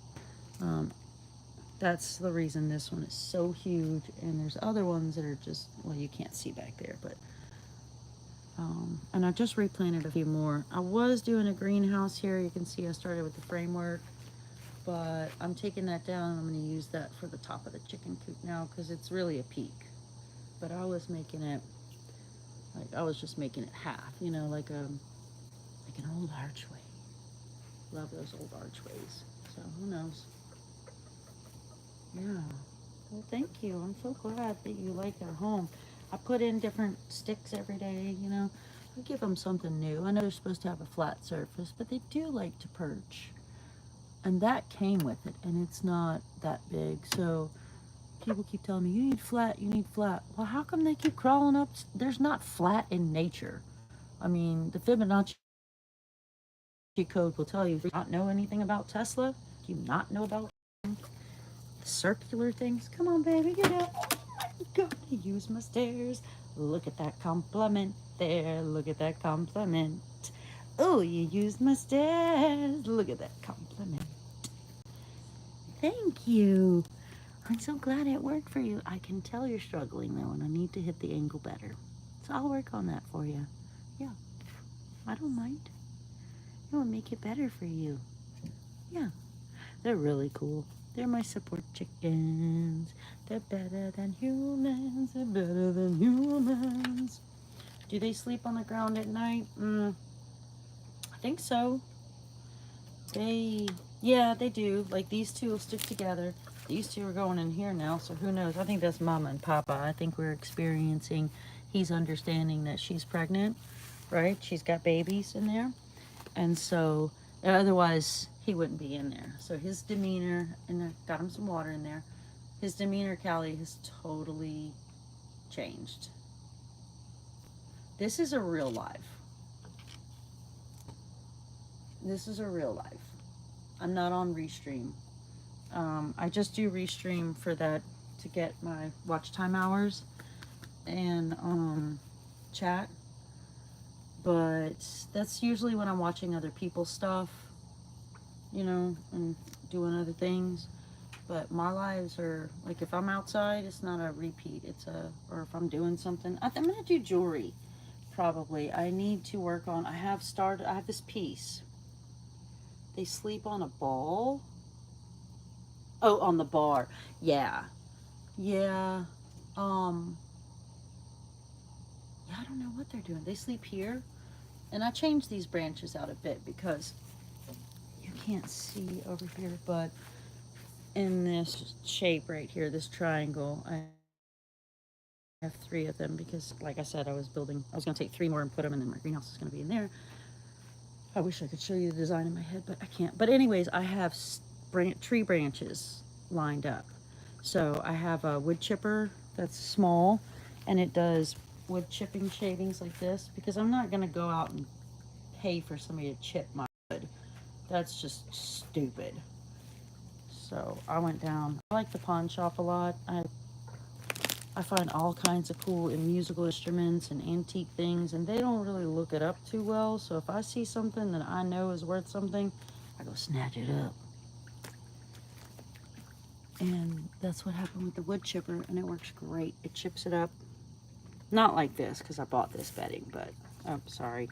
that's the reason this one is so huge, and there's other ones that are just, well, you can't see back there, but and I just replanted a few more. I was doing a greenhouse here. You can see I started with the framework, but I'm taking that down, and I'm going to use that for the top of the chicken coop now, because it's really a peak. But I was making it, like, I was just making it half, you know, like an old archway. Love those old archways. So who knows? Yeah. Well, thank you. I'm so glad that you like our home. I put in different sticks every day, you know. I give them something new. I know they're supposed to have a flat surface, but they do like to perch. And that came with it, and it's not that big. So people keep telling me, you need flat, you need flat. Well, how come they keep crawling up? There's not flat in nature. I mean, the Fibonacci code will tell you, if you not know anything about Tesla, do you not know about circular things? Come on, baby, get up. I'm gonna use my stairs. Look at that compliment there. Look at that compliment. Oh, you used my stairs. Look at that compliment. Thank you. I'm so glad it worked for you. I can tell you're struggling though, and I need to hit the angle better. So I'll work on that for you. Yeah, I don't mind. It will make it better for you. Yeah, they're really cool. They're my support chickens. They're better than humans. They're better than humans. Do they sleep on the ground at night? I think so. Yeah, they do. Like these two will stick together. These two are going in here now, so who knows? I think that's Mama and Papa. I think we're experiencing, he's understanding that she's pregnant, right? She's got babies in there. And so, otherwise, he wouldn't be in there. So his demeanor, and I got him some water in there, his demeanor, Callie, has totally changed. This is a real life. This is a real life. I'm not on Restream. I just do Restream for that, to get my watch time hours and chat. But that's usually when I'm watching other people's stuff, you know, and doing other things. But my lives are, like, if I'm outside, it's not a repeat. It's a, or if I'm doing something. I'm going to do jewelry, probably. I need to work on, I have this piece. They sleep on a ball. Oh, on the bar. Yeah. Yeah. Yeah, I don't know what they're doing. They sleep here. And I changed these branches out a bit because you can't see over here, but in this shape right here, this triangle, I have 3 of them because, like I said, I was going to take 3 more and put them, and then my greenhouse is going to be in there. I wish I could show you the design in my head, but I can't. But anyways, I have tree branches lined up. So I have a wood chipper that's small, and it does wood chipping shavings like this, because I'm not going to go out and pay for somebody to chip my wood. That's just stupid. So I went down. I like the pawn shop a lot. I find all kinds of cool and musical instruments and antique things, and they don't really look it up too well. So if I see something that I know is worth something, I go snatch it up. And that's what happened with the wood chipper, and it works great. It chips it up. Not like this, because I bought this bedding, but, oh, sorry.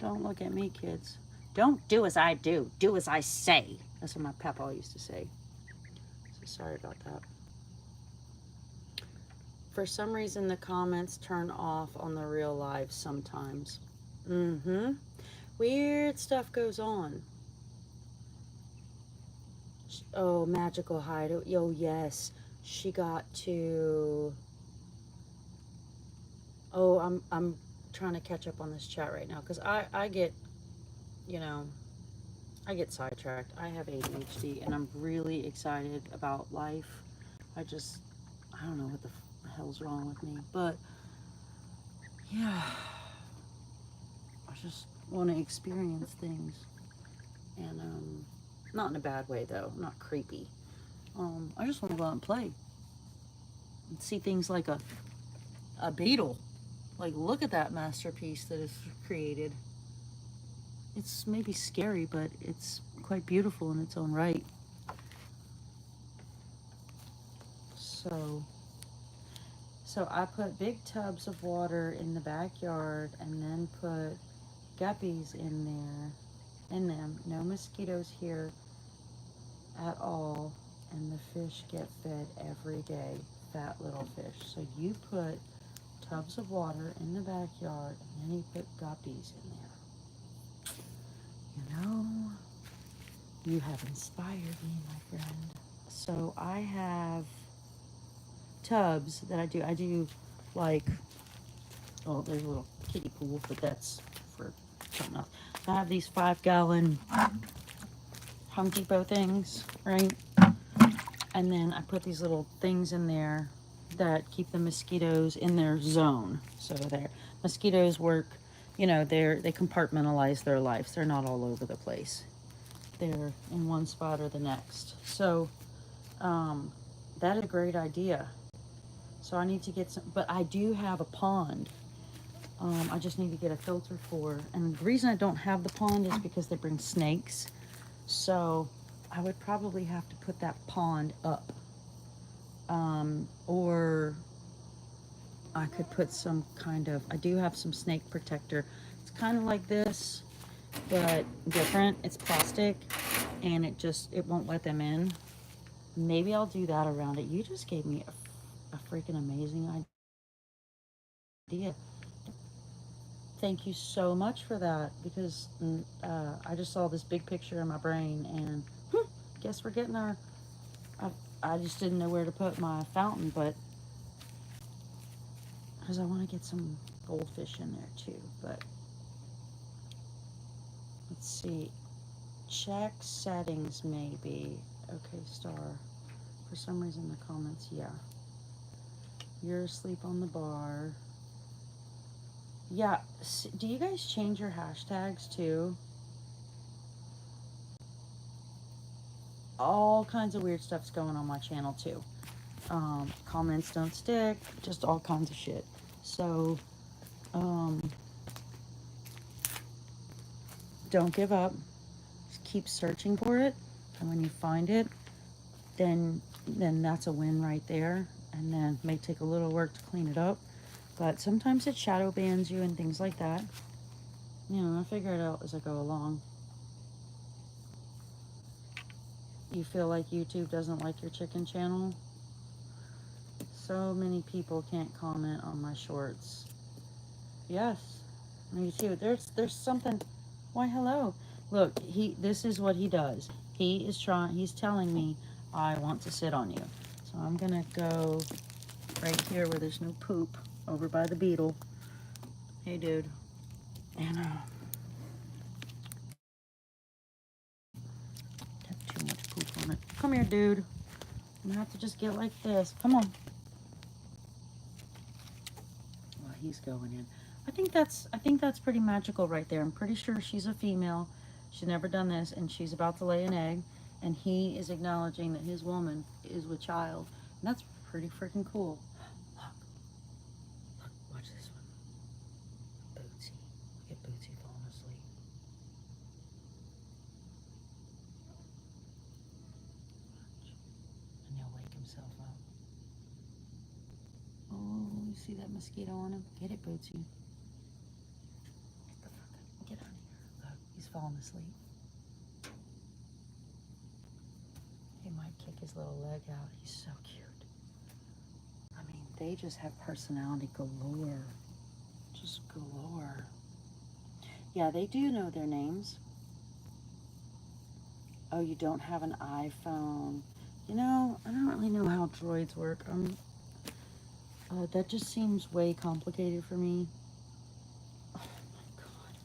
Don't look at me, kids. Don't do as I do. Do as I say. That's what my papa used to say. So sorry about that. For some reason, the comments turn off on the real live sometimes. Weird stuff goes on. Oh, magical hideout. Yo, yes. She got to... Oh, I'm trying to catch up on this chat right now, because I get, you know, I get sidetracked. I have ADHD, and I'm really excited about life. I don't know what the hell's wrong with me, but yeah, I just want to experience things, and not in a bad way though, not creepy. I just want to go out and play and see things like a beetle. Like, look at that masterpiece that is created. It's maybe scary, but it's quite beautiful in its own right. So I put big tubs of water in the backyard and then put guppies in them. No mosquitoes here at all, and the fish get fed every day. Fat little fish. So you put tubs of water in the backyard, and then you put guppies in there. You know, You have inspired me, my friend. So I have tubs that I do. I do like, oh, there's a little kiddie pool, but that's for something else. I have these 5-gallon Home Depot things, right? And then I put these little things in there that keep the mosquitoes in their zone. So their mosquitoes work, you know, they compartmentalize their lives. They're not all over the place. They're in one spot or the next. So that is a great idea. So I need to get some, but I do have a pond. I just need to get a filter for. And the reason I don't have the pond is because they bring snakes. So I would probably have to put that pond up. Or I could put some kind of, I do have some snake protector. It's kind of like this, but different. It's plastic and it won't let them in. Maybe I'll do that around it. You just gave me a freaking amazing idea. Thank you so much for that, because I just saw this big picture in my brain, and guess we're getting our, I just didn't know where to put my fountain, but because I want to get some goldfish in there too. But let's see, check settings maybe. Okay, Star, for some reason the comments, yeah, you're asleep on the bar. Yeah, do you guys change your hashtags too? All kinds of weird stuff's going on my channel too. Comments don't stick, just all kinds of shit. So, don't give up. Just keep searching for it, and when you find it, then that's a win right there. And then it may take a little work to clean it up, but sometimes it shadow bans you and things like that. You know, I figure it out as I go along. You feel like YouTube doesn't like your chicken channel? So many people can't comment on my shorts. Yes, me too. There's something. Why, hello. Look, this is what he does. He's telling me I want to sit on you. So I'm gonna go right here where there's no poop, over by the beetle. Hey, dude. And have too much poop on it. Come here, dude. I'm gonna have to just get like this. Come on. Well, he's going in. I think that's pretty magical right there. I'm pretty sure she's a female. She's never done this, and she's about to lay an egg, and he is acknowledging that his woman is with child. And that's pretty freaking cool. Look, watch this one. Bootsy. Look at Bootsy falling asleep. Watch. And he'll wake himself up. Oh, you see that mosquito on him? Get it, Bootsy. Get out of here. Look, he's falling asleep. He might kick his little leg out. He's so cute. I mean, they just have personality galore. Just galore. Yeah, they do know their names. Oh, you don't have an iPhone. You know, I don't really know how droids work. That just seems way complicated for me. Oh my god.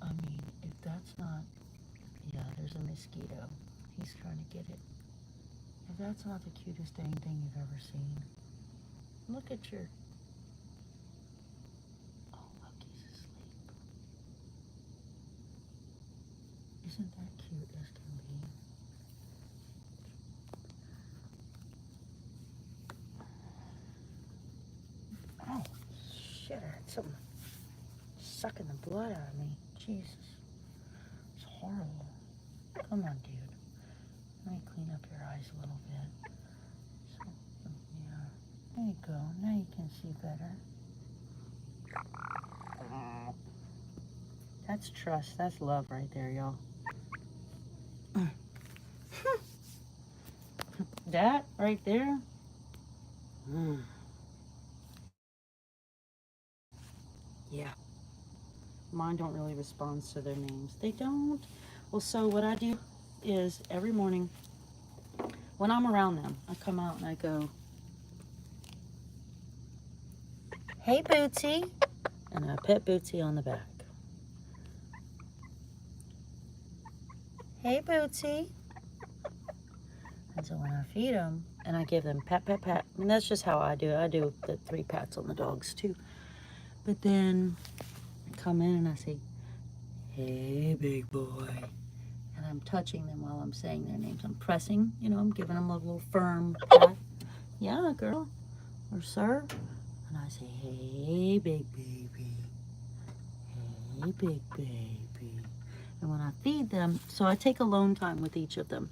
I mean, if that's not... Yeah, there's a mosquito. He's trying to get it. If that's not the cutest dang thing you've ever seen. Look at your... Oh, look, he's asleep. Isn't that cute as can be? Oh, shit, I had something sucking the blood out of me. Jesus. It's horrible. Come on, dude. Let me clean up your eyes a little bit. So, yeah. There you go. Now you can see better. That's trust. That's love right there, y'all. That right there. Yeah. mine don't really respond to their names. They don't. Well, so what I do is every morning when I'm around them, I come out and I go, "Hey, Bootsy," and I pet Bootsy on the back. "Hey, Bootsy." And so when I feed them, and I give them pat, pat, pat, and that's just how I do it. I do the 3 pats on the dogs too. But then I come in and I say, "Hey, big boy." And I'm touching them while I'm saying their names. I'm pressing, you know, I'm giving them a little firm pat. "Yeah, girl," or "sir." And I say, "Hey, big baby. Hey, big baby." And when I feed them, so I take alone time with each of them.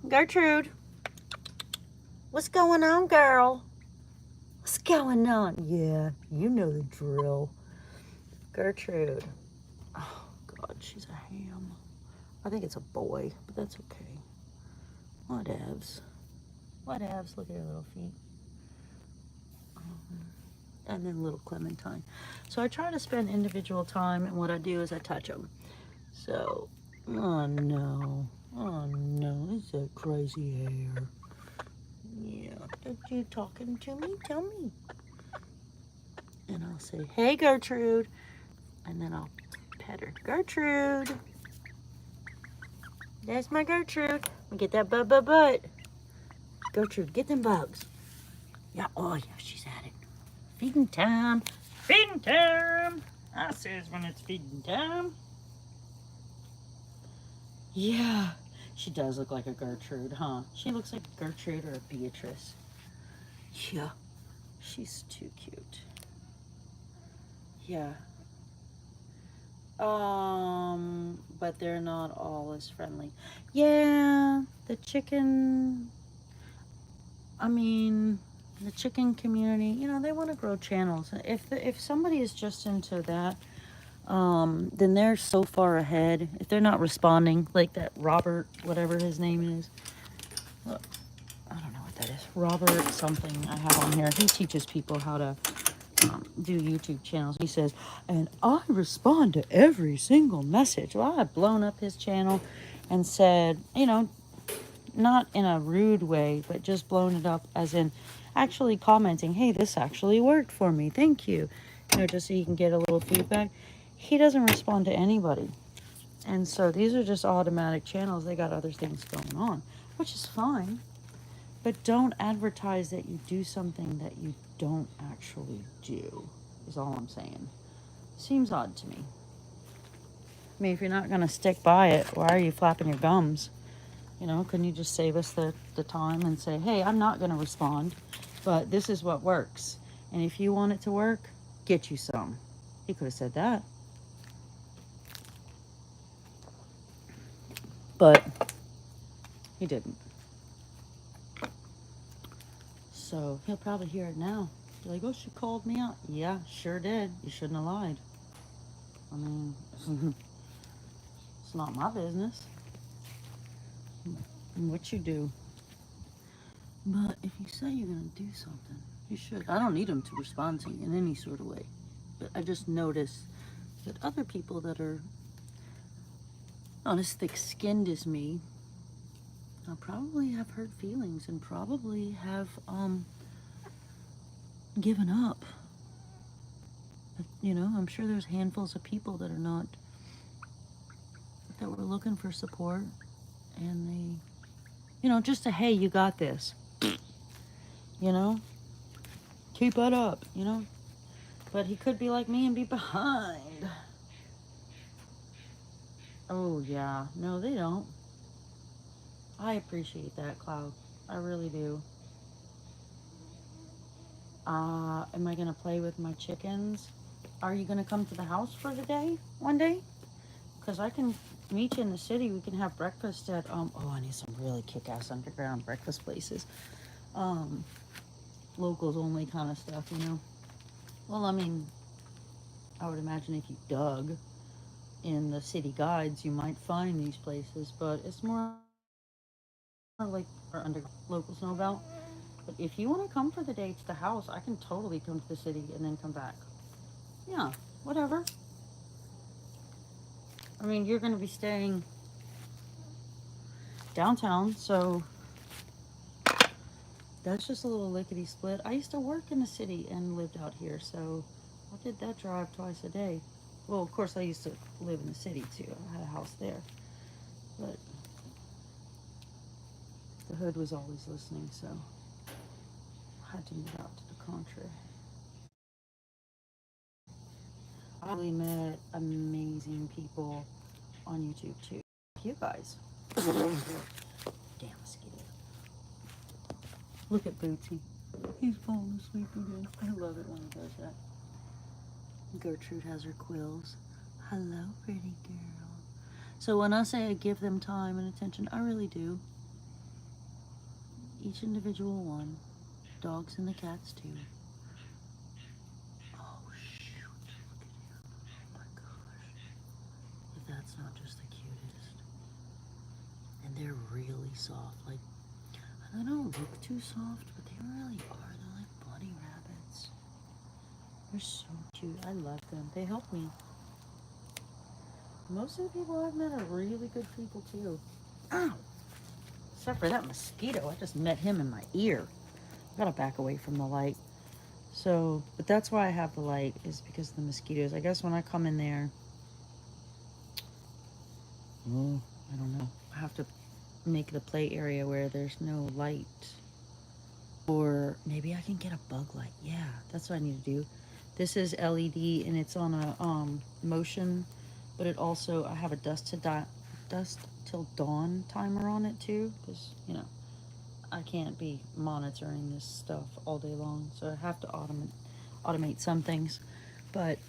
"Gertrude, what's going on, girl? What's going on?" "Yeah, you know the drill." "Gertrude." Oh, God, she's a ham. I think it's a boy, but that's okay. Whatevs. Whatevs. Look at her little feet. And then little Clementine. So I try to spend individual time, and what I do is I touch them. So, oh no. Oh no, it's that crazy hair. Yeah, are you talking to me? Tell me. And I'll say, "Hey, Gertrude." And then I'll pet her. "Gertrude. That's my Gertrude. Get that butt. Gertrude, get them bugs." Yeah, oh yeah, she's at it. Feeding time. Feeding time. I says when it's feeding time. Yeah, she does look like a Gertrude, huh? She looks like Gertrude or a Beatrice. Yeah, she's too cute. Yeah. But they're not all as friendly. Yeah, the chicken, I mean, the chicken community, you know, they want to grow channels. If somebody is just into that, then they're so far ahead. If they're not responding, like that Robert, whatever his name is, look, I don't know what that is. Robert something I have on here. He teaches people how to do YouTube channels. He says, "And I respond to every single message." Well, I've blown up his channel and said, you know, not in a rude way, but just blown it up as in actually commenting, "Hey, this actually worked for me. Thank you." You know, just so you can get a little feedback. He doesn't respond to anybody. And so these are just automatic channels. They got other things going on, which is fine. But don't advertise that you do something that you don't actually do, is all I'm saying. Seems odd to me. I mean, if you're not going to stick by it, why are you flapping your gums? You know, couldn't you just save us the time and say, "Hey, I'm not going to respond, but this is what works. And if you want it to work, get you some." He could have said that. But he didn't. So he'll probably hear it now. Be like, "Oh, she called me out." Yeah, sure did. You shouldn't have lied. I mean, it's not my business what you do. But if you say you're going to do something, you should. I don't need them to respond to you in any sort of way. But I just notice that other people that are not as thick-skinned as me probably have hurt feelings and probably have given up. But, you know, I'm sure there's handfuls of people that are not, that were looking for support, and they, you know, just a, "Hey, you got this," you know, "Keep it up," you know. But he could be like me and be behind. Oh, yeah. No, they don't. I appreciate that, Cloud. I really do. Am I going to play with my chickens? Are you going to come to the house for the day one day? Because I can meet you in the city. We can have breakfast at, oh, I need some really kick-ass underground breakfast places. Locals only kind of stuff, you know. Well, I mean, I would imagine if you dug in the city guides, you might find these places, but it's more like for under locals know about. But if you want to come for the day to the house, I can totally come to the city and then come back. Yeah, whatever. I mean, you're going to be staying downtown, so that's just a little lickety split. I used to work in the city and lived out here, so I did that drive twice a day. Well, of course, I used to live in the city too. I had a house there, but the hood was always listening, so I had to move out to the country. I really met amazing people on YouTube too. You guys. Damn mosquito. Look at Bootsy. He's falling asleep again. I love it when he does that. Gertrude has her quills. Hello, pretty girl. So when I say I give them time and attention, I really do. Each individual one. Dogs and the cats too. Oh shoot. Look at him. Oh my gosh. If that's not just the cutest. And they're really soft. Like, they don't look too soft, but they really are. They're like bunny rabbits. They're so cute. I love them. They help me. Most of the people I've met are really good people too. Ow! Except for that mosquito. I just met him in my ear. I gotta back away from the light. So, but that's why I have the light, is because of the mosquitoes. I guess when I come in there, oh, I don't know. I have to make the play area where there's no light. Or maybe I can get a bug light. Yeah, that's what I need to do. This is LED and it's on a motion, but it also, I have a dusk till dawn timer on it too, because you know I can't be monitoring this stuff all day long, so I have to automate some things. But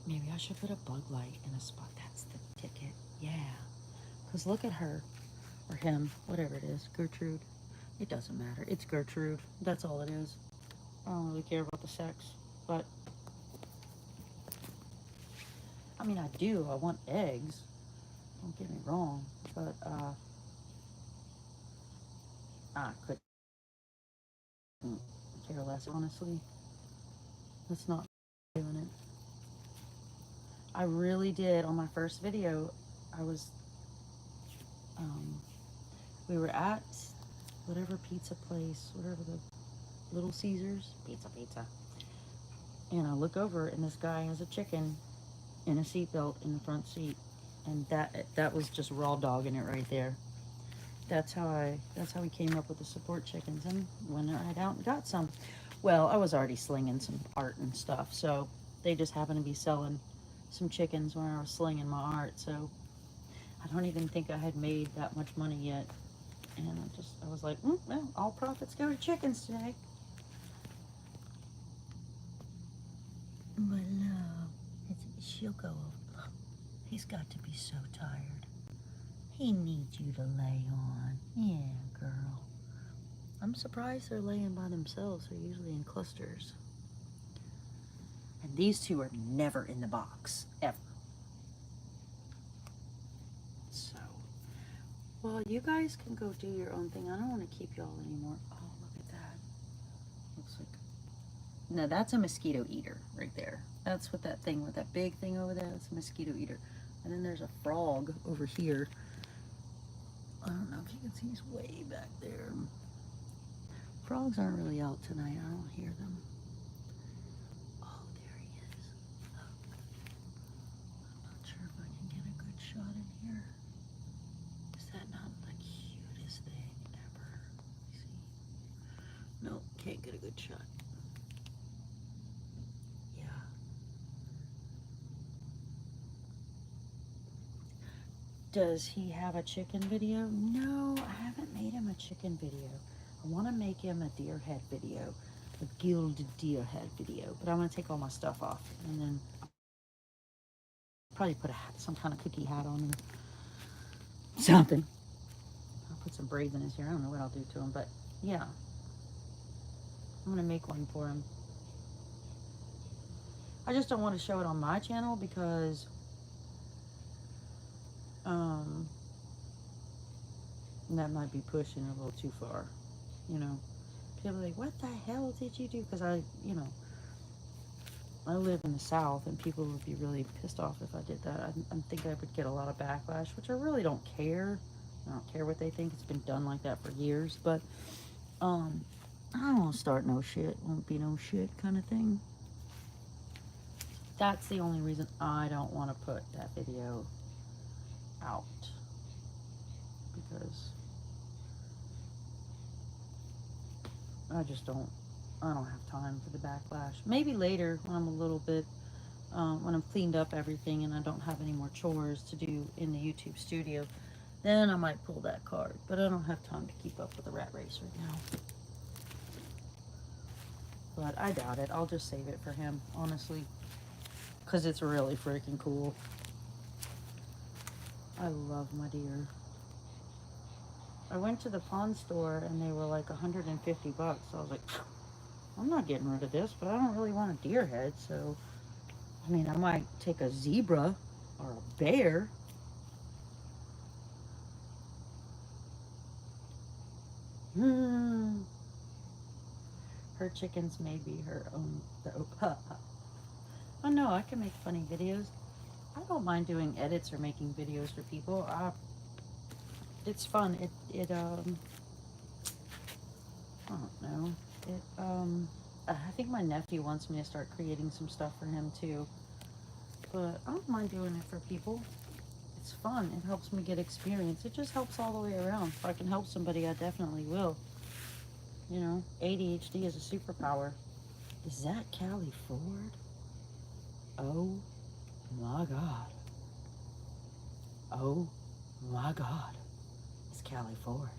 maybe I should put a bug light in a spot. That's the ticket. Yeah, because look at her or him, whatever it is, Gertrude. It doesn't matter. It's Gertrude. That's all it is. I don't really care about the sex, but I mean, I do. I want eggs. Don't get me wrong, but I couldn't care less, honestly. That's not doing it. I really did. On my first video, I was, we were at whatever pizza place, whatever the Little Caesars, pizza. And I look over, and this guy has a chicken in a seatbelt in the front seat, and that was just raw dogging it right there. That's how we came up with the support chickens, and went right out and got some. Well, I was already slinging some art and stuff, so they just happened to be selling some chickens when I was slinging my art. So I don't even think I had made that much money yet, and I was like, well, all profits go to chickens today. My love, she'll go over. He's got to be so tired. He needs you to lay on. Yeah, girl. I'm surprised they're laying by themselves. They're usually in clusters. And these two are never in the box, ever. So, well, you guys can go do your own thing. I don't want to keep y'all anymore. Oh, look at that. Looks like... No, that's a mosquito eater right there. That's what that thing, with that big thing over there, that's a mosquito eater. And then there's a frog over here. I don't know if you can see, he's way back there. Frogs aren't really out tonight. I don't hear them. Oh, there he is. Look. I'm not sure if I can get a good shot in here. Is that not the cutest thing ever? Let me see. No, can't get a good shot. Yeah. Does he have a chicken video? No, I haven't made him a chicken video. I want to make him a deer head video, a gilded deer head video, but I'm going to take all my stuff off, and then I'll probably put some kind of cookie hat on him. Something. I'll put some braids in his hair. I don't know what I'll do to him, but yeah. I'm going to make one for him. I just don't want to show it on my channel because that might be pushing it a little too far, you know. People are like, what the hell did you do? Because I, you know, I live in the South, and people would be really pissed off if I did that. I think I would get a lot of backlash, which I really don't care. I don't care what they think. It's been done like that for years. But um, I don't want to start no shit. Won't be no shit kind of thing. That's the only reason I don't want to put that video out, because I just don't. I don't have time for the backlash. Maybe later when I'm a little bit, when I'm cleaned up everything and I don't have any more chores to do in the YouTube studio, then I might pull that card. But I don't have time to keep up with the rat race right now. But I doubt it. I'll just save it for him, honestly, because it's really freaking cool. I love my deer. I went to the pawn store and they were like 150 bucks. So I was like, I'm not getting rid of this, but I don't really want a deer head. So, I mean, I might take a zebra or a bear. Hmm. Her chickens may be her own, though. Oh no, I can make funny videos. I don't mind doing edits or making videos for people. It's fun. I don't know. I think my nephew wants me to start creating some stuff for him too. But I don't mind doing it for people. It's fun. It helps me get experience. It just helps all the way around. If I can help somebody, I definitely will. You know, ADHD is a superpower. Is that Callie Ford? Oh my God. Oh my God. It's Callie Ford.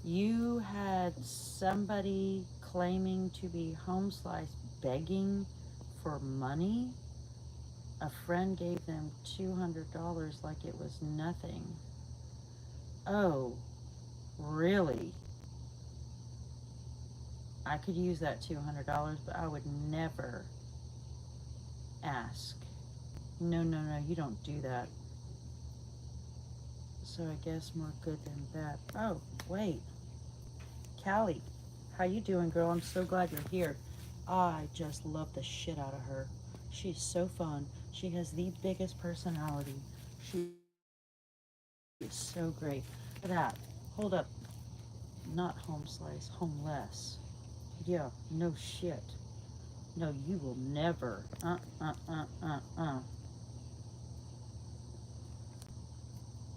You had somebody claiming to be home slice begging for money. A friend gave them $200 like it was nothing. Oh, really? I could use that $200, but I would never ask. No, no, no, you don't do that. So I guess more good than bad. Oh, wait. Callie, how you doing, girl? I'm so glad you're here. I just love the shit out of her. She's so fun. She has the biggest personality. She is so great. Look at that. Hold up. Not home slice, homeless. Yeah, no shit. No, you will never.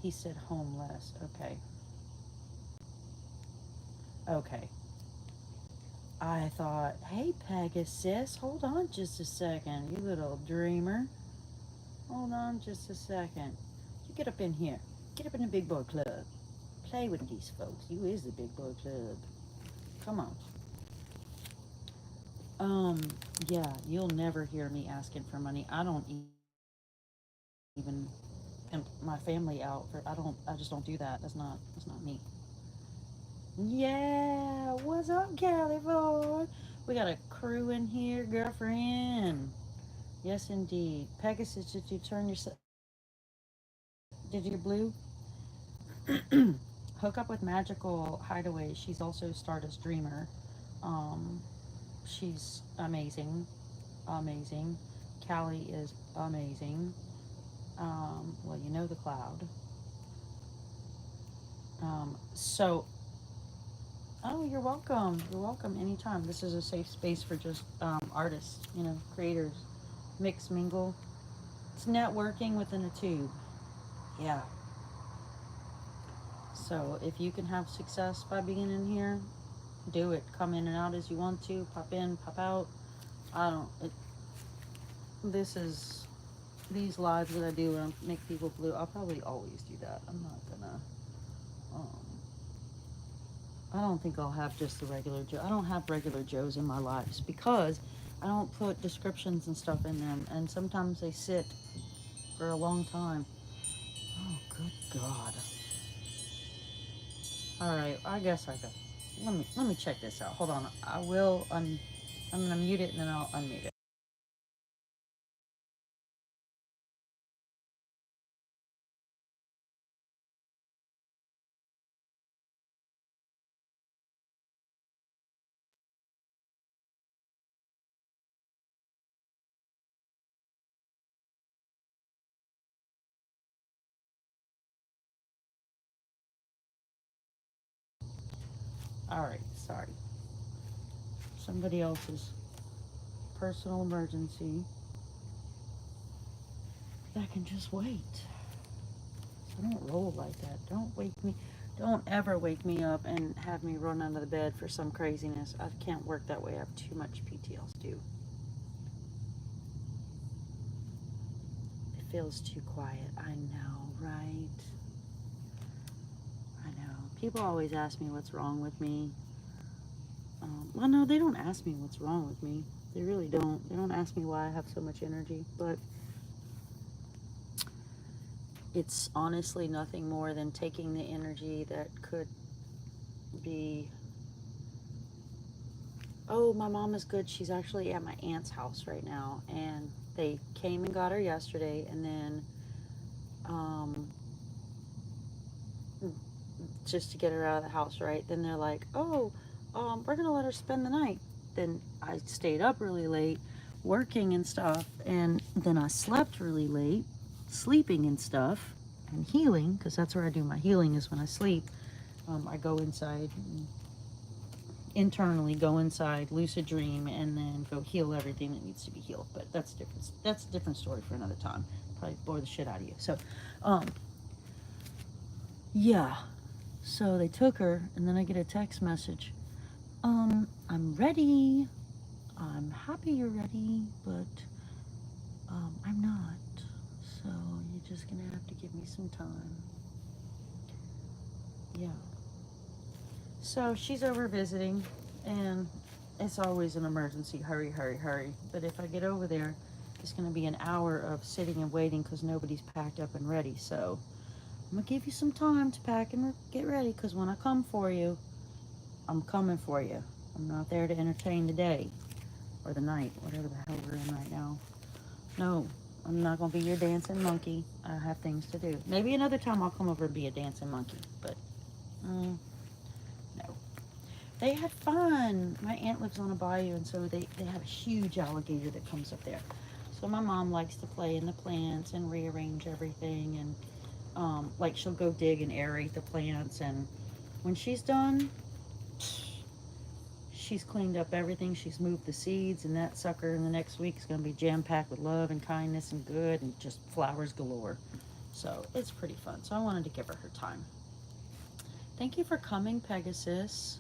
He said homeless. Okay. Okay. I thought, hey, Pegasus, hold on just a second, you little dreamer. Hold on just a second. You get up in here. Get up in the big boy club. Play with these folks. You is the big boy club. Come on. Um, yeah, you'll never hear me asking for money. I don't even pimp my family out for, I just don't do that. That's not me. Yeah, what's up, California? We got a crew in here, girlfriend. Yes, indeed. Pegasus, did you turn your, did you blue? Hook up with Magical Hideaway. She's also Stardust Dreamer. Um, she's amazing. Amazing. Callie is amazing. Well, you know the cloud. So, oh, you're welcome. You're welcome anytime. This is a safe space for just artists, you know, creators. Mix, mingle. It's networking within a tube. Yeah. So, if you can have success by being in here, do it. Come in and out as you want to. Pop in, pop out. I don't. This is these lives that I do when I make people blue. I'll probably always do that. I'm not gonna. Um, I don't think I'll have just the regular Joe. I don't have regular Joes in my lives because I don't put descriptions and stuff in them, and sometimes they sit for a long time. Oh, good God! All right, I guess I could. Let me check this out. Hold on. I will. I'm gonna mute it and then I'll unmute it. Alright, sorry. Somebody else's personal emergency that can just wait. So don't roll like that. Don't wake me. Don't ever wake me up and have me run under the bed for some craziness. I can't work that way. I have too much PTSD. It feels too quiet. I know, right? I know. People always ask me what's wrong with me. Well, no, they don't ask me what's wrong with me. They really don't. They don't ask me why I have so much energy, but it's honestly nothing more than taking the energy that could be, oh, my mom is good. She's actually at my aunt's house right now, and they came and got her yesterday, and then just to get her out of the house, right? Then they're like, oh, we're gonna let her spend the night. Then I stayed up really late working and stuff, and then I slept really late sleeping and stuff and healing, because that's where I do my healing, is when I sleep. I go inside and internally go inside, lucid dream, and then go heal everything that needs to be healed. But that's different. That's a different story for another time. Probably bore the shit out of you. So yeah, so they took her, and then I get a text message, I'm ready, I'm happy you're ready, but I'm not, so you're just gonna have to give me some time. Yeah. So she's over visiting, and it's always an emergency, hurry, hurry, hurry. But if I get over there, it's going to be an hour of sitting and waiting because nobody's packed up and ready. So I'm going to give you some time to pack and get ready, because when I come for you, I'm coming for you. I'm not there to entertain the day or the night, whatever the hell we're in right now. No, I'm not going to be your dancing monkey. I have things to do. Maybe another time I'll come over and be a dancing monkey, but no. They had fun. My aunt lives on a bayou, and so they have a huge alligator that comes up there. So my mom likes to play in the plants and rearrange everything, and like she'll go dig and aerate the plants, and when she's done, she's cleaned up everything. She's moved the seeds, and that sucker in the next week is going to be jam-packed with love and kindness and good and just flowers galore. So it's pretty fun. So I wanted to give her time. Thank you for coming, Pegasus.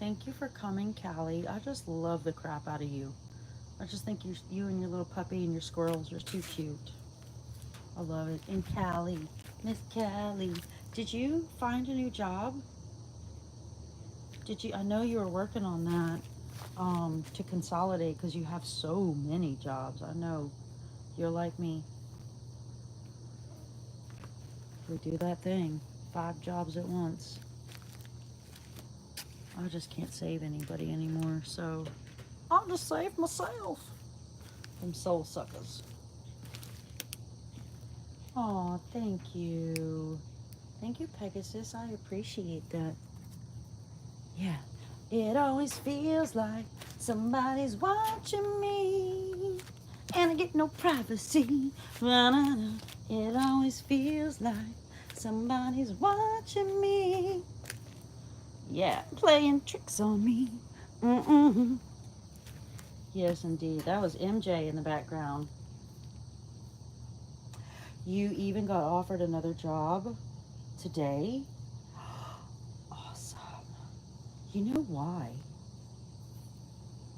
Thank you for coming, Callie. I just love the crap out of you. I just think you and your little puppy and your squirrels are too cute. I love it. And Callie, Miss Callie, did you find a new job? Did you? I know you were working on that to consolidate, because you have so many jobs. I know you're like me. We do that thing, 5 jobs at once. I just can't save anybody anymore, so I'll just save myself from soul suckers. Oh, thank you. Thank you, Pegasus. I appreciate that. Yeah. It always feels like somebody's watching me, and I get no privacy. It always feels like somebody's watching me. Yeah, playing tricks on me. Yes, indeed. That was MJ in the background. You even got offered another job today? Awesome. You know why?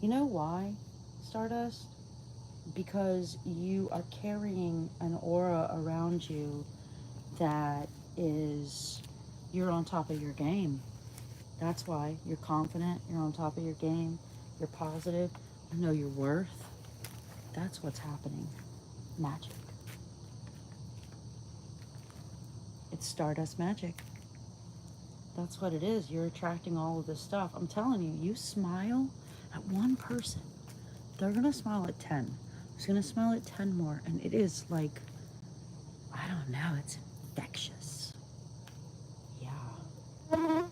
You know why, Stardust? Because you are carrying an aura around you that is, you're on top of your game. That's why. You're confident, you're on top of your game, you're positive, you know your worth. That's what's happening. Magic. It's Stardust magic. That's what it is. You're attracting all of this stuff. I'm telling you, you smile at one person, they're going to smile at 10. It's going to smile at 10 more. And it is like, I don't know, it's infectious. Yeah.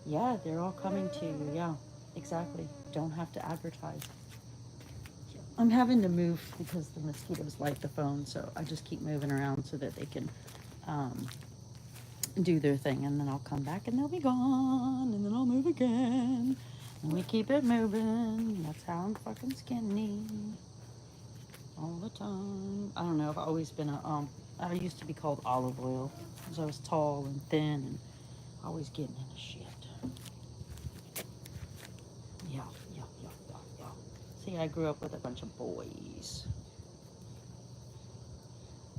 Yeah, they're all coming to you. Yeah, exactly. Don't have to advertise. I'm having to move because the mosquitoes like the phone, so I just keep moving around so that they can do their thing, and then I'll come back and they'll be gone, and then I'll move again, and we keep it moving. That's how I'm fucking skinny all the time. I don't know. I've always been I used to be called olive oil because I was tall and thin and always getting into shit. Yeah. See, I grew up with a bunch of boys.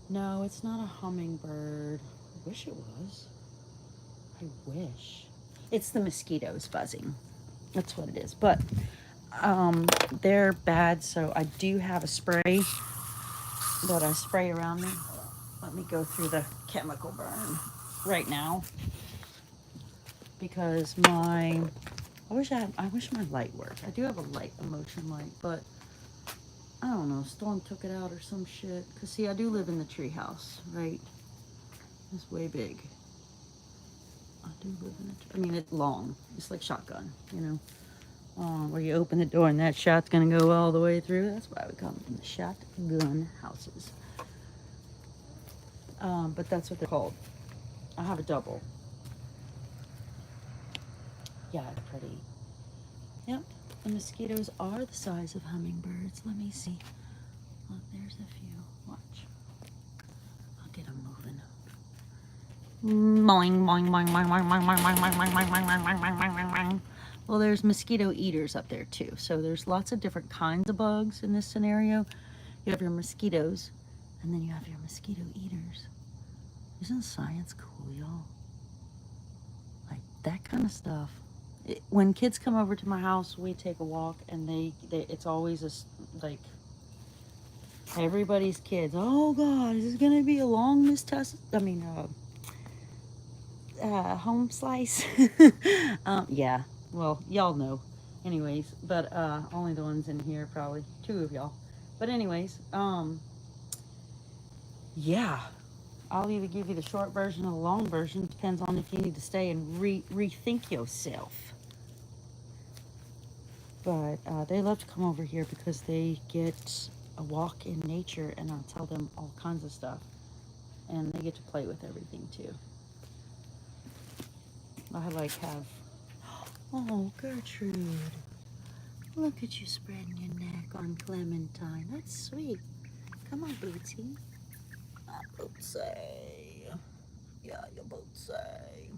No, it's not a hummingbird. I wish it was. I wish. It's the mosquitoes buzzing. That's what it is. But they're bad, so I do have a spray that I spray around me. Let me go through the chemical burn right now because I wish my light worked. I do have a light, a motion light, but I don't know. Storm took it out or some shit. Cause see, I do live in the tree house, right? It's way big. I do live in it. I mean, it's long. It's like shotgun, you know, where you open the door and that shot's gonna go all the way through. That's why we call them the shotgun houses. But that's what they're called. I have a double. Yeah, it's pretty. Yep, the mosquitoes are the size of hummingbirds. Let me see. Look, there's a few. Watch. I'll get them moving. Boing, boing, boing, boing, boing, boing, boing, boing, boing, boing, boing, boing, boing, boing, boing, boing. Well, there's mosquito eaters up there too. So there's lots of different kinds of bugs in this scenario. You have your mosquitoes, and then you have your mosquito eaters. Isn't science cool, y'all? Like that kind of stuff. When kids come over to my house, we take a walk, and it's always like everybody's kids. Oh God, is this gonna be a long home slice? Yeah. Well, y'all know. Anyways, but only the ones in here, probably 2 of y'all. But anyways, yeah. I'll either give you the short version or the long version. Depends on if you need to stay and rethink yourself. But they love to come over here because they get a walk in nature, and I'll tell them all kinds of stuff. And they get to play with everything too. I have... Oh, Gertrude. Look at you spreading your neck on Clementine. That's sweet. Come on, Bootsy. Bootsy. Yeah, you Bootsy.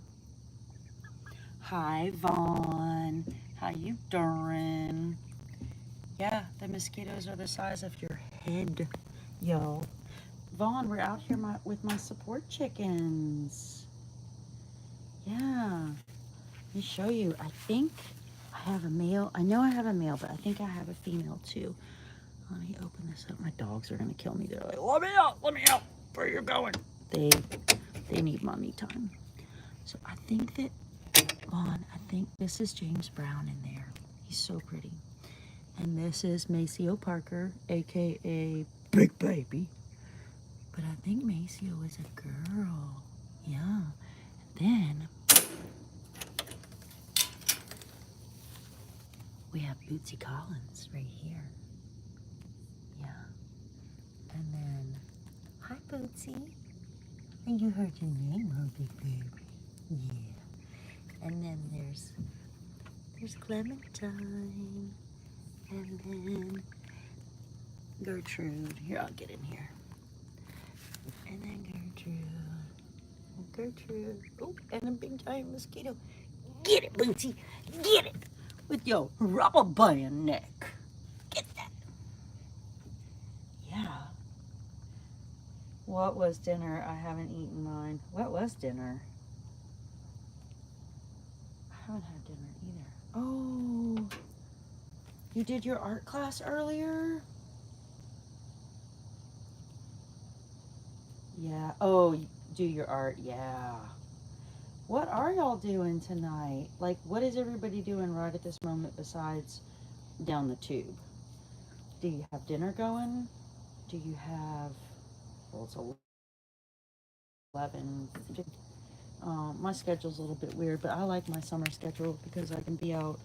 Hi, Vaughn. How you doing? Yeah, the mosquitoes are the size of your head, y'all. Vaughn, we're out here with my support chickens. Yeah. Let me show you. I think I have a male. I know I have a male, but I think I have a female too. Let me open this up. My dogs are going to kill me. They're like, let me out. Where are you going? They need mommy time. So I think that, Vaughn, I think this is James Brown in there. He's so pretty. And this is Maceo Parker, a.k.a. Big Baby. But I think Maceo is a girl. Yeah. And then we have Bootsy Collins right here. Yeah. And then, hi, Bootsy. And you heard your name, huh, Big Baby? Yeah. And then there's Clementine. And then Gertrude. Here, I'll get in here. And then Gertrude. Oh, and a big giant mosquito. Get it, Bootsy. Get it. With your rubber band neck. Get that. Yeah. What was dinner? I haven't eaten mine. What was dinner? I haven't had dinner either. Oh, you did your art class earlier? Yeah. Oh, do your art. Yeah. What are y'all doing tonight? Like, what is everybody doing right at this moment besides down the tube? Do you have dinner going? Do you have... Well, it's 11. My schedule's a little bit weird, but I like my summer schedule because I can be out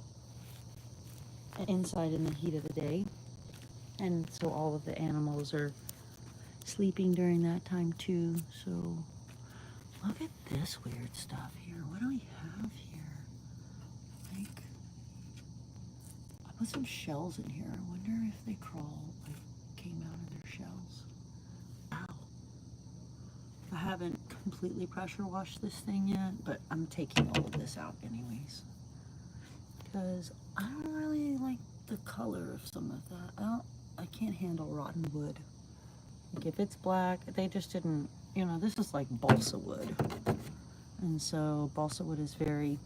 inside in the heat of the day. And so all of the animals are sleeping during that time too. So Look at this weird stuff here. What do we have here? Like, I put some shells in here. I wonder if they came out of their shells. Wow. I haven't completely pressure washed this thing yet, but I'm taking all of this out anyways. Because I don't really like the color of some of that. I can't handle rotten wood. Like if it's black, they just didn't, you know, this is like balsa wood. And so balsa wood is very,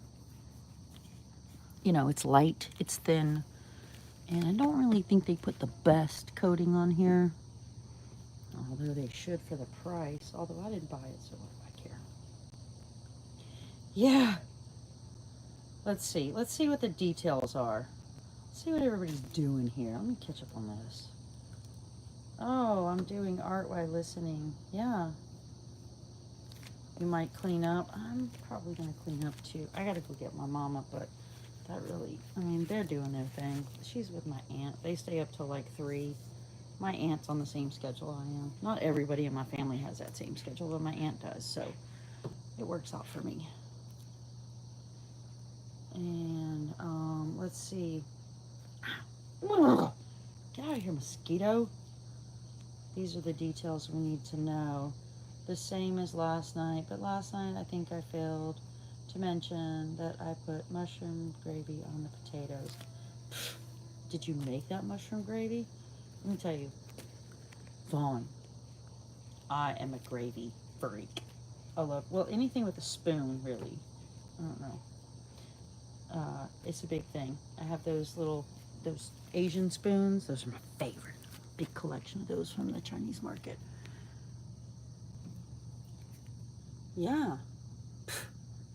you know, it's light, it's thin. And I don't really think they put the best coating on here. Although they should for the price. Although I didn't buy it, so what do I care? Yeah. Let's see. Let's see what the details are. Let's see what everybody's doing here. Let me catch up on this. Oh, I'm doing art while listening. Yeah. You might clean up. I'm probably going to clean up too. I got to go get my mama, but that really, I mean, they're doing their thing. She's with my aunt. They stay up till like 3. My aunt's on the same schedule I am. Not everybody in my family has that same schedule, but my aunt does, so it works out for me. And let's see. Get out of here, mosquito. These are the details we need to know. The same as last night, but last night I think I failed to mention that I put mushroom gravy on the potatoes. Did you make that mushroom gravy? Let me tell you, Vaughn, I am a gravy freak. I love, well, anything with a spoon, really. I don't know. It's a big thing. I have those Asian spoons. Those are my favorite. Big collection of those from the Chinese market. Yeah.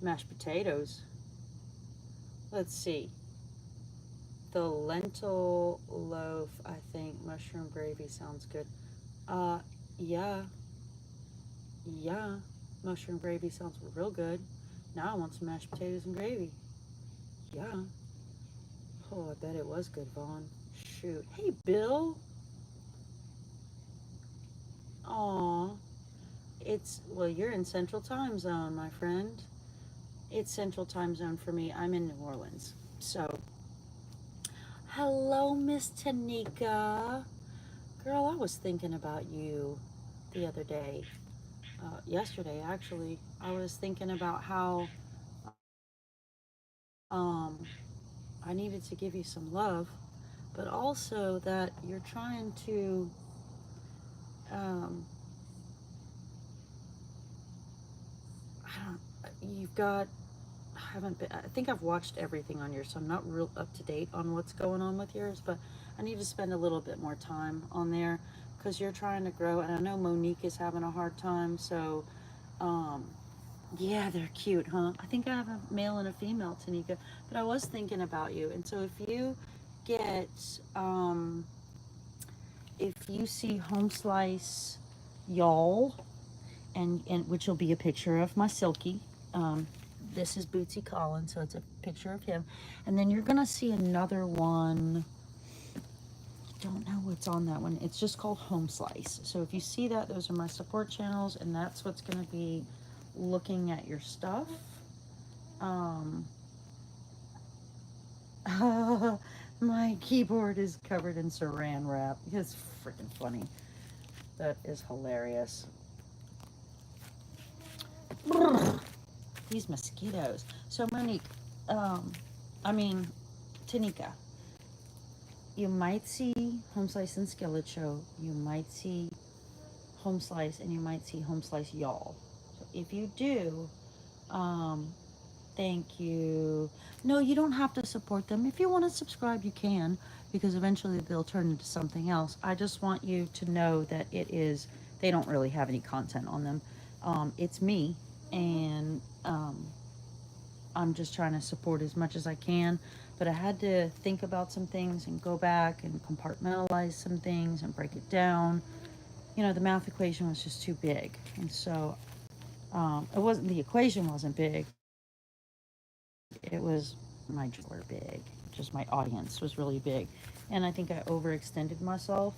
Mashed potatoes. Let's see. The lentil loaf, I think mushroom gravy sounds good. Yeah. Yeah. Mushroom gravy sounds real good. Now I want some mashed potatoes and gravy. Yeah. Oh, I bet it was good, Vaughn. Shoot. Hey, Bill. Aw. Well, you're in Central Time Zone, my friend. It's Central Time Zone for me. I'm in New Orleans. So, hello, Miss Tanika. Girl, I was thinking about you the other day. Yesterday, actually. I was thinking about how um, I needed to give you some love, but also that you're trying to um, I don't, you've got, I haven't been, I think I've watched everything on yours, so I'm not real up to date on what's going on with yours, but I need to spend a little bit more time on there because you're trying to grow, and I know Monique is having a hard time, so, um, yeah, they're cute, huh? I think I have a male and a female, Tanika, but I was thinking about you, and so if you get, if you see Home Slice Y'all, and which will be a picture of my Silky. This is Bootsy Collins, so it's a picture of him. And then you're gonna see another one. I don't know what's on that one. It's just called Home Slice. So if you see that, those are my support channels, and that's what's gonna be looking at your stuff. My keyboard is covered in saran wrap. It's freaking funny. That is hilarious. These mosquitoes. So Monique, I mean, Tanika, you might see Home Slice and Skillet Show. You might see Home Slice, and you might see Home Slice Y'all. So if you do, thank you. No, you don't have to support them. If you want to subscribe, you can, because eventually they'll turn into something else. I just want you to know that they don't really have any content on them. It's me, and I'm just trying to support as much as I can. But I had to think about some things and go back and compartmentalize some things and break it down. You know, the math equation was just too big. And so the equation wasn't big. It was my were big. Just my audience was really big. And I think I overextended myself,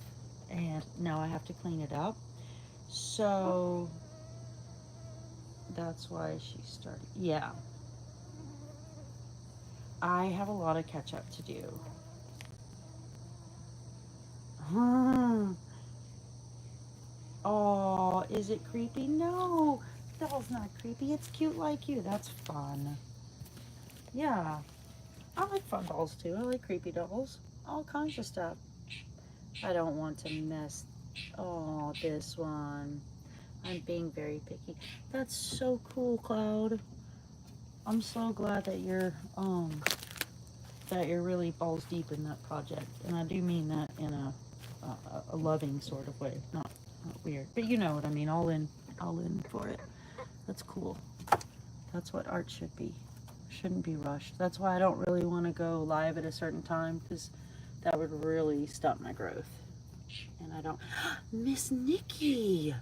and now I have to clean it up. So That's why she started. Yeah. I have a lot of catch up to do. Hmm. Oh, is it creepy? No. Doll's not creepy. It's cute like you. That's fun. Yeah. I like fun dolls too. I like creepy dolls. All kinds of stuff. I don't want to mess. Oh, this one. I'm being very picky. That's so cool, Cloud. I'm so glad that you're really balls deep in that project, and I do mean that in a loving sort of way, not weird, but you know what I mean. All in for it. That's cool. That's what art should be. Shouldn't be rushed. That's why I don't really want to go live at a certain time, because that would really stop my growth. And I don't. Miss Nikki,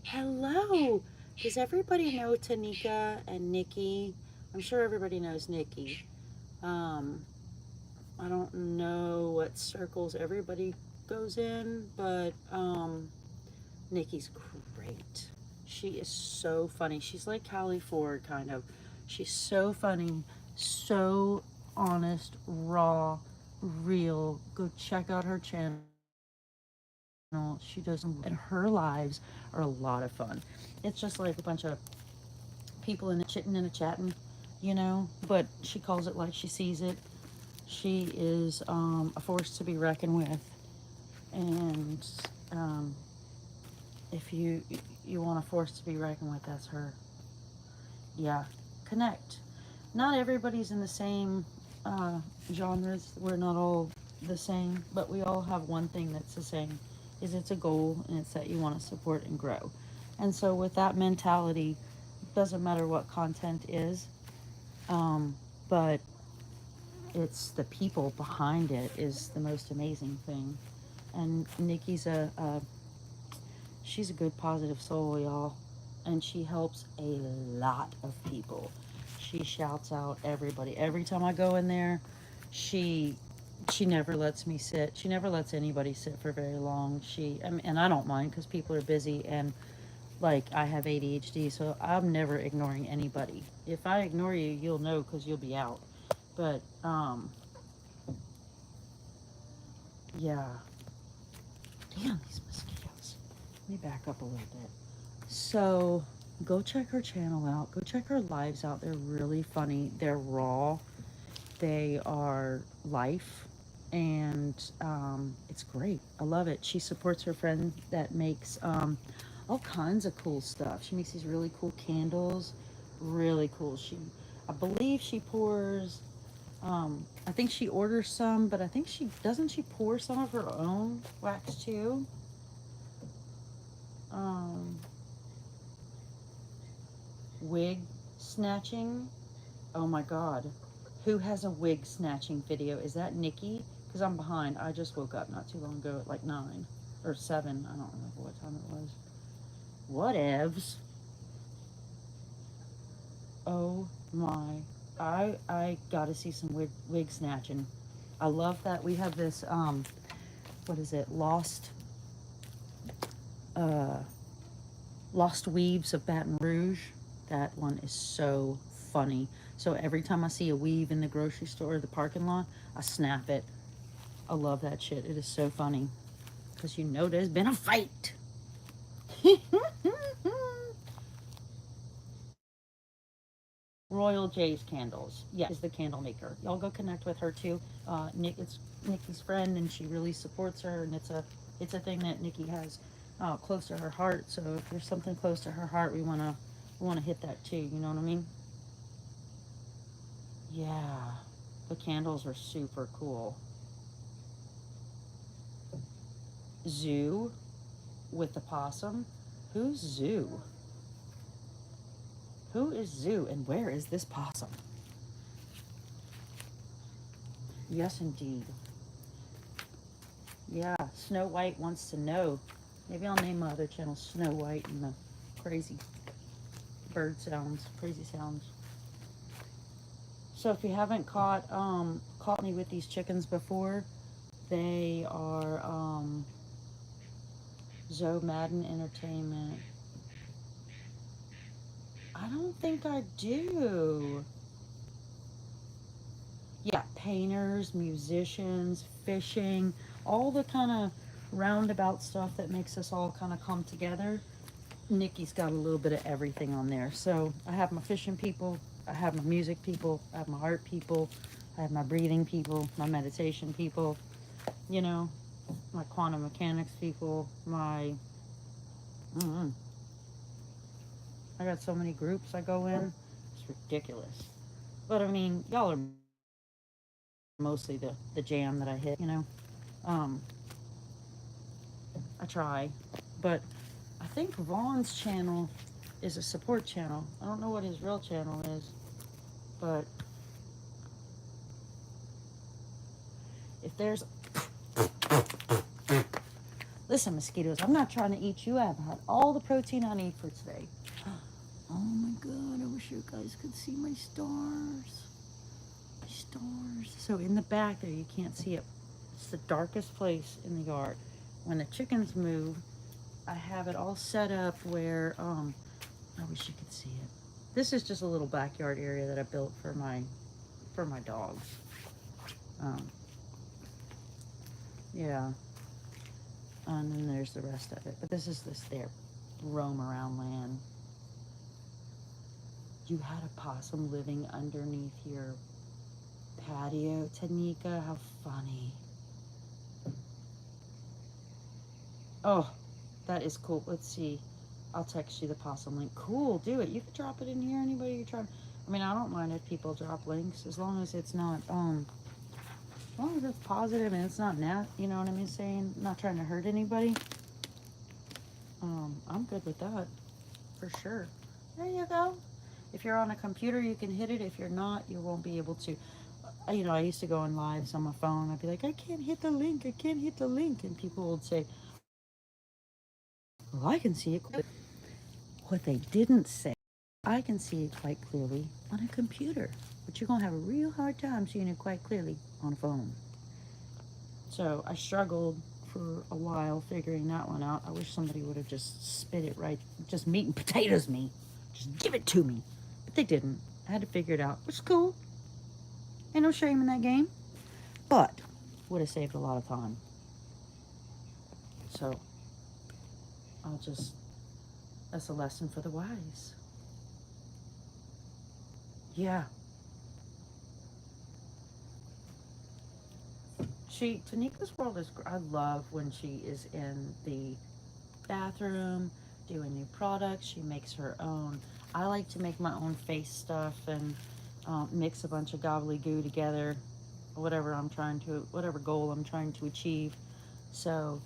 hello. Does everybody know Tanika and Nikki? I'm sure everybody knows Nikki. Um, I don't know what circles everybody goes in, but Nikki's great. She is so funny. She's like Callie Ford, kind of. She's so funny, so honest, raw, real. Go check out her channel. She does, and her lives are a lot of fun. It's just like a bunch of people in a chitting and a chatting, you know, but she calls it like she sees it. She is a force to be reckoned with, and if you want a force to be reckoned with, that's her. Yeah, connect. Not everybody's in the same genres. We're not all the same, but we all have one thing that's the same. Is it's a goal, and it's that you want to support and grow. And so with that mentality, doesn't matter what content is, but it's the people behind it is the most amazing thing. And Nikki's she's a good positive soul, y'all, and she helps a lot of people. She shouts out everybody every time I go in there. She she never lets me sit. She never lets anybody sit for very long. I mean, and I don't mind because people are busy, and like I have ADHD, so I'm never ignoring anybody. If I ignore you, you'll know because you'll be out. But yeah. Damn, these mosquitoes. Let me back up a little bit. So go check her channel out. Go check her lives out. They're really funny. They're raw. They are life. And it's great. I love it. She supports her friend that makes all kinds of cool stuff. She makes these really cool candles. Really cool. I believe she pours, I think she orders some, but I think she pour some of her own wax too. Um, Wig snatching. Oh my god. Who has a wig snatching video? Is that Nikki? Because I'm behind. I just woke up not too long ago at like 9 or 7. I don't remember what time it was. Whatevs. Oh my. I gotta see some wig snatching. I love that we have this what is it? Uh Lost Weaves of Baton Rouge. That one is so funny. So every time I see a weave in the grocery store or the parking lot, I snap it. I love that shit. It is so funny. Because you know there's been a fight. Royal J's Candles. Yeah, is the candle maker. Y'all go connect with her too. It's Nikki's friend, and she really supports her, and it's a thing that Nikki has close to her heart. So if there's something close to her heart, we wanna hit that too. You know what I mean? Yeah, the candles are super cool. Zoo with the possum. Who's Zoo? Who is Zoo, and where is this possum? Yes, indeed. Yeah, Snow White wants to know. Maybe I'll name my other channel Snow White and the crazy bird sounds, crazy sounds. So if you haven't caught me with these chickens before, they are Zoe Madden Entertainment. I don't think I do. Yeah, painters, musicians, fishing, all the kind of roundabout stuff that makes us all kind of come together. Nikki's got a little bit of everything on there. So I have my fishing people, I have my music people, I have my art people, I have my breathing people, my meditation people, you know, my quantum mechanics people, my mm, I got so many groups I go in. It's ridiculous. But I mean, y'all are mostly the jam that I hit, you know. Um, I try, but I think Vaughn's channel is a support channel. I don't know what his real channel is, but if there's listen, mosquitoes, I'm not trying to eat you. I've had all the protein I need for today. Oh my god, I wish you guys could see my stars. My stars. So in the back there, you can't see it. It's the darkest place in the yard. When the chickens move, I have it all set up where, I wish you could see it. This is just a little backyard area that I built for my dogs. Um, yeah. And then there's the rest of it. But this is their roam around land. You had a possum living underneath your patio, Tanika. How funny. Oh, that is cool. Let's see. I'll text you the possum link. Cool, do it. You can drop it in here. Anybody you try. I mean, I don't mind if people drop links as long as it's not as long as it's positive and it's not you know what I mean saying, not trying to hurt anybody. I'm good with that for sure. There you go. If you're on a computer, you can hit it. If you're not, you won't be able to. You know, I used to go on lives on my phone. I'd be like, I can't hit the link. I can't hit the link. And people would say, well, I can see it. What they didn't say, I can see it quite clearly on a computer. But you're going to have a real hard time seeing it quite clearly on a phone. So I struggled for a while figuring that one out. I wish somebody would have just spit it right. Just meat and potatoes me. Just give it to me. But they didn't. I had to figure it out, which is cool. Ain't no shame in that game. But would have saved a lot of time. So I'll just, that's a lesson for the wise. Yeah. Tanika's world is, I love when she is in the bathroom doing new products. She makes her own. I like to make my own face stuff and mix a bunch of gobbledygook together, whatever goal I'm trying to achieve. So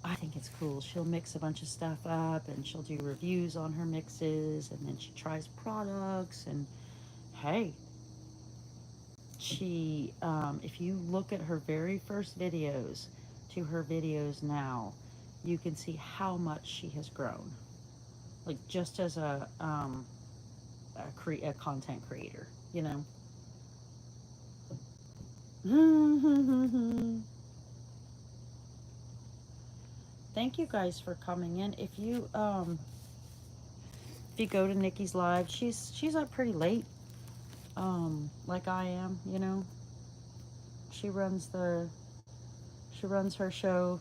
I think it's cool. She'll mix a bunch of stuff up and she'll do reviews on her mixes and then she tries products and hey, if you look at her very first videos to her videos now, you can see how much she has grown. Like just as a content creator, you know. Thank you guys for coming in. If you go to Nikki's live, she's up pretty late, like I am, you know. She runs the she runs her show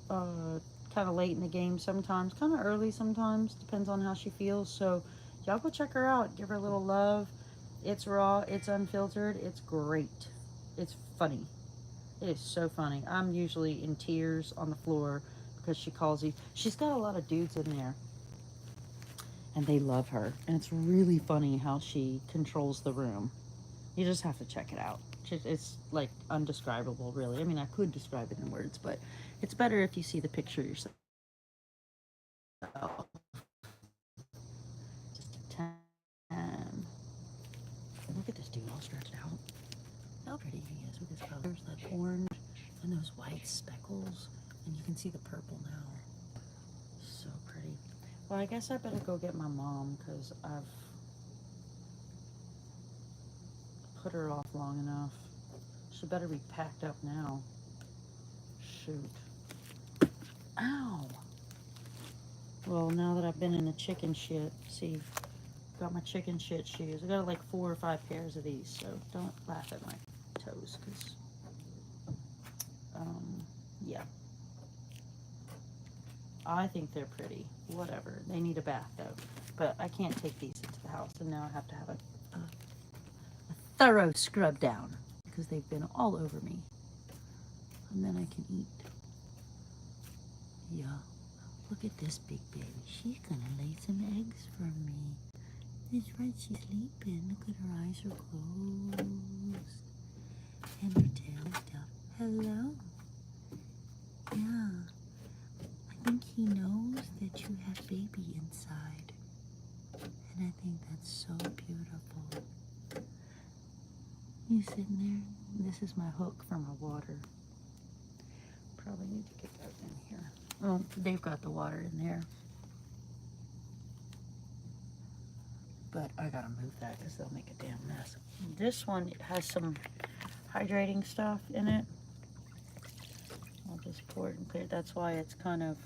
kind of late in the game sometimes, kind of early sometimes, depends on how she feels. So y'all go check her out, give her a little love. It's raw, it's unfiltered, it's great, it's funny. It is so funny. I'm usually in tears on the floor because she's got a lot of dudes in there and they love her, and it's really funny how she controls the room. You just have to check it out. It's like undescribable, really. I mean, I could describe it in words, but it's better if you see the picture yourself. Just a time. Look at this dude all stretched out. How pretty he is with his colors, that orange and those white speckles. And you can see the purple now. So pretty. Well, I guess I better go get my mom because I've put her off long enough. She better be packed up now. Shoot. Ow. Well, now that I've been in the chicken shit, see, Got my chicken shit shoes. I got like 4 or 5 pairs of these, so don't laugh at my toes, because, yeah. I think they're pretty. Whatever. They need a bath, though. But I can't take these into the house, and now I have to have a thorough scrub down, because they've been all over me. And then I can eat. Yeah. Look at this big baby. She's gonna lay some eggs for me. That's right, she's sleeping. Look at her eyes are closed. And her tail is down. Hello. Yeah. I think he knows that you have baby inside. And I think that's so beautiful. You sitting there? This is my hook for my water. Probably need to get that in here. Oh, they've got the water in there. But I gotta move that because they'll make a damn mess. This one has some hydrating stuff in it. I'll just pour it and clear it. That's why it's kind of,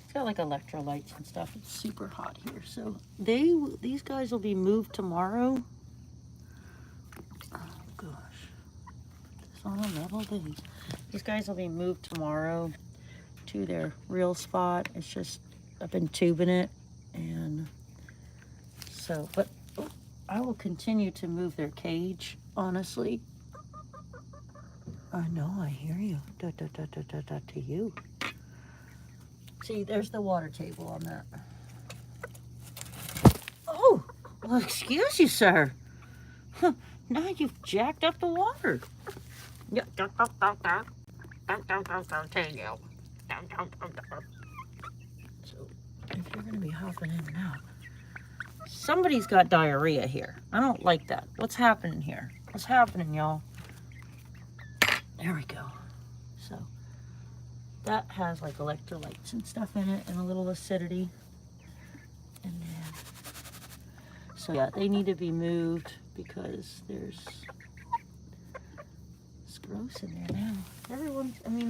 it's got like electrolytes and stuff. It's super hot here. So these guys will be moved tomorrow. Oh gosh. Put this on a level base. These guys will be moved tomorrow to their real spot. It's just, I've been tubing it, and so, but I will continue to move their cage, honestly. I know, I hear you. Da, da, da, da, da, da, to you. See, there's the water table on that. Oh, well, excuse you, sir. Now you've jacked up the water. Yeah, take you. So, if you're going to be hopping in and out, somebody's got diarrhea here. I don't like that. What's happening here? What's happening, y'all? There we go. So, that has like electrolytes and stuff in it, and a little acidity. And then, so yeah, they need to be moved because it's gross in there now.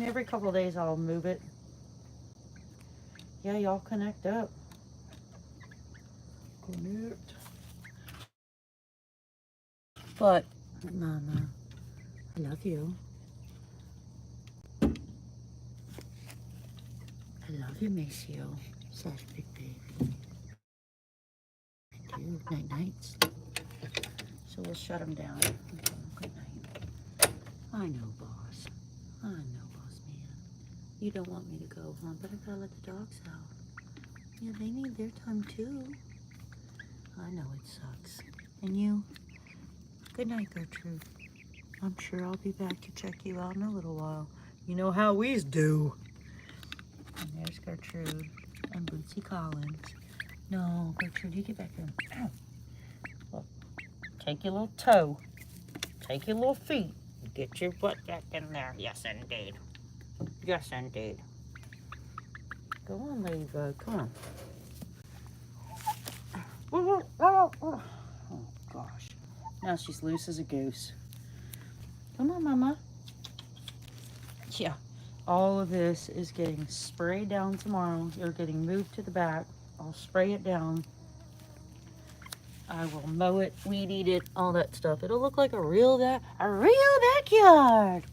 Every couple of days I'll move it. Yeah, y'all connect up. Connect. But, Mama, I love you. I love you, Maceo. Such a big baby. I do. Night nights. So we'll shut him down. Good night. I know, boss. I know, boss man. You don't want me to go, huh? But I gotta let the dogs out. Yeah, they need their time too. I know it sucks. And you? Good night, Gertrude. I'm sure I'll be back to check you out in a little while. You know how we's do. And there's Gertrude and Bootsy Collins. No, Gertrude, you get back in. Ow. Well, take your little toe. Take your little feet. Get your butt back in there. Yes, indeed. Yes, indeed. Go on, Ladybug. Come on. Oh, gosh. Now she's loose as a goose. Come on, Mama. Yeah. All of this is getting sprayed down tomorrow. They're getting moved to the back. I'll spray it down. I will mow it, weed eat it, all that stuff. It'll look like a real backyard.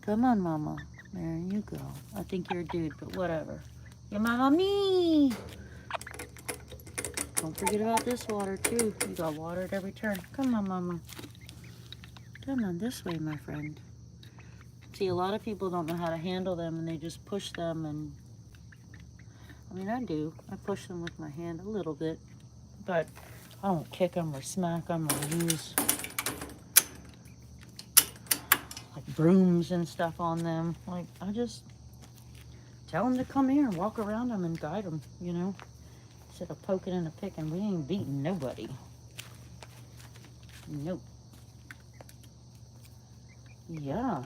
Come on, Mama. There you go. I think you're a dude, but whatever. You're Mama me. Don't forget about this water, too. You got water at every turn. Come on, Mama. Come on this way, my friend. See, a lot of people don't know how to handle them, and they just push them, and I do. I push them with my hand a little bit, but I don't kick them or smack them or use like brooms and stuff on them. Like, I just tell them to come here and walk around them and guide them, instead of poking and a picking. We ain't beating nobody. Nope. Yeah.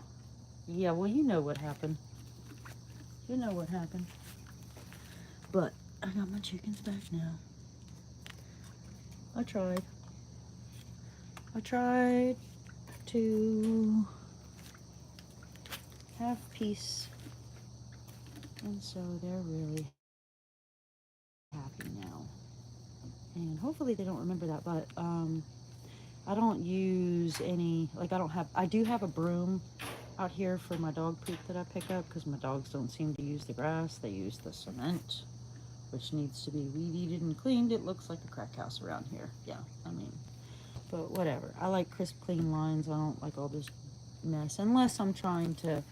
Yeah, well, you know what happened. You know what happened. But I got my chickens back now. I tried to have peace. And so they're really happy now. And hopefully they don't remember that, but I don't use any, like I do have a broom out here for my dog poop that I pick up because my dogs don't seem to use the grass. They use the cement, which needs to be weed-eated and cleaned. It looks like a crack house around here. Yeah, I mean, but whatever. I like crisp, clean lines. I don't like all this mess unless I'm trying to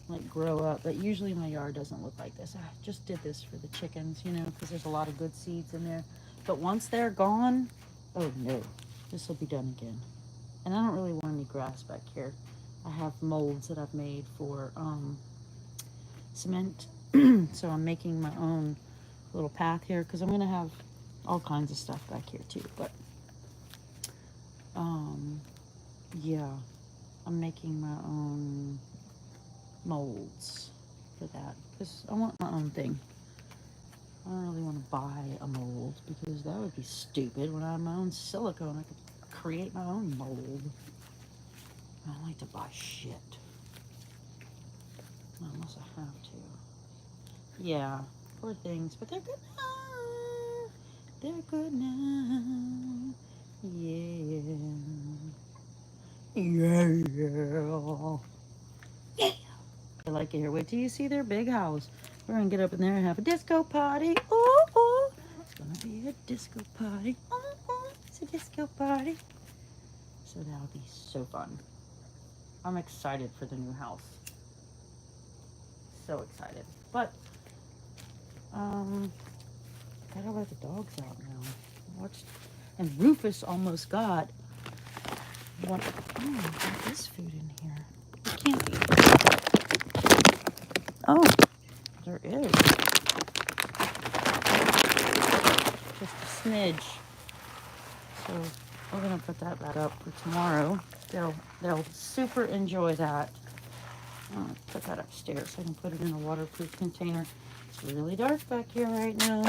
like grow up. But usually my yard doesn't look like this. I just did this for the chickens, you know, because there's a lot of good seeds in there. But once they're gone, oh no, this will be done again. And I don't really want any grass back here. I have molds that I've made for cement. So I'm making my own little path here because I'm going to have all kinds of stuff back here too. But yeah, I'm making my own molds for that because I want my own thing. I don't really want to buy a mold because that would be stupid. When I have my own silicone, I could create my own mold. I don't like to buy shit unless I have to. Yeah, poor things, but they're good now. They're good now. Yeah. Yeah. Yeah. I like it here. Wait till you see their big house. We're gonna get up in there and have a disco party. Ooh, ooh. It's gonna be a disco party. Ooh, ooh. It's a disco party. So that'll be so fun. I'm excited for the new house. So excited. But gotta let the dogs out now. Watched, and Rufus almost got one. Oh, there is food in here. It can't be. Oh, there is. Just a smidge. So we're gonna put that back up for tomorrow. They'll super enjoy that. I'll put that upstairs so I can put it in a waterproof container. It's really dark back here right now.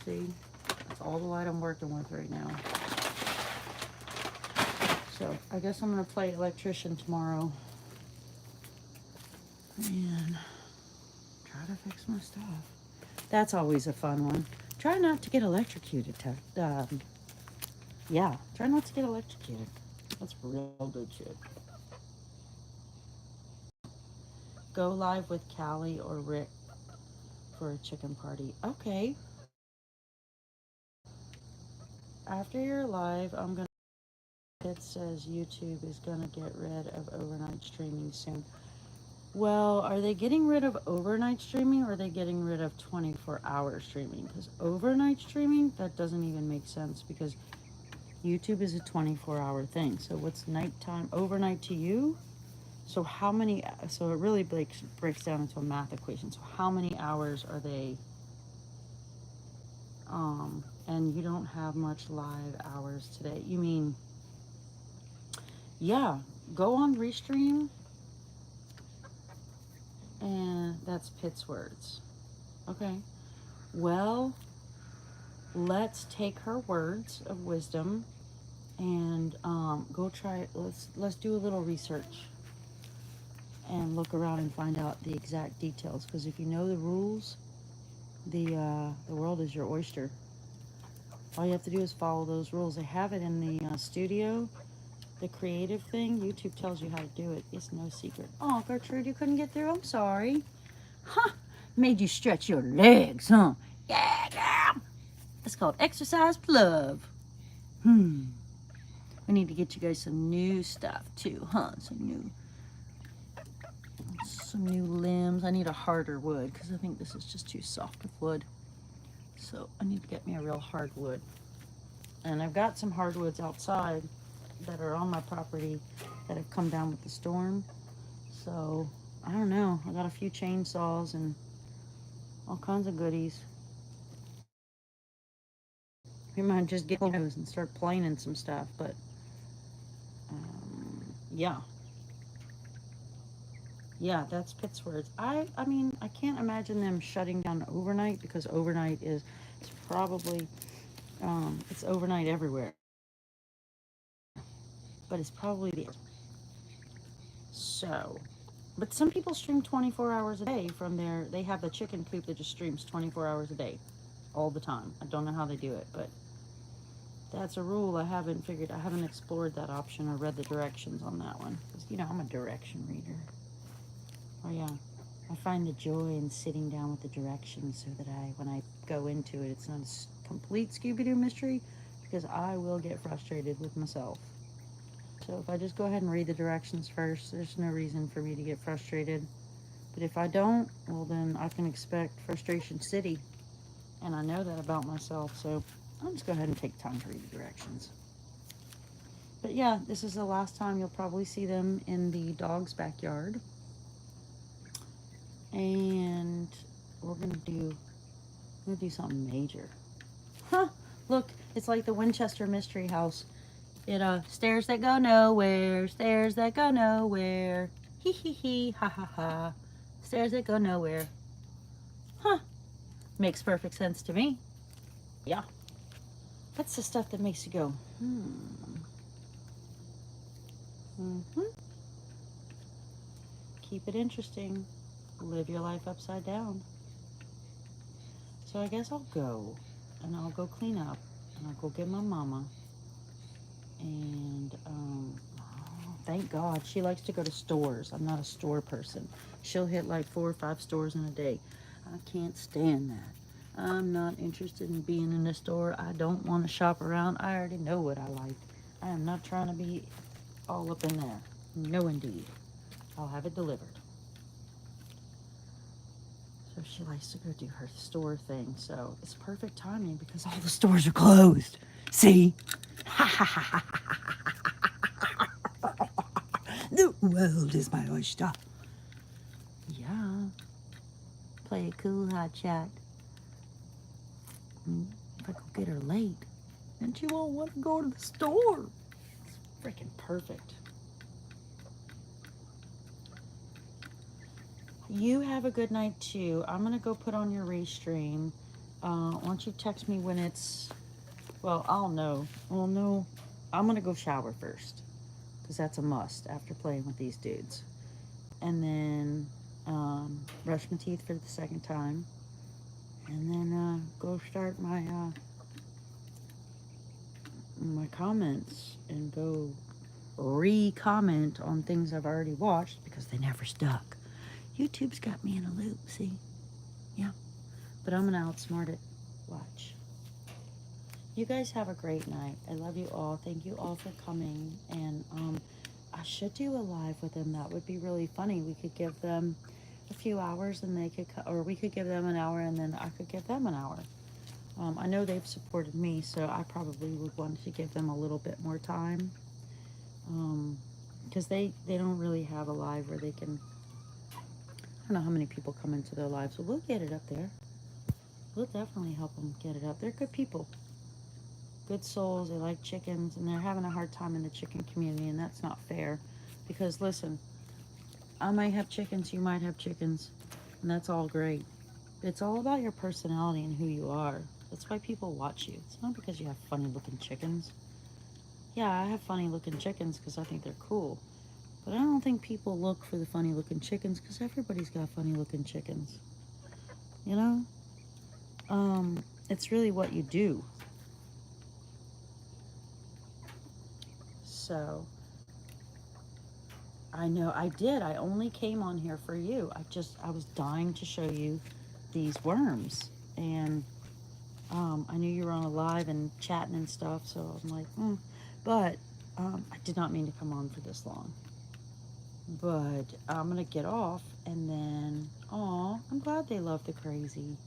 See, that's all the light I'm working with right now. So I guess I'm gonna play electrician tomorrow and try to fix my stuff. That's always a fun one. Try not to get electrocuted. Yeah, try not to get electrocuted. That's real good shit. Go live with Callie or Rick for a chicken party. Okay. After you're live, I'm gonna. It says YouTube is gonna get rid of overnight streaming soon. Well, are they getting rid of overnight streaming or are they getting rid of 24-hour streaming? Because overnight streaming, that doesn't even make sense because YouTube is a 24-hour thing. So what's nighttime, overnight to you? So how many, so it really breaks down into a math equation. So how many hours are they, and you don't have much live hours today. You mean, yeah, go on Restream, and that's Pitt's words. Okay, well, let's take her words of wisdom and go try, let's do a little research and look around and find out the exact details, because if you know the rules, the world is your oyster. All you have to do is follow those rules. They have it in the studio, the creative thing. YouTube tells you how to do it. It's no secret. Oh, Gertrude, you couldn't get through? I'm sorry. Huh? Made you stretch your legs, huh? Yeah, girl. It's called exercise for love. We need to get you guys some new stuff too, huh? Some new limbs. I need a harder wood because I think this is just too soft of wood. So I need to get me a real hardwood. And I've got some hardwoods outside that are on my property that have come down with the storm. So I don't know. I got a few chainsaws and all kinds of goodies. We might just get those and start planing some stuff. But yeah. Yeah, that's Pitt's words. I mean, I can't imagine them shutting down overnight because overnight is, it's probably, it's overnight everywhere. But it's probably the, so, but some people stream 24 hours a day from their, they have the chicken coop that just streams 24 hours a day. all the time. I don't know how they do it, but that's a rule I haven't explored that option or read the directions on that one. Because, you know, I'm a direction reader. Oh, yeah. I find the joy in sitting down with the directions so that when I go into it, it's not a complete Scooby-Doo mystery, because I will get frustrated with myself. So if I just go ahead and read the directions first, there's no reason for me to get frustrated. But if I don't, well, then I can expect Frustration City. And I know that about myself, so I'll just go ahead and take time to read the directions. But yeah, this is the last time you'll probably see them in the dog's backyard. And we're gonna do something major. Huh, look, it's like the Winchester Mystery House. It, stairs that go nowhere, stairs that go nowhere. Hee hee hee, ha ha ha. Stairs that go nowhere. Huh, makes perfect sense to me. Yeah. That's the stuff that makes you go, Mm-hmm. Keep it interesting. Live your life upside down. So I guess I'll go. And I'll go clean up. And I'll go get my mama. And, thank God. She likes to go to stores. I'm not a store person. She'll hit like 4 or 5 stores in a day. I can't stand that. I'm not interested in being in a store. I don't want to shop around. I already know what I like. I am not trying to be all up in there. No, indeed. I'll have it delivered. So she likes to go do her store thing. So it's perfect timing because all the stores are closed. See? The world is my oyster. Yeah. Play it cool, hot chat. If I go get her late, then she won't want to go to the store. It's freaking perfect. You have a good night too. I'm gonna go put on your restream. Why don't you text me when it's, well, I'll know. Well, no, I'm gonna go shower first, because that's a must after playing with these dudes. And then brush my teeth for the second time. And then go start my my comments and go re-comment on things I've already watched because they never stuck. YouTube's got me in a loop, see? Yeah. But I'm gonna outsmart it. Watch. You guys have a great night. I love you all. Thank you all for coming. And I should do a live with them. That would be really funny. We could give them a few hours and they could, or we could give them an hour and then I could give them an hour. I know they've supported me, so I probably would want to give them a little bit more time. Because they don't really have a live where they can, I don't know how many people come into their lives, but we'll get it up there. We'll definitely help them get it up. They're good people. Good souls. They like chickens, and they're having a hard time in the chicken community, and that's not fair. Because, listen, I might have chickens, you might have chickens, and that's all great. It's all about your personality and who you are. That's why people watch you. It's not because you have funny-looking chickens. Yeah, I have funny-looking chickens because I think they're cool. But I don't think people look for the funny-looking chickens because everybody's got funny-looking chickens. You know? It's really what you do. So, I know I did. I only came on here for you. I was dying to show you these worms. And I knew you were on a live and chatting and stuff, so I'm like, But I did not mean to come on for this long. But I'm going to get off and then, I'm glad they love the crazy.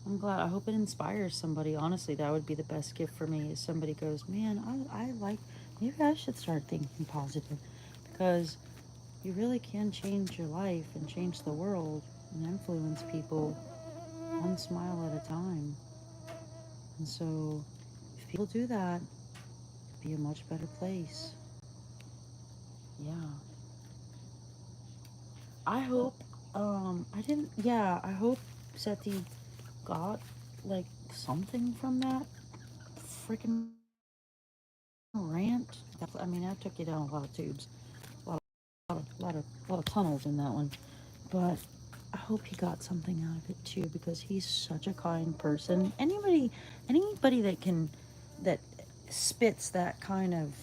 I'm glad. I hope it inspires somebody. Honestly, that would be the best gift for me. Is somebody goes, man, I like, maybe I should start thinking positive. Because you really can change your life and change the world and influence people one smile at a time. And so, if people do that, it'd be a much better place. Yeah. I hope, I hope Seti got, like, something from that freaking rant. I mean, that took you down a lot of tubes. A lot of tunnels in that one. But I hope he got something out of it too, because he's such a kind person. Anybody that spits that kind of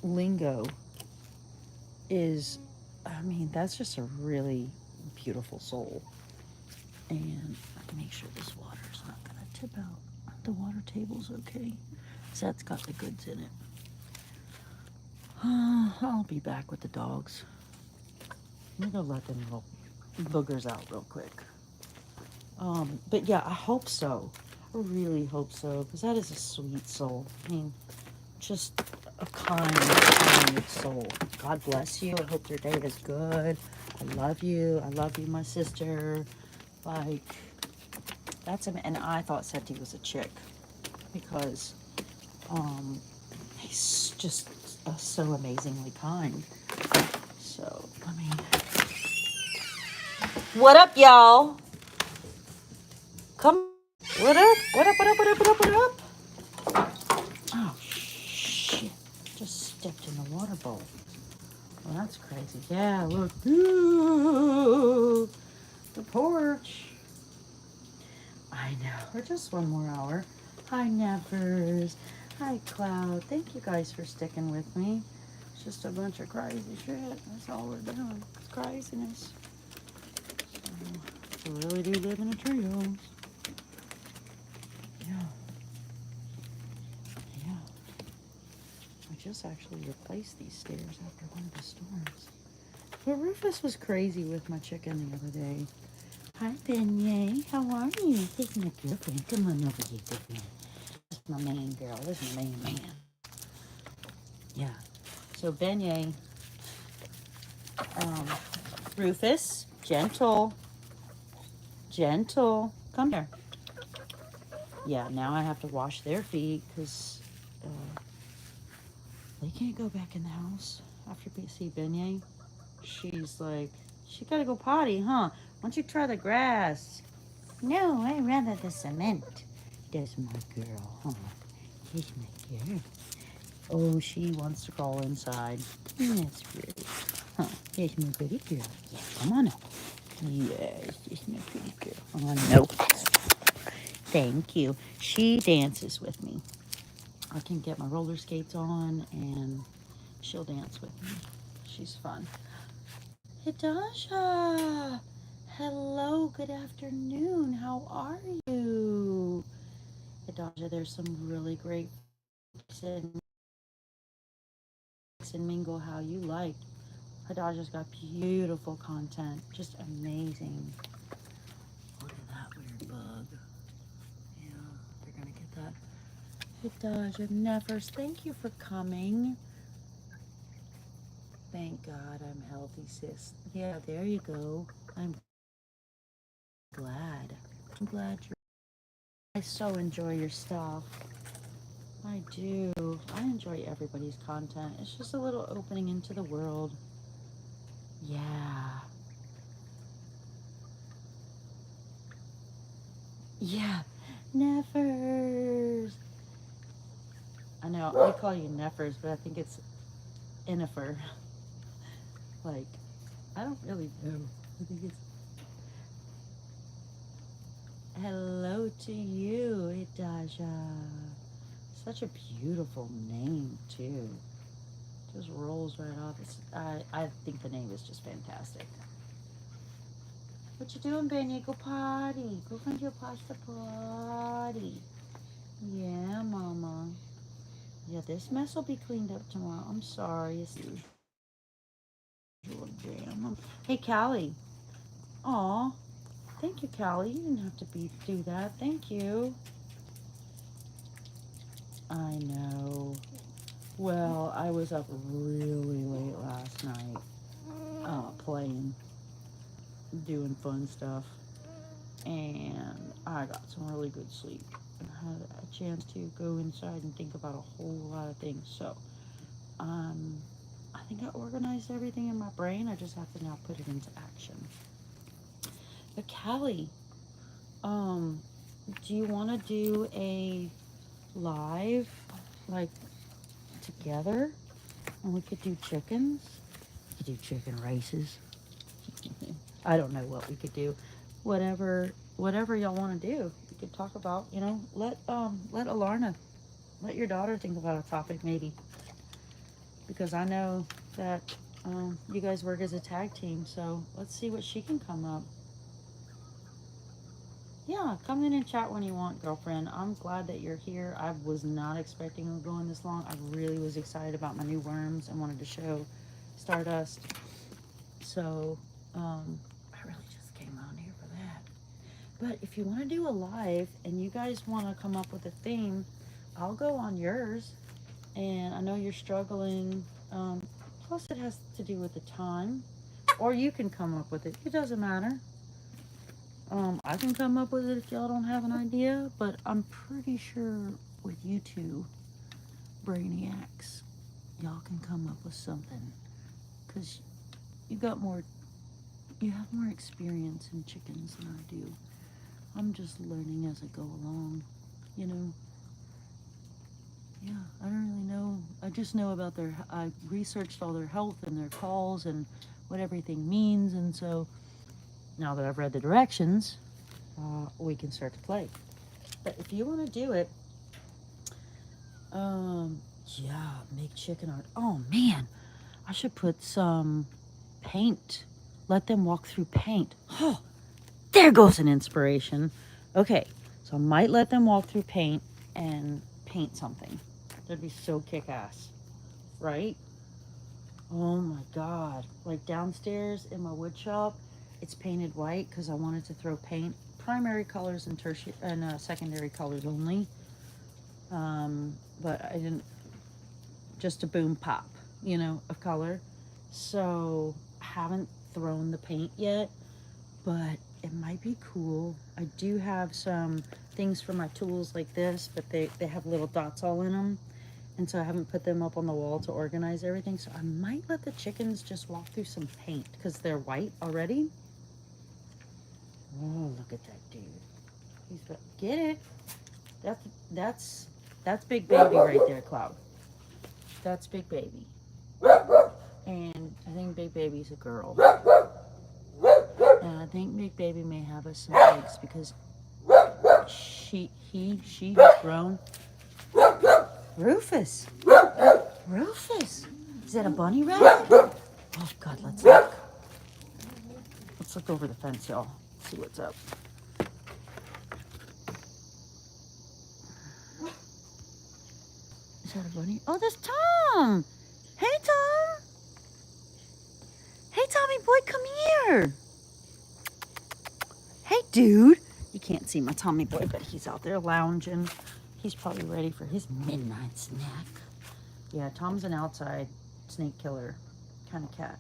lingo is, I mean, that's just a really beautiful soul. And I can make sure this water's not gonna tip out. The water table's okay, so that's got the goods in it. I'll be back with the dogs. I'm gonna let them little boogers out real quick. But yeah, I hope so. I really hope so, because that is a sweet soul. I mean, just a kind soul. God bless you. I hope your day is good. I love you. I love you, my sister. Like, that's him. And I thought Seti was a chick, because he's just so amazingly kind. So, I mean, what up, y'all? Come, what up? What up? What up? What up? What up? What up? Oh, shit. Just stepped in the water bowl. Well, that's crazy. Yeah, look. Ooh, the porch. I know. We're just one more hour. Hi, Nevers. Hi, Cloud. Thank you guys for sticking with me. It's just a bunch of crazy shit. That's all we're doing. It's craziness. So, we really do live in a treehouse. Yeah. Yeah. I just actually replaced these stairs after one of the storms. But Rufus was crazy with my chicken the other day. Hi, Beignet. How are you? This is my girlfriend. Come on over here, big man. This is my main girl. This is my main man. Yeah. So Beignet, Rufus, gentle, gentle. Come here. Yeah, now I have to wash their feet, because they can't go back in the house after see Beignet. She's like, she gotta go potty, huh? Why don't you try the grass? No, I'd rather the cement. That's my girl, huh? Here's my girl. Oh, she wants to crawl inside. That's pretty. Huh? Here's my pretty girl. Yeah, come on up. Yes, here's my pretty girl. Oh, no. Thank you. She dances with me. I can get my roller skates on, and she'll dance with me. She's fun. Hidasha! Hello, good afternoon. How are you? Hidasha, there's some really great and mingle how you like. Hidasha's got beautiful content. Just amazing. Look at that weird bug. Yeah, they're gonna get that. Hidasha, Nevers, thank you for coming. Thank God I'm healthy, sis. Yeah, there you go. I'm glad. I'm glad you're. I so enjoy your stuff. I do. I enjoy everybody's content. It's just a little opening into the world. Yeah. Yeah. Neffers. I know, I call you Neffers, but I think it's Innifer. Like, I don't really know. I think it's. Hello to you, Hidasha. Such a beautiful name, too. Just rolls right off. I think the name is just fantastic. What you doing, Benny? Go potty. Go find your pasta potty. Yeah, Mama. Yeah, this mess will be cleaned up tomorrow. I'm sorry. It's usual jam. Hey, Callie. Aw. Thank you, Callie. You didn't have to do that. Thank you. I know. Well, I was up really late last night, playing, doing fun stuff, and I got some really good sleep and had a chance to go inside and think about a whole lot of things. So, I think I organized everything in my brain. I just have to now put it into action. But Callie, do you want to do a live, like, together? And we could do chickens. We could do chicken races. I don't know what we could do. Whatever y'all want to do, we could talk about. You know, let Alarna, let your daughter think about a topic maybe, because I know that you guys work as a tag team. So let's see what she can come up. Yeah, come in and chat when you want, girlfriend. I'm glad that you're here. I was not expecting it going this long. I really was excited about my new worms and wanted to show Stardust. So, I really just came on here for that. But if you want to do a live and you guys want to come up with a theme, I'll go on yours. And I know you're struggling. Plus, it has to do with the time. Or you can come up with it. It doesn't matter. I can come up with it if y'all don't have an idea, but I'm pretty sure with you two brainiacs, y'all can come up with something. Because you have more experience in chickens than I do. I'm just learning as I go along, you know. Yeah, I don't really know. I just know about I researched all their health and their calls and what everything means, and so now that I've read the directions, we can start to play. But if you want to do it, yeah, make chicken art. Oh man, I should put some paint. Let them walk through paint. Oh, there goes an inspiration. Okay, so I might let them walk through paint and paint something. That'd be so kick-ass, right? Oh my God. Like downstairs in my wood shop, it's painted white because I wanted to throw paint, primary colors and tertiary and secondary colors only. But I didn't, just a boom pop, you know, of color. So I haven't thrown the paint yet, but it might be cool. I do have some things for my tools like this, but they have little dots all in them. And so I haven't put them up on the wall to organize everything. So I might let the chickens just walk through some paint because they're white already. Oh, look at that dude. He's got, get it. That's Big Baby right there, Cloud. That's Big Baby. And I think Big Baby's a girl. And I think Big Baby may have us some eggs because she has grown. Rufus. Rufus. Is that a bunny rabbit? Oh God, let's look. Let's look over the fence, y'all. See what's up. Is that a bunny? Oh, there's Tom. Hey, Tom. Hey, Tommy boy, come here. Hey, dude. You can't see my Tommy boy, but he's out there lounging. He's probably ready for his midnight snack. Yeah, Tom's an outside snake killer kind of cat.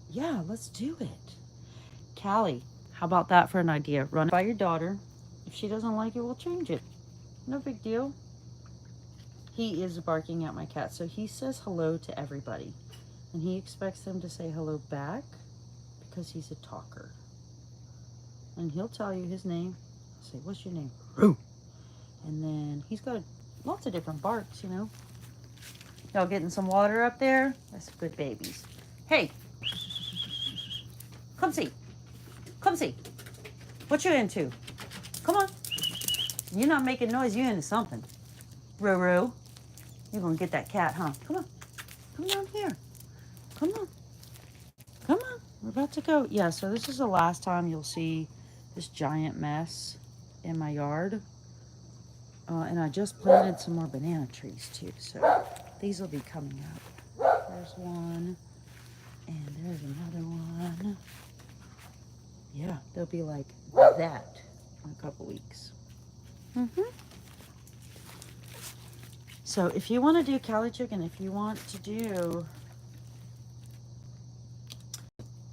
Yeah, let's do it. Callie, how about that for an idea? Run it by your daughter. If she doesn't like it, we'll change it. No big deal. He is barking at my cat, so he says hello to everybody. And he expects them to say hello back because he's a talker. And he'll tell you his name. I'll say, what's your name? Roo. And then he's got lots of different barks, you know. Y'all getting some water up there? That's good babies. Hey, come see. Come see. What you into? Come on. You're not making noise. You're into something. Roo. You're going to get that cat, huh? Come on. Come down here. Come on. Come on. We're about to go. Yeah, so this is the last time you'll see this giant mess in my yard. And I just planted some more banana trees, too. So these will be coming up. There's one. And there's another one. Yeah, they'll be like that in a couple weeks. So if you want to do Cali chicken, if you want to do...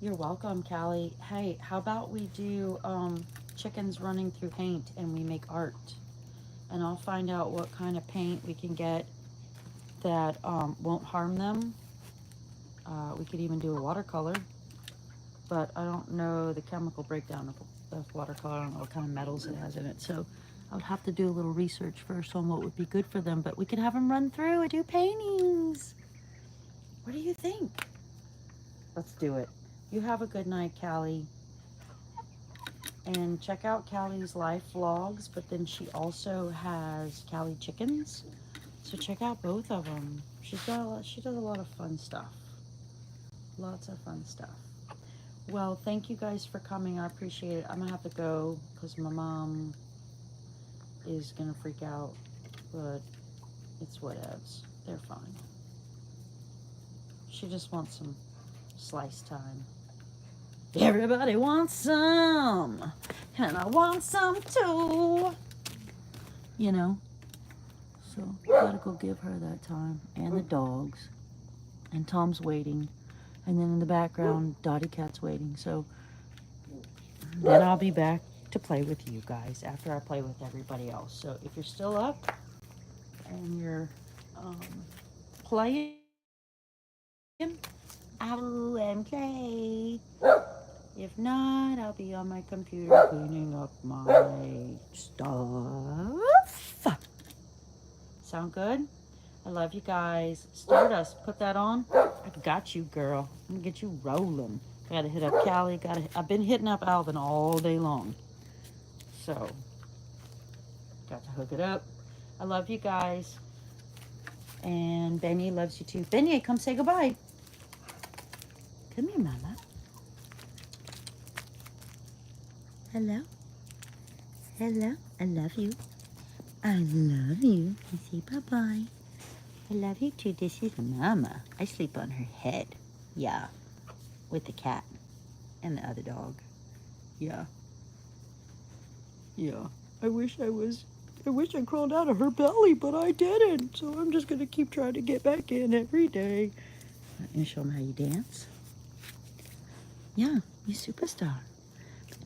You're welcome, Callie. Hey, how about we do chickens running through paint and we make art? And I'll find out what kind of paint we can get that won't harm them. We could even do a watercolor, but I don't know the chemical breakdown of watercolor. I don't know what kind of metals it has in it. So I would have to do a little research first on what would be good for them, but we could have them run through and do paintings. What do you think? Let's do it. You have a good night, Callie. And check out Callie's life vlogs, but then she also has Callie chickens. So check out both of them. She does a lot of fun stuff. Lots of fun stuff. Well, thank you guys for coming. I appreciate it. I'm going to have to go because my mom is going to freak out. But it's whatevs. They're fine. She just wants some slice time. Everybody wants some. And I want some too. You know. So, gotta go give her that time. And the dogs. And Tom's waiting. And then in the background, Dottie Cat's waiting. So, then I'll be back to play with you guys after I play with everybody else. So, if you're still up and you're playing, I will and play. If not, I'll be on my computer cleaning up my stuff. Sound good? I love you guys. Stardust, put that on. I got you, girl. I'm gonna get you rolling. Gotta hit up Callie. I've been hitting up Alvin all day long. So, got to hook it up. I love you guys. And Benny loves you too. Benny, come say goodbye. Come here, mama. Hello. Hello. I love you. I love you. I say bye-bye. I love you too. This is Mama. I sleep on her head. Yeah. With the cat and the other dog. Yeah. Yeah. I wish I crawled out of her belly, but I didn't. So I'm just going to keep trying to get back in every day. And show them how you dance. Yeah. You superstar.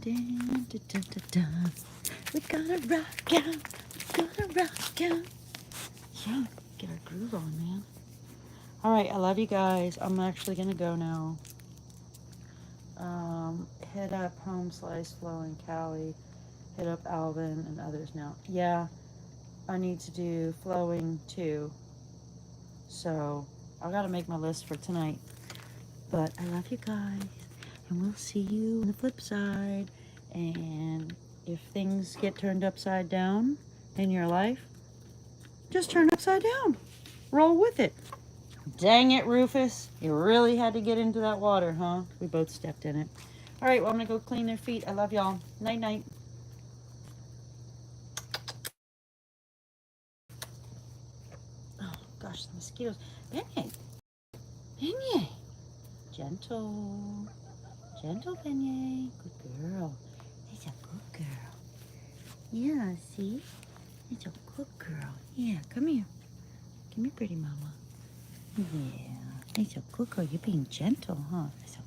Dun, dun, dun, dun, dun. We're gonna rock out. We're gonna rock out. Yeah. Get our groove on, man. All right, I love you guys. I'm actually gonna go now. Hit up Home Slice, Flo, and Callie. Hit up Alvin and others now. Yeah, I need to do flowing too. So I gotta make my list for tonight. But I love you guys, and we'll see you on the flip side. And if things get turned upside down in your life, just turn upside down. Roll with it. Dang it, Rufus. You really had to get into that water, huh? We both stepped in it. All right, well, I'm going to go clean their feet. I love y'all. Night-night. Oh, gosh, the mosquitoes. Beignet. Beignet. Gentle. Gentle, Beignet. Good girl. He's a good girl. Yeah, see? He's a good girl. Yeah, come here. Come here, pretty mama. Yeah. He's a good girl. You're being gentle, huh? That's a